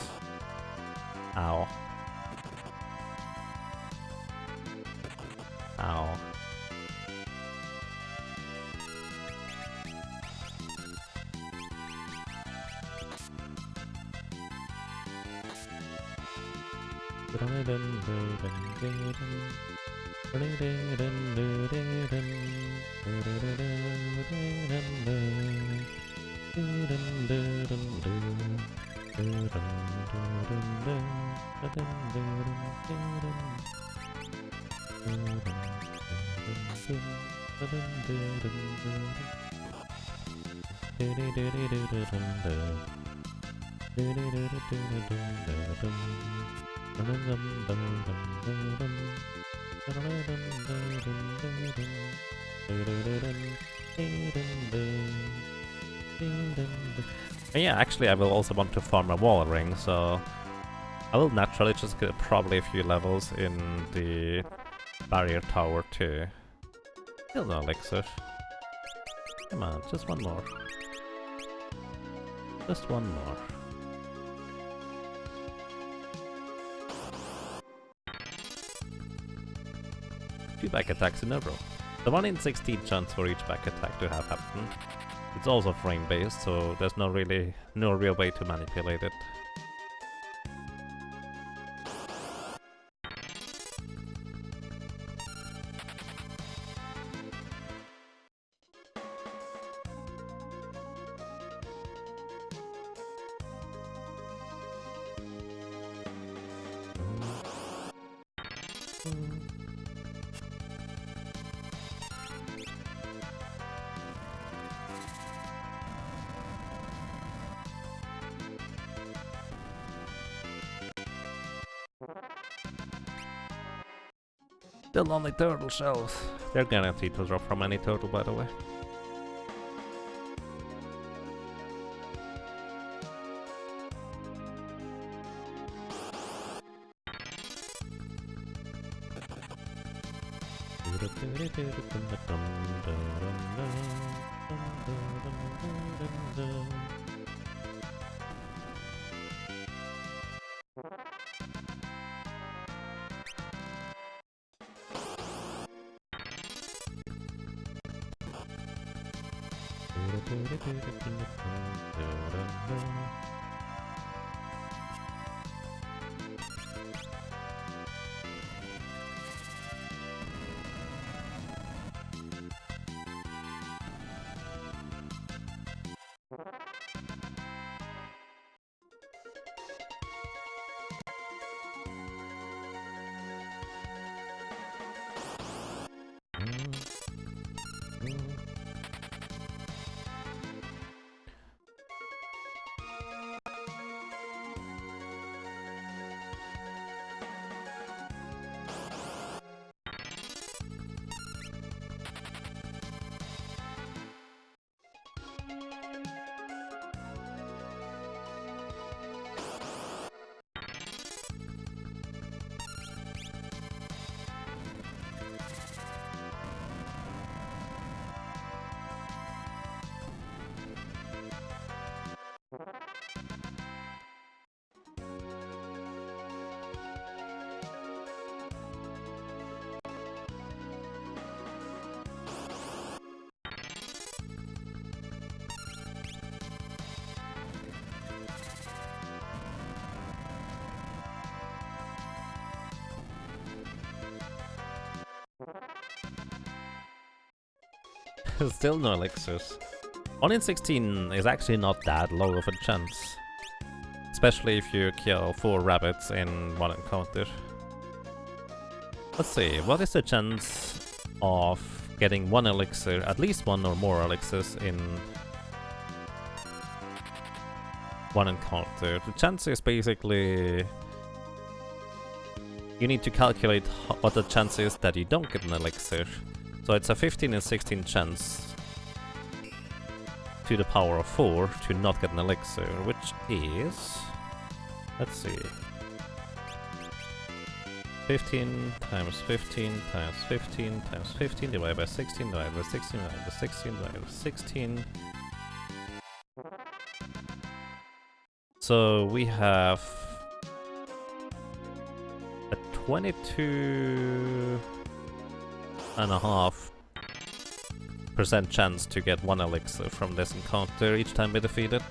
Ow. Ow. And yeah, actually I will also want to farm a wall ring, so I will naturally just get probably a few levels in the barrier tower too. Still no elixir. Come on, just one more. Just one more. Two back attacks in a row. The 1 in 16 chance for each back attack to have happen. It's also frame based, so there's no real way to manipulate it. Still only turtle shells. They're guaranteed to drop from any turtle, by the way. Still no elixirs. 1 in 16 is actually not that low of a chance. Especially if you kill 4 rabbits in one encounter. Let's see, what is the chance of getting 1 elixir, at least 1 or more elixirs in one encounter? The chance is basically... you need to calculate what the chance is that you don't get an elixir. So it's a 15 in 16 chance to the power of 4 to not get an elixir, which is... let's see... 15 times 15 times 15 times 15 divided by 16 divided by 16 divided by 16 divided by 16. So we have a 22.5% chance to get 1 elixir from this encounter each time we defeat it.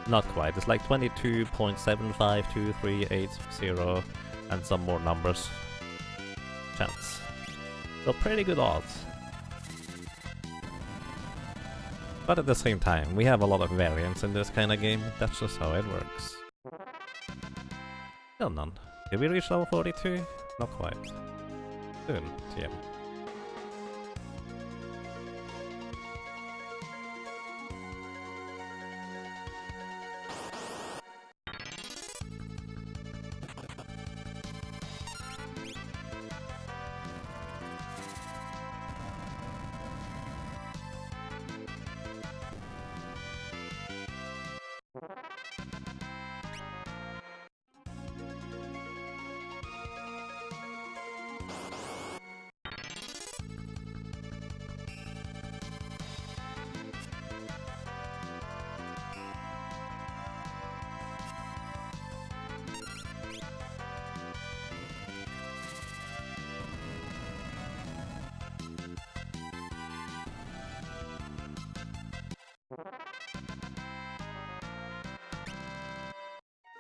Not quite, it's like 22.752380 and some more numbers chance. So pretty good odds. But at the same time, we have a lot of variance in this kind of game, that's just how it works. Still none. Did we reach level 42? Not quite. Soon, TM.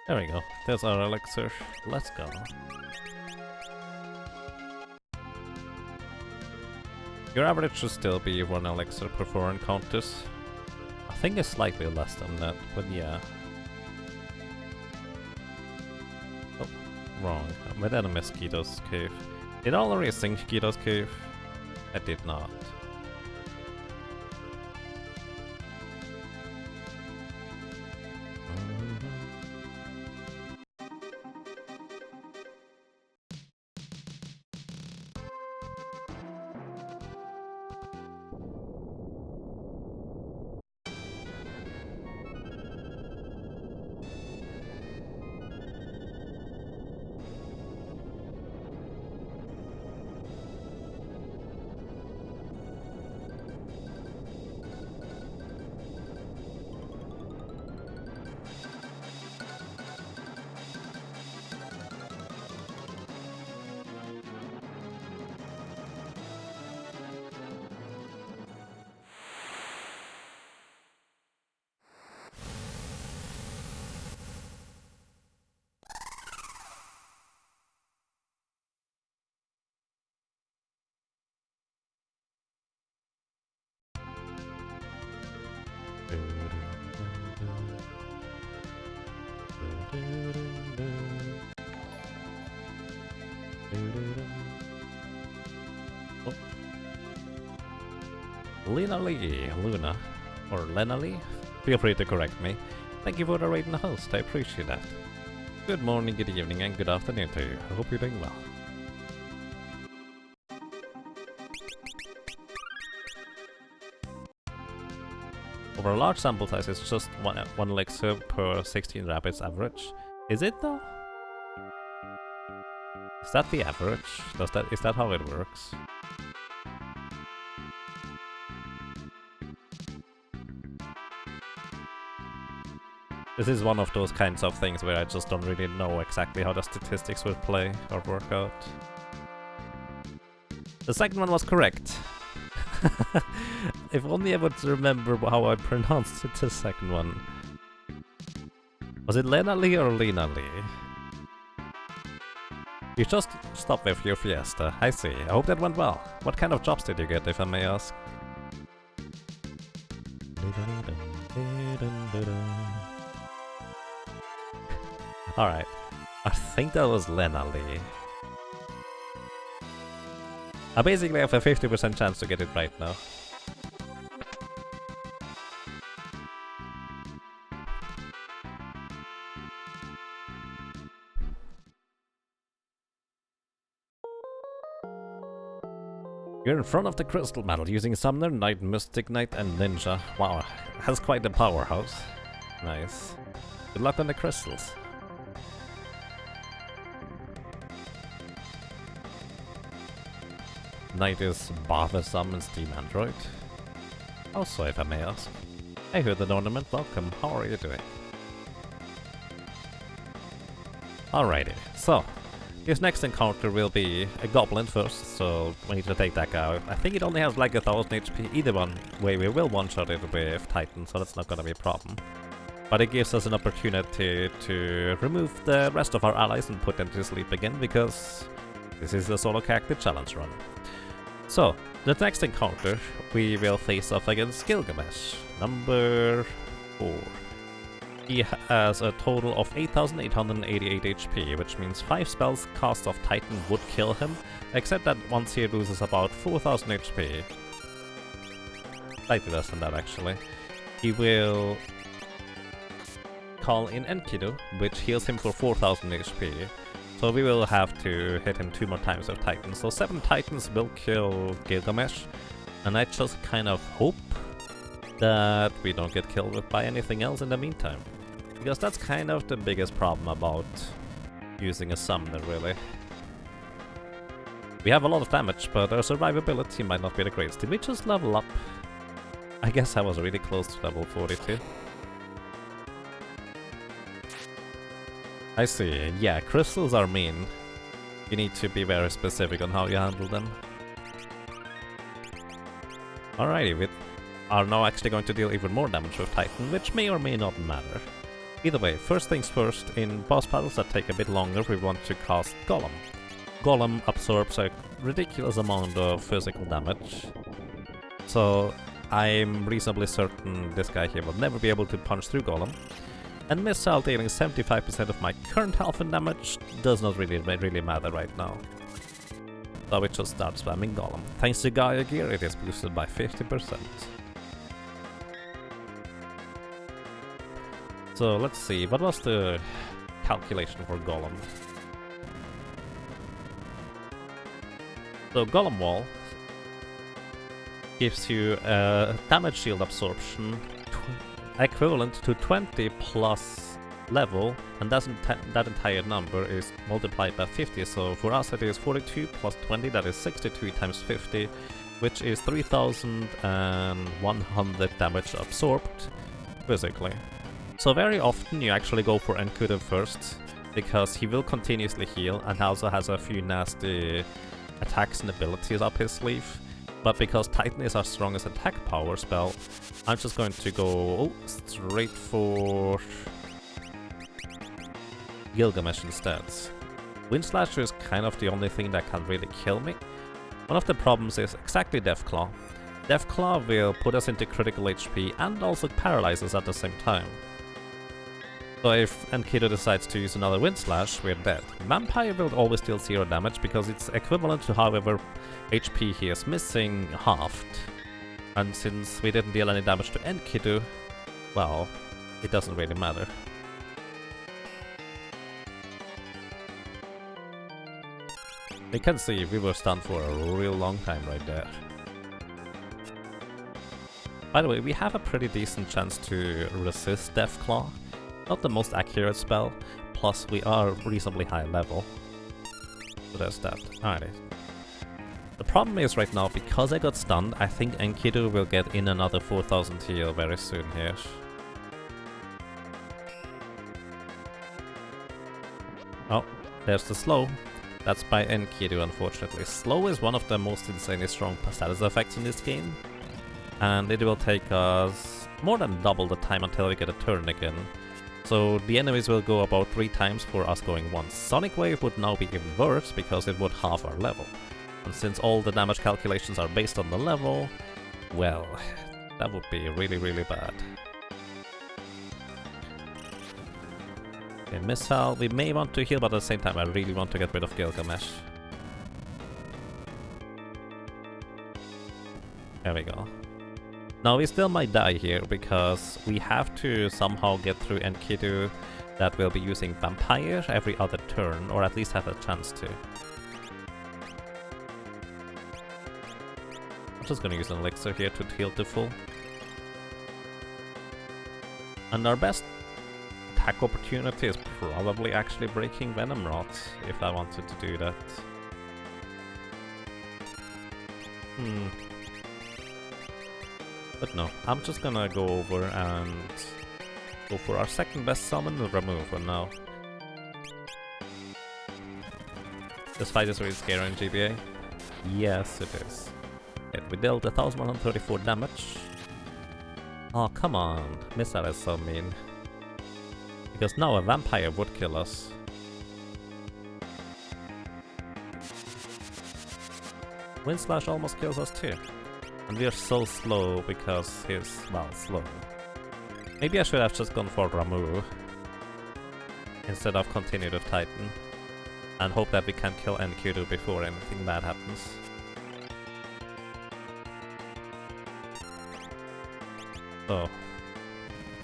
There we go, there's our elixir. Let's go. Your average should still be 1 elixir per 4 encounters. I think it's slightly less than that, but yeah. Oh, wrong. I went at a Mosquito's Cave. Did I already sing Mosquito's Cave? I did not. Lena Lee, Luna, or Lena Lee? Feel free to correct me. Thank you for the raid and host, I appreciate that. Good morning, good evening, and good afternoon to you. I hope you're doing well. Over a large sample size, it's just one elixir per 16 rabbits average. Is it though? Is that the average? Is that how it works? This is one of those kinds of things where I just don't really know exactly how the statistics would play or work out. The second one was correct. If only I would remember how I pronounced it, the second one. Was it Lena Lee or Lena Lee? You just stopped with your fiesta, I see. I hope that went well. What kind of jobs did you get, if I may ask? Alright, I think that was Lena Lee. I basically have a 50% chance to get it right now. You're in front of the crystal battle using Summoner, Knight, Mystic Knight, and Ninja. Wow, has quite a powerhouse. Nice. Good luck on the crystals. Knight is bothersome and Steam Android. Also, if I may ask. Hey, who the ornament, welcome, how are you doing? Alrighty, so his next encounter will be a goblin first, so we need to take that guy out. I think it only has like 1000 HP, either one way we will one-shot it with Titan, so that's not gonna be a problem. But it gives us an opportunity to remove the rest of our allies and put them to sleep again, because this is a solo character challenge run. So, the next encounter, we will face off against Gilgamesh, number 4. He has a total of 8888 HP, which means 5 spells cast off Titan would kill him, except that once he loses about 4000 HP. Slightly less than that actually. He will call in Enkidu, which heals him for 4000 HP. So we will have to hit him 2 more times with Titans. So 7 Titans will kill Gilgamesh, and I just kind of hope that we don't get killed by anything else in the meantime. Because that's kind of the biggest problem about using a summoner, really. We have a lot of damage, but our survivability might not be the greatest. Did we just level up? I guess I was really close to level 42. I see, yeah, crystals are mean. You need to be very specific on how you handle them. Alrighty, we are now actually going to deal even more damage with Titan, which may or may not matter. Either way, first things first, in boss battles that take a bit longer, we want to cast Golem. Golem absorbs a ridiculous amount of physical damage. So I'm reasonably certain this guy here will never be able to punch through Golem. And Missile dealing 75% of my current health and damage does not really matter right now. So we just start spamming Golem. Thanks to Gaia gear, it is boosted by 50%. So let's see, what was the calculation for Golem? So Golem Wall gives you a damage shield absorption equivalent to 20 plus level, and that entire number is multiplied by 50, so for us it is 42 plus 20, that is 63 times 50, which is 3100 damage absorbed physically. So very often you actually go for Enkudu first, because he will continuously heal and also has a few nasty attacks and abilities up his sleeve. But because Titan is our strongest attack power spell, I'm just going to go straight for Gilgamesh instead. Wind Slasher is kind of the only thing that can really kill me. One of the problems is exactly Deathclaw. Deathclaw will put us into critical HP and also paralyze us at the same time. So if Enkidu decides to use another Wind Slash, we're dead. Vampire will always deal 0 damage because it's equivalent to however HP he is missing halved. And since we didn't deal any damage to Enkidu, well, it doesn't really matter. You can see we were stunned for a real long time right there. By the way, we have a pretty decent chance to resist Deathclaw. Not the most accurate spell, plus we are reasonably high level. So there's that. Alrighty. The problem is right now, because I got stunned, I think Enkidu will get in another 4000 heal very soon here. Oh, there's the slow. That's by Enkidu, unfortunately. Slow is one of the most insanely strong status effects in this game. And it will take us more than double the time until we get a turn again. So the enemies will go about 3 times for us going once. Sonic Wave would now be even worse because it would halve our level. And since all the damage calculations are based on the level, well, that would be really, really bad. Okay, Missile, we may want to heal, but at the same time I really want to get rid of Gilgamesh. There we go. Now we still might die here, because we have to somehow get through Enkidu that will be using Vampire every other turn, or at least have a chance to. I'm just gonna use an elixir here to heal to full. And our best attack opportunity is probably actually breaking Venom Rot, if I wanted to do that. But no, I'm just gonna go over and go for our second best summon, the removal now. This fight is really scary in GBA. Yes, it is. Okay, we dealt 1134 damage. Oh, come on. Missile is so mean. Because now a vampire would kill us. Wind Slash almost kills us too. And we are so slow because he's, well, slow. Maybe I should have just gone for Ramu instead of continued with Titan. And hope that we can kill Enkidu before anything bad happens. So,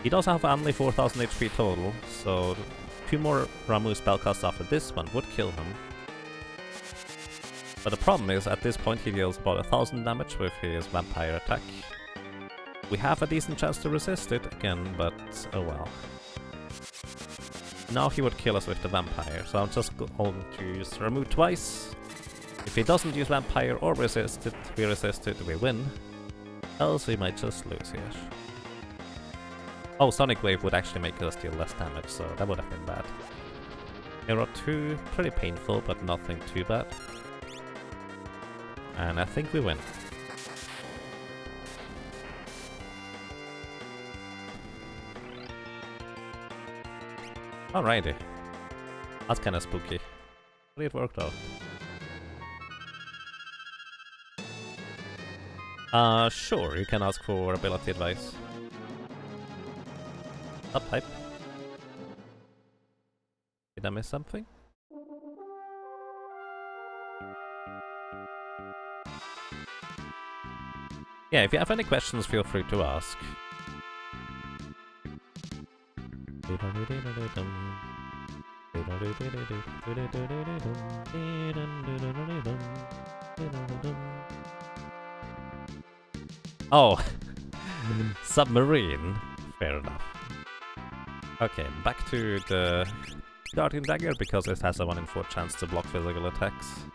he does have only 4000 HP total, so 2 more Ramu spellcasts after this one would kill him. But the problem is, at this point he deals about 1000 damage with his vampire attack. We have a decent chance to resist it again, but oh well. Now he would kill us with the vampire, so I'm just going to use Ramu twice. If he doesn't use vampire or resist it, we win. Else we might just lose here. Oh, Sonic Wave would actually make us deal less damage, so that would have been bad. Hero 2, pretty painful, but nothing too bad. And I think we win. Alrighty. That's kinda spooky. But it worked out. Sure, you can ask for ability advice. Subtype. Did I miss something? Yeah, if you have any questions, feel free to ask. Oh, submarine. Fair enough. Okay, back to the Guardian Dagger, because it has a 1 in 4 chance to block physical attacks.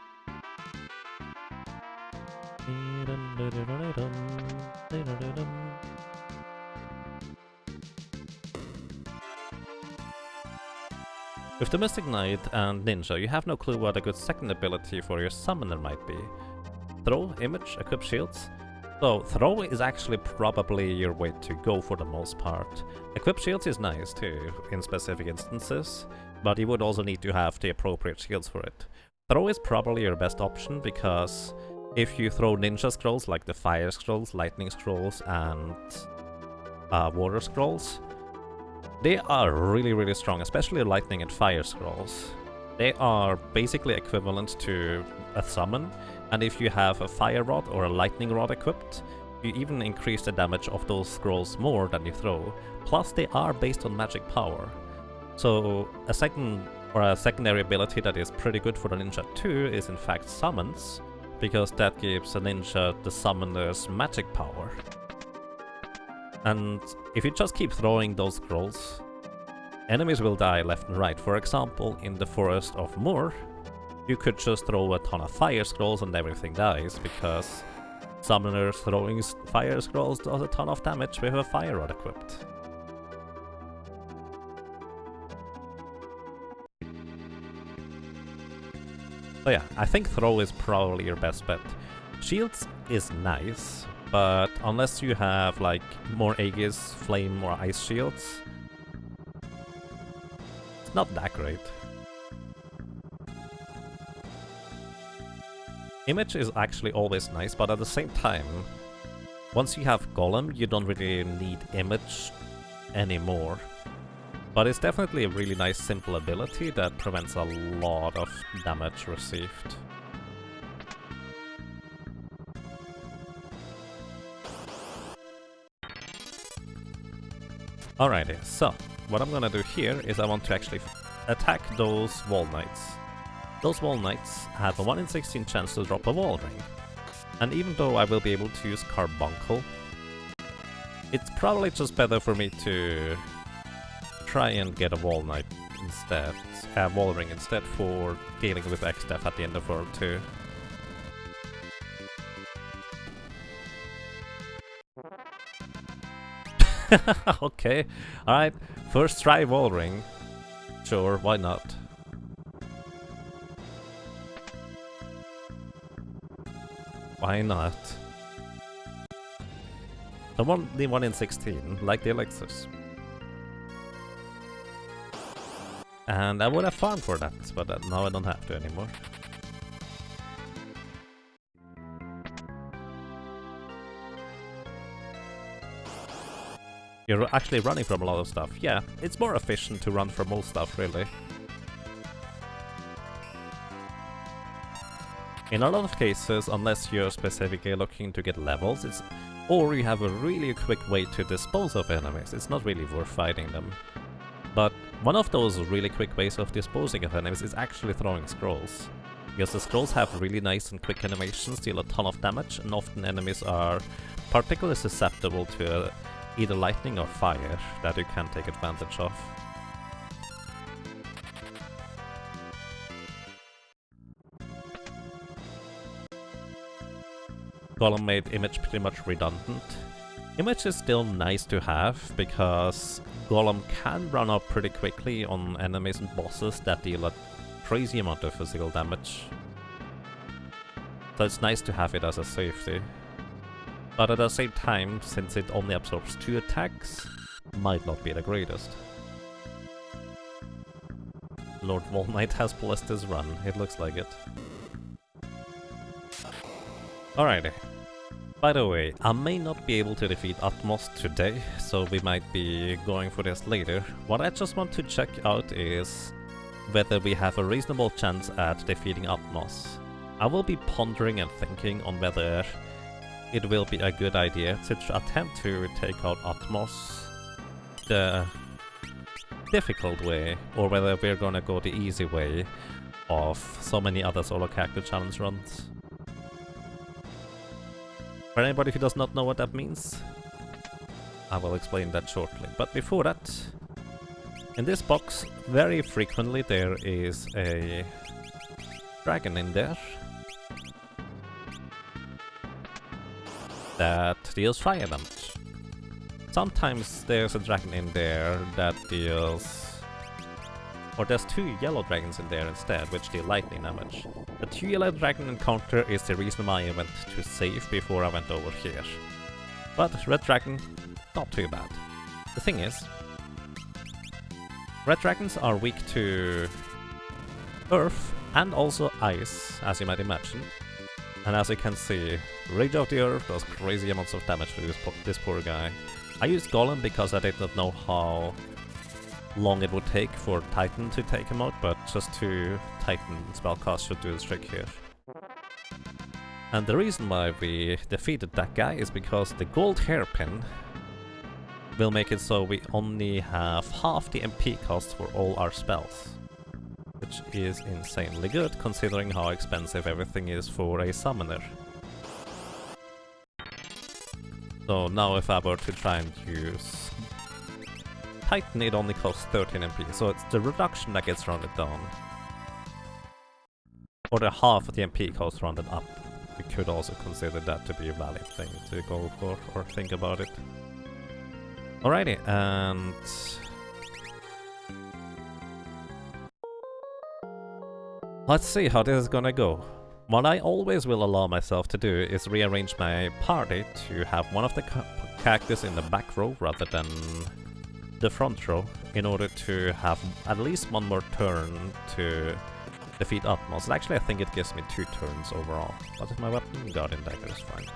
With the Mystic Knight and Ninja, you have no clue what a good second ability for your summoner might be. Throw, Image, Equip Shields. So, Throw is actually probably your way to go for the most part. Equip Shields is nice too, in specific instances, but you would also need to have the appropriate shields for it. Throw is probably your best option, because if you throw ninja scrolls like the fire scrolls, lightning scrolls, and water scrolls, they are really, really strong, especially lightning and fire scrolls. They are basically equivalent to a summon, and if you have a fire rod or a lightning rod equipped, you even increase the damage of those scrolls more than you throw, plus they are based on magic power. So a secondary ability that is pretty good for the ninja too is in fact summons, because that gives a ninja the summoner's magic power. And if you just keep throwing those scrolls, enemies will die left and right. For example, in the Forest of Moor, you could just throw a ton of fire scrolls and everything dies, because summoners throwing fire scrolls does a ton of damage with a fire rod equipped. So yeah, I think throw is probably your best bet. Shields is nice, but unless you have like more Aegis, Flame or Ice shields, it's not that great. Image is actually always nice, but at the same time, once you have Golem, you don't really need Image anymore. But it's definitely a really nice simple ability that prevents a lot of damage received. Alrighty, so what I'm gonna do here is I want to actually attack those Wall Knights. Those Wall Knights have a 1 in 16 chance to drop a wall ring. And even though I will be able to use Carbuncle, it's probably just better for me to try and get a Wall Knight instead, a wall ring instead, for dealing with X-Death at the end of World 2. Okay, alright, first try wall ring. Sure, why not? Why not? The 1 in 16, like the elixirs. And I would have farmed for that, but now I don't have to anymore. You're actually running from a lot of stuff. Yeah, it's more efficient to run from most stuff, really. In a lot of cases, unless you're specifically looking to get levels, or you have a really quick way to dispose of enemies, it's not really worth fighting them. But one of those really quick ways of disposing of enemies is actually throwing scrolls. Because the scrolls have really nice and quick animations, deal a ton of damage, and often enemies are particularly susceptible to either lightning or fire that you can take advantage of. Golem made Image pretty much redundant. Image is still nice to have, because Golem can run up pretty quickly on enemies and bosses that deal a crazy amount of physical damage. So it's nice to have it as a safety. But at the same time, since it only absorbs 2 attacks, might not be the greatest. Lord Wall Knight has blessed his run, it looks like it. Alrighty. By the way, I may not be able to defeat Atmos today, so we might be going for this later. What I just want to check out is whether we have a reasonable chance at defeating Atmos. I will be pondering and thinking on whether it will be a good idea to attempt to take out Atmos the difficult way, or whether we're gonna go the easy way of so many other solo character challenge runs. For anybody who does not know what that means, I will explain that shortly. But before that, in this box, very frequently there is a dragon in there that deals fire damage. Sometimes there's a dragon in there that deals... or there's 2 yellow dragons in there instead, which deal lightning damage. The 2 yellow dragon encounter is the reason why I went to save before I went over here. But red dragon, not too bad. The thing is, red dragons are weak to earth and also ice, as you might imagine. And as you can see, Rage of the Earth does crazy amounts of damage to this poor guy. I used Golem because I did not know how long it would take for Titan to take him out, but just 2 Titan spellcasts should do the trick here. And the reason why we defeated that guy is because the gold hairpin will make it so we only have half the MP cost for all our spells. Which is insanely good, considering how expensive everything is for a summoner. So now if I were to try and use Titan, it only costs 13 MP, so it's the reduction that gets rounded down. Or the half of the MP cost rounded up. We could also consider that to be a valid thing to go for, or think about it. Alrighty, and... let's see how this is gonna go. What I always will allow myself to do is rearrange my party to have one of the characters in the back row rather than the front row, in order to have at least one more turn to defeat Atmos. Actually, I think it gives me 2 turns overall. What is my weapon? Guardian Dagger is fine.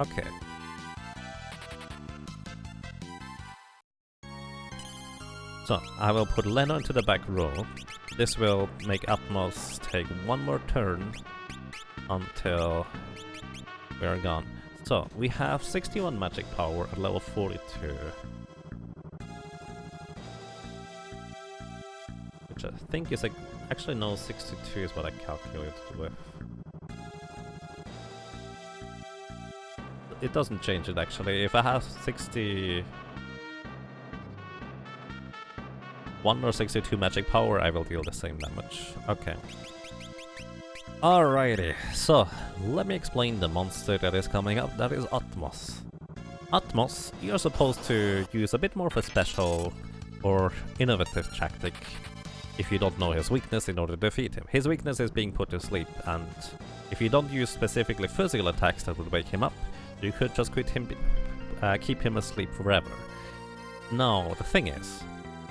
Okay. So, I will put Leno into the back row. This will make Atmos take 1 more turn until we're gone. So, we have 61 magic power at level 42. Which I think is actually no, 62 is what I calculated with. It doesn't change it actually. If I have 61 or 62 magic power, I will deal the same damage. Okay. Alrighty, so let me explain the monster that is coming up. That is Atmos. Atmos, you're supposed to use a bit more of a special or innovative tactic if you don't know his weakness in order to defeat him. His weakness is being put to sleep, and if you don't use specifically physical attacks that would wake him up, you could just keep him asleep forever. Now, the thing is,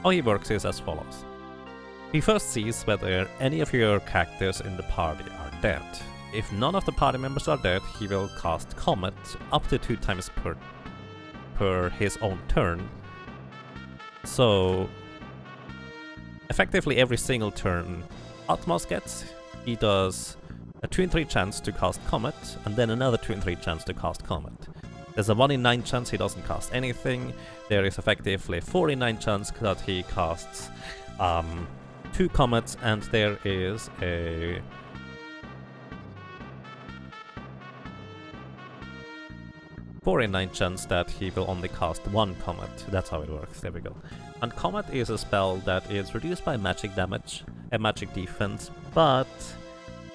how he works is as follows. He first sees whether any of your characters in the party are dead. If none of the party members are dead, he will cast Comet up to 2 times per his own turn. So, effectively every single turn Atmos gets, he does a 2 in 3 chance to cast Comet, and then another 2 in 3 chance to cast Comet. There's a 1 in 9 chance he doesn't cast anything. There is effectively 4 in 9 chance that he casts 2 comets, and there is a 4 in 9 chance that he will only cast 1 comet. That's how it works. There we go. And Comet is a spell that is reduced by magic damage and magic defense, but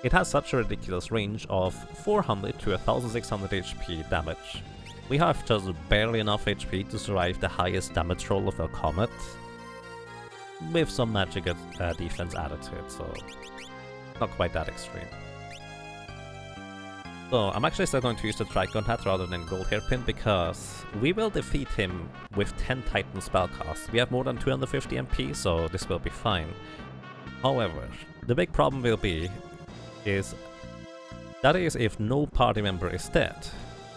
it has such a ridiculous range of 400 to 1600 HP damage. We have just barely enough HP to survive the highest damage roll of a Comet, with some magic defense added to it, so not quite that extreme. So I'm actually still going to use the Trigon Hat rather than Gold Hairpin, because we will defeat him with 10 Titan spellcasts. We have more than 250 MP, so this will be fine. However, the big problem will be that is if no party member is dead.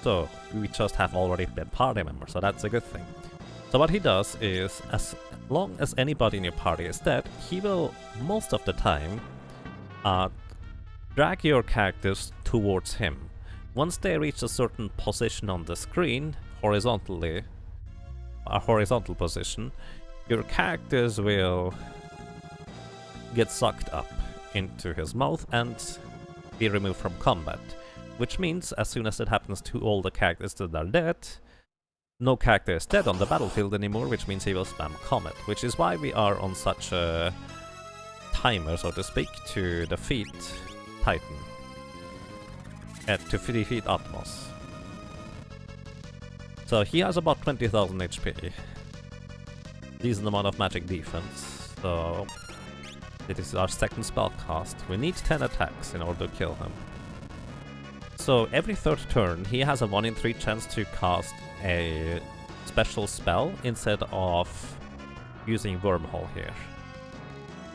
So we just have already dead party members, so that's a good thing. So what he does is, as long as anybody in your party is dead, he will, most of the time, drag your characters towards him. Once they reach a certain position on the screen, horizontally, a horizontal position, your characters will get sucked up into his mouth and be removed from combat. Which means, as soon as it happens to all the characters that are dead, no character is dead on the battlefield anymore, which means he will spam Comet, which is why we are on such a timer, so to speak, to defeat Titan. To defeat Atmos. So he has about 20,000 HP. Decent amount of magic defense, so it is our second spell cast. We need 10 attacks in order to kill him. So every third turn he has a 1 in 3 chance to cast a special spell instead of using Wormhole here.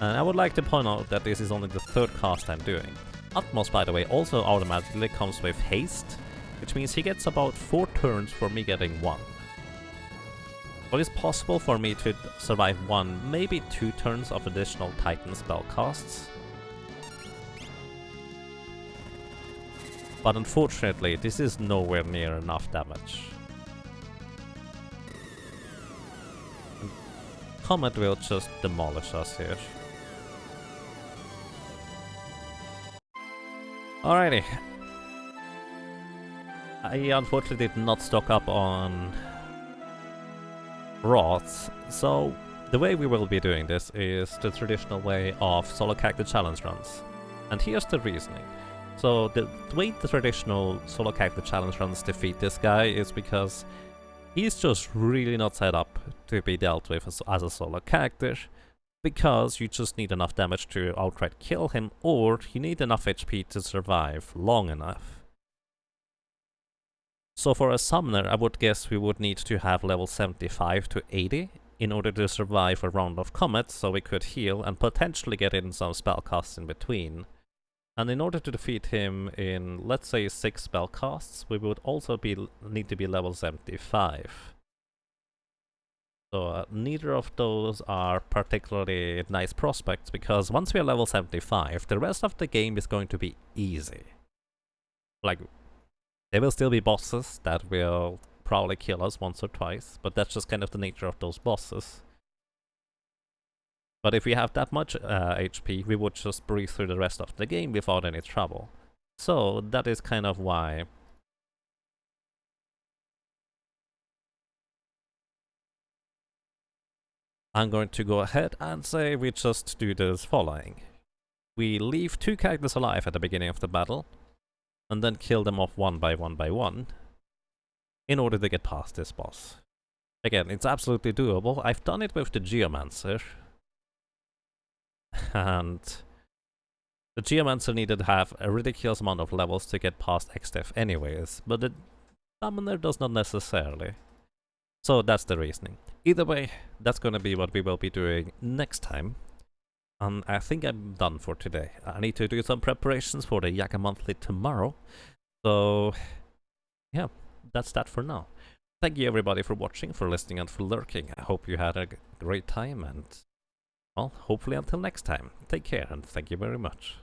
And I would like to point out that this is only the third cast I'm doing. Atmos, by the way, also automatically comes with haste, which means he gets about 4 turns for me getting 1. But it's possible for me to survive 1, maybe 2 turns of additional Titan spell casts. But unfortunately, this is nowhere near enough damage. And Comet will just demolish us here. Alrighty. I unfortunately did not stock up on Wraths, so the way we will be doing this is the traditional way of solo character challenge runs. And here's the reasoning. So the way the traditional solo character challenge runs defeat this guy is because he's just really not set up to be dealt with as a solo character, because you just need enough damage to outright kill him, or you need enough HP to survive long enough. So for a summoner, I would guess we would need to have level 75 to 80 in order to survive a round of comets, so we could heal and potentially get in some spellcasts in between. And in order to defeat him in, let's say, 6 spellcasts, we would also need to be level 75. So neither of those are particularly nice prospects, because once we are level 75, the rest of the game is going to be easy. Like, there will still be bosses that will probably kill us once or twice, but that's just kind of the nature of those bosses. But if we have that much HP, we would just breeze through the rest of the game without any trouble. So that is kind of why I'm going to go ahead and say we just do this following. We leave 2 characters alive at the beginning of the battle, and then kill them off one by one, in order to get past this boss. Again, it's absolutely doable. I've done it with the Geomancer, and the Geomancer needed to have a ridiculous amount of levels to get past X-Def anyways, but the Summoner does not necessarily. So that's the reasoning. Either way, that's gonna be what we will be doing next time. And I think I'm done for today. I need to do some preparations for the Yaga Monthly tomorrow. So, yeah, that's that for now. Thank you everybody for watching, for listening and for lurking. I hope you had a great time, and, well, hopefully until next time. Take care and thank you very much.